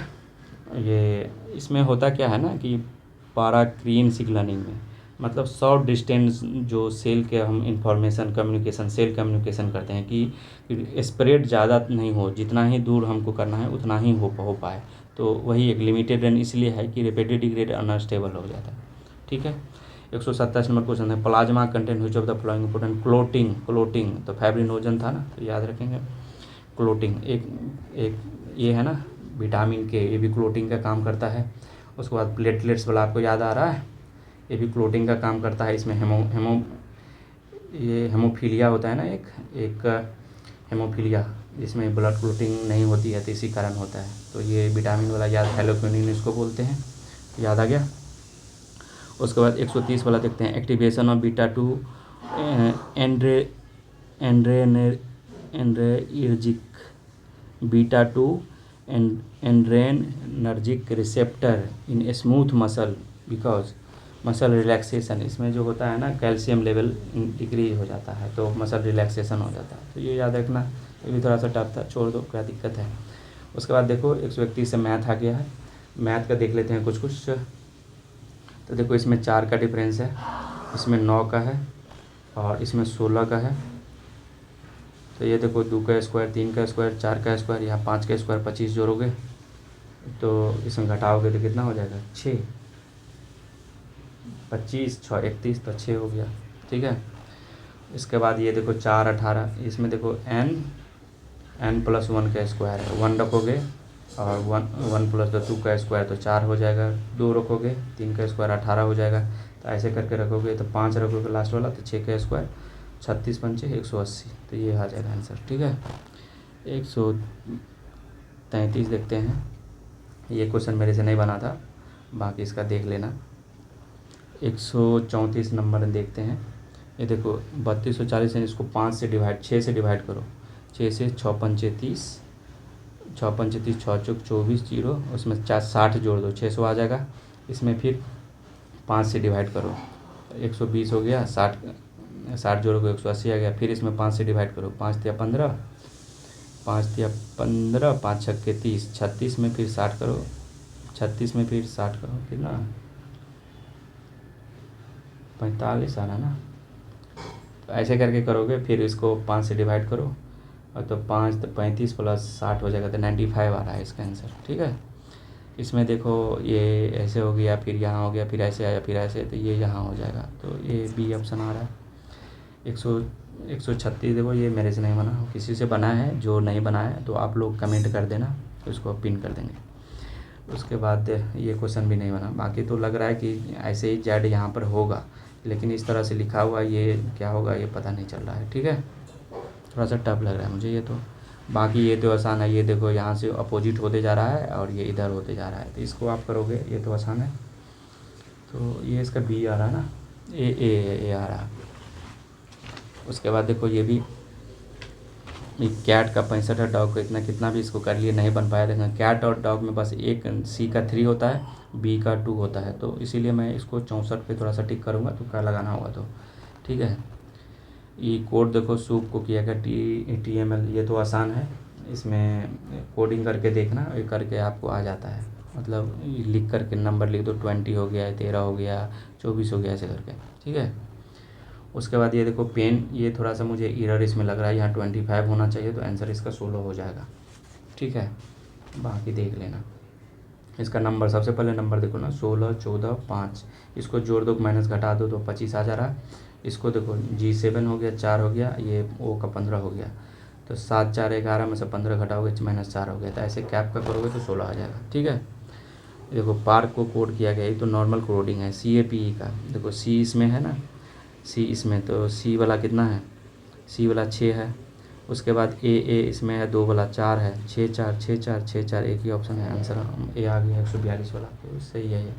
ये इसमें होता क्या है ना कि पैराक्रीन सिग्नलिंग में मतलब शॉर्ट डिस्टेंस जो सेल के हम इंफॉर्मेशन कम्युनिकेशन, सेल कम्युनिकेशन करते हैं कि स्प्रेड ज़्यादा नहीं हो, जितना ही दूर हमको करना है उतना ही हो पाए। तो वही एक लिमिटेड रेंज इसलिए है कि रेपिडली डिग्रेड अनस्टेबल हो जाता है। ठीक है। 127 नंबर क्वेश्चन है, plasma content which of the following important, clotting तो फाइब्रिनोजन था ना, तो याद रखेंगे क्लोटिंग। एक ये है ना विटामिन के, ये भी क्लोटिंग का काम करता है। उसके बाद प्लेटलेट्स वाला आपको याद आ रहा है, ये भी क्लोटिंग का काम करता है। इसमें ये हेमोफीलिया होता है ना, एक हेमोफीलिया, जिसमें ब्लड क्लोटिंग नहीं होती है, तो इसी कारण होता है। तो ये विटामिन वाला याद, हेलोक्विनिन इसको बोलते हैं, याद आ गया। उसके बाद 130 वाला देखते हैं, activation of beta 2 adrenergic beta 2 adrenergic receptor in smooth muscle because muscle relaxation. इसमें जो होता है ना, कैल्शियम लेवल डिक्रीज हो जाता है, तो मसल रिलैक्सेशन हो जाता है। तो ये याद रखना, ये भी थोड़ा सा टफ था, छोड़ दो, क्या दिक्कत है। उसके बाद देखो 131 से मैथ आ गया है। मैथ का देख लेते हैं कुछ। तो देखो इसमें 4 का डिफरेंस है, इसमें 9 का है और इसमें 16 का है। तो ये देखो 2 का स्क्वायर, 3 का स्क्वायर, 4 का स्क्वायर, यहाँ 5 का स्क्वायर, 25 जोड़ोगे तो इसमें घटाओगे तो कितना हो जाएगा, 6। 25 6 31 तो 6 हो गया, ठीक है। इसके बाद ये देखो 4 18, इसमें देखो n प्लस 1 का स्क्वायर है, 1 रखोगे और 1 प्लस 2 का स्क्वायर तो 4 हो जाएगा, 2 रखोगे, 3 का स्क्वायर 18 हो जाएगा। तो ऐसे करके रखोगे तो 5 रखोगे लास्ट वाला, तो 6 का स्क्वायर 36 पंचे 180, तो ये आ जाएगा आंसर, ठीक है। 133 देखते हैं, ये क्वेश्चन मेरे से नहीं बना था, बाकी इसका देख लेना। 134 नंबर देखते हैं। ये देखो 3240 है, इसको 6 से डिवाइड करो। 6 से 6 पंचे 30, 6 पंचे 30, 6 चौक 24, 0, उसमें 60 जोड़ दो, 600 आ जाएगा। इसमें फिर 5 से डिवाइड करो, 120 हो गया, 60 जोड़ोगे 180 आ गया। फिर इसमें 5 से डिवाइड करो, 5 तिया 15, 5 छक्के 30, 36 में फिर 60 करो, 36 में फिर 60 करो, कितना 45 आ रहा ना। तो ऐसे करके करोगे, फिर इसको 5 से डिवाइड करो और तो 5 तो 35 प्लस 60 हो जाएगा, तो 95 आ रहा है इसका आंसर, ठीक है। इसमें देखो ये ऐसे हो गया, फिर यहाँ हो गया, फिर ऐसे आया, फिर ऐसे, तो ये यहाँ हो जाएगा, तो ये बी ऑप्शन आ रहा है। 136 देखो ये मेरे से नहीं बना, किसी से बना है, जो नहीं बना है तो आप लोग कमेंट कर देना, तो इसको पिन कर देंगे। उसके बाद ये क्वेश्चन भी नहीं बना, बाकी तो लग रहा है कि ऐसे ही जेड यहाँ पर होगा, लेकिन इस तरह से लिखा हुआ ये क्या होगा ये पता नहीं चल रहा है, ठीक है। थोड़ा सा टफ लग रहा है मुझे ये तो, बाकी ये तो आसान है। ये देखो यहाँ से अपोजिट होते जा रहा है और ये इधर होते जा रहा है, तो इसको आप करोगे, ये तो आसान है। तो ये इसका बी आ रहा है ना, ए आ रहा है। उसके बाद देखो ये भी कैट का 65 है, डॉग का इतना, कितना भी इसको कर लिए नहीं बन पाया। देखना कैट और डॉग में बस एक सी का 3 होता है, बी का 2 होता है, तो इसीलिए मैं इसको 64 पे थोड़ा सा टिक करूँगा, तो क्या लगाना होगा तो, ठीक है। ये कोड देखो सूप को किया गया TML, ये तो आसान है, इसमें कोडिंग करके देखना, ये करके आपको आ जाता है, मतलब लिख करके नंबर लिख दो, 20 हो गया, 13 हो गया, 24 हो गया, ऐसे करके, ठीक है। उसके बाद ये देखो पेन, ये थोड़ा सा मुझे एरर इसमें लग रहा है, यहाँ 25 होना चाहिए, तो आंसर इसका 16 हो जाएगा, ठीक है। बाकी देख लेना इसका नंबर, सबसे पहले नंबर देखो ना, 16 14 5, इसको जोड़ दो, माइनस घटा दो तो 25 आ जा रहा है। इसको देखो G7 हो गया, 4 हो गया, ये O का 15 हो गया, तो 7 4 11 में से 15 घटाओगे -4 हो गया, तो ऐसे कैप का करोगे तो 16 आ जाएगा, ठीक है। देखो पार्क को कोड किया गया, ये तो नॉर्मल कोडिंग है, CAPE का। देखो C इसमें है ना, C इसमें, तो C वाला कितना है, C वाला 6 है। उसके बाद A इसमें है 2 वाला 4 है, 6 4 6 4 6 4, एक ही ऑप्शन है, आंसर A आ गया 142 वाला, तो सही है ये।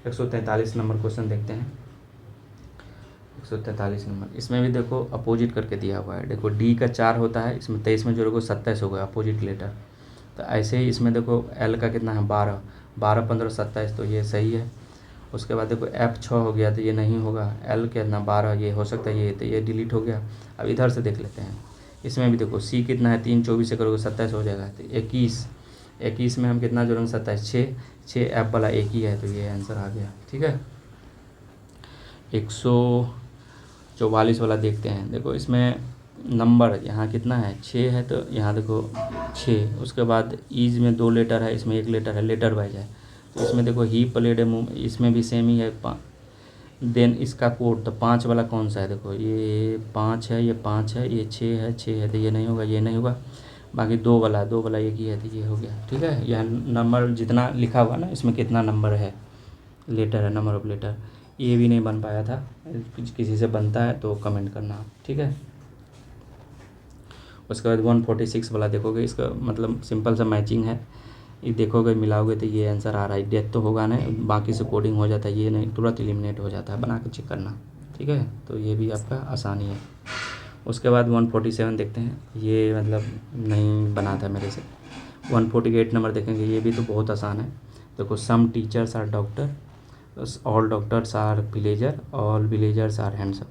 143 नंबर क्वेश्चन देखते हैं। 143 नंबर, इसमें भी देखो अपोजिट करके दिया हुआ है। देखो D का 4 होता है, इसमें 23 में जोड़ोगे 27 हो गया, अपोजिट लेटर। तो ऐसे ही इसमें देखो L का कितना है 12, 12 15 27, तो ये सही है। उसके बाद देखो F 6 हो गया, तो ये नहीं होगा। L कितना 12, ये हो सकता है, ये तो ये डिलीट हो गया। अब इधर से देख लेते हैं, इसमें भी देखो C कितना है, 3 24 से करोगे 27 हो जाएगा, तो 21 में हम कितना जोड़ेंगे 27, 6 F वाला एक ही है, तो ये आंसर आ गया, ठीक है। 144 वाला देखते हैं। देखो इसमें नंबर यहाँ कितना है, 6 है, तो यहाँ देखो 6। उसके बाद ईज में 2 लेटर है, इसमें 1 लेटर है, लेटर वाइज है। तो इसमें देखो ही प्लेड है, इसमें भी सेम ही है, देन इसका कोड तो 5 वाला कौन सा है, देखो ये 5 है, ये 5 है, ये 6 है, 6 है, तो ये नहीं होगा, ये नहीं होगा। बाकी 2 वाला, 2 वाला एक ही है, तो ये हो गया। ठीक है, यह नंबर जितना लिखा हुआ ना इसमें कितना नंबर है, लेटर है, नंबर ऑफ लेटर। ये भी नहीं बन पाया था, किसी से बनता है तो कमेंट करना। ठीक है, उसके बाद 146 वाला देखोगे, इसका मतलब सिंपल सा मैचिंग है, ये देखोगे मिलाओगे तो ये आंसर आ रहा है। डेथ तो होगा नहीं, बाकी से कोडिंग हो जाता है, ये नहीं तुरंत एलिमिनेट हो जाता है, बना के चेक करना। ठीक है, तो ये भी आपका आसानी है। उसके बाद 147 देखते हैं, ये मतलब नहीं बना था मेरे से। 148 नंबर देखेंगे, ये भी तो बहुत आसान है। देखो, some teachers are doctor, all doctors are villager, all villagers are handsome.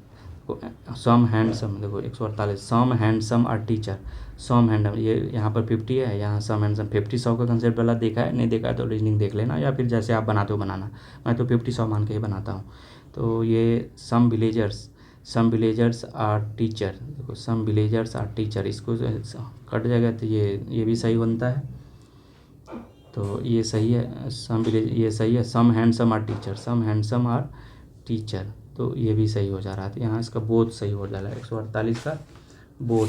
Some handsome, देखो 148, some handsome are teacher, some handsome, ये यहाँ पर 50 है, यहाँ सम हैंडसम। 50 100 का कंसेप्ट वाला देखा है, नहीं देखा है तो रीजनिंग देख लेना, या फिर जैसे आप बनाते हो बनाना। मैं तो 50 100 मान के ही बनाता हूँ। तो ये सम विलेजर्स आर टीचर, देखो सम विलेजर्स आर टीचर, इसको कट जाएगा तो ये भी सही बनता है, तो ये सही है। सम विलेज, ये सही है। Some handsome are teacher, some handsome are teacher, तो ये भी सही हो जा रहा था। यहाँ इसका बोथ सही हो जा रहा है, 148 का बोथ।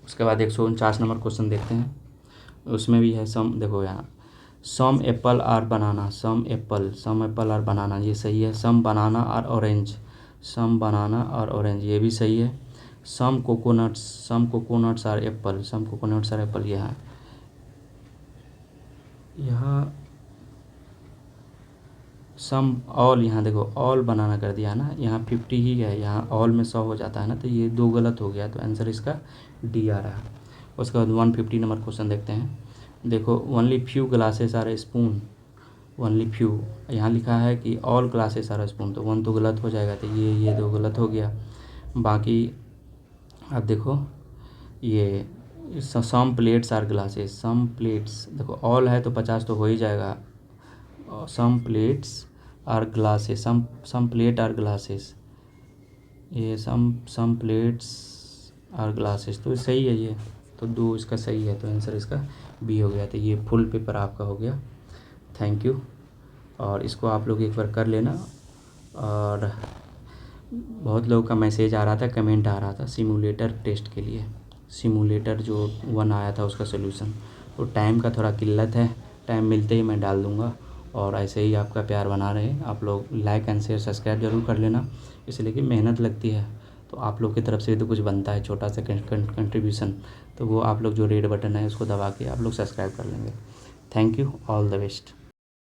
उसके बाद 149 नंबर क्वेश्चन देखते हैं, उसमें भी है सम। देखो यहाँ some apple are banana, some apple are banana, ये सही है। सम बनाना आर ऑरेंज, सम बनाना और ऑरेंज, ये भी सही है। Some coconuts are apple, some coconuts are apple, यहाँ सम ऑल, यहाँ देखो ऑल बनाना कर दिया ना, यहाँ 50 ही है, यहाँ ऑल में 100 हो जाता है ना, तो ये 2 गलत हो गया, तो आंसर इसका डी आ रहा है। उसके बाद 150 नंबर क्वेश्चन देखते हैं। देखो, only few glasses are a spoon, only few, यहाँ लिखा है कि all glasses are a spoon, तो 1 तो गलत हो जाएगा, तो ये 2 गलत हो गया। बाकी अब देखो, ये सम plates are glasses, some plates, देखो ऑल है तो 50 तो हो ही जाएगा। सम plates are glasses, some plate are glasses, ये सम प्लेट्स आर ग्लासेस, तो सही है ये, तो 2 इसका सही है, तो आंसर इसका बी हो गया। तो ये फुल पेपर आपका हो गया। थैंक यू, और इसको आप लोग एक बार कर लेना। और बहुत लोगों का मैसेज आ रहा था, कमेंट आ रहा था सिमुलेटर टेस्ट के लिए, सिमुलेटर जो 1 आया था उसका सोल्यूशन, तो टाइम का थोड़ा किल्लत है, टाइम मिलते ही मैं डाल दूँगा। और ऐसे ही आपका प्यार बना रहे, आप लोग लाइक एंड शेयर सब्सक्राइब जरूर कर लेना, इसलिए कि मेहनत लगती है, तो आप लोग की तरफ से तो कुछ बनता है, छोटा सा कंट्रीब्यूशन, तो वो आप लोग जो रेड बटन है उसको दबा के आप लोग सब्सक्राइब कर लेंगे। Thank you, all the best.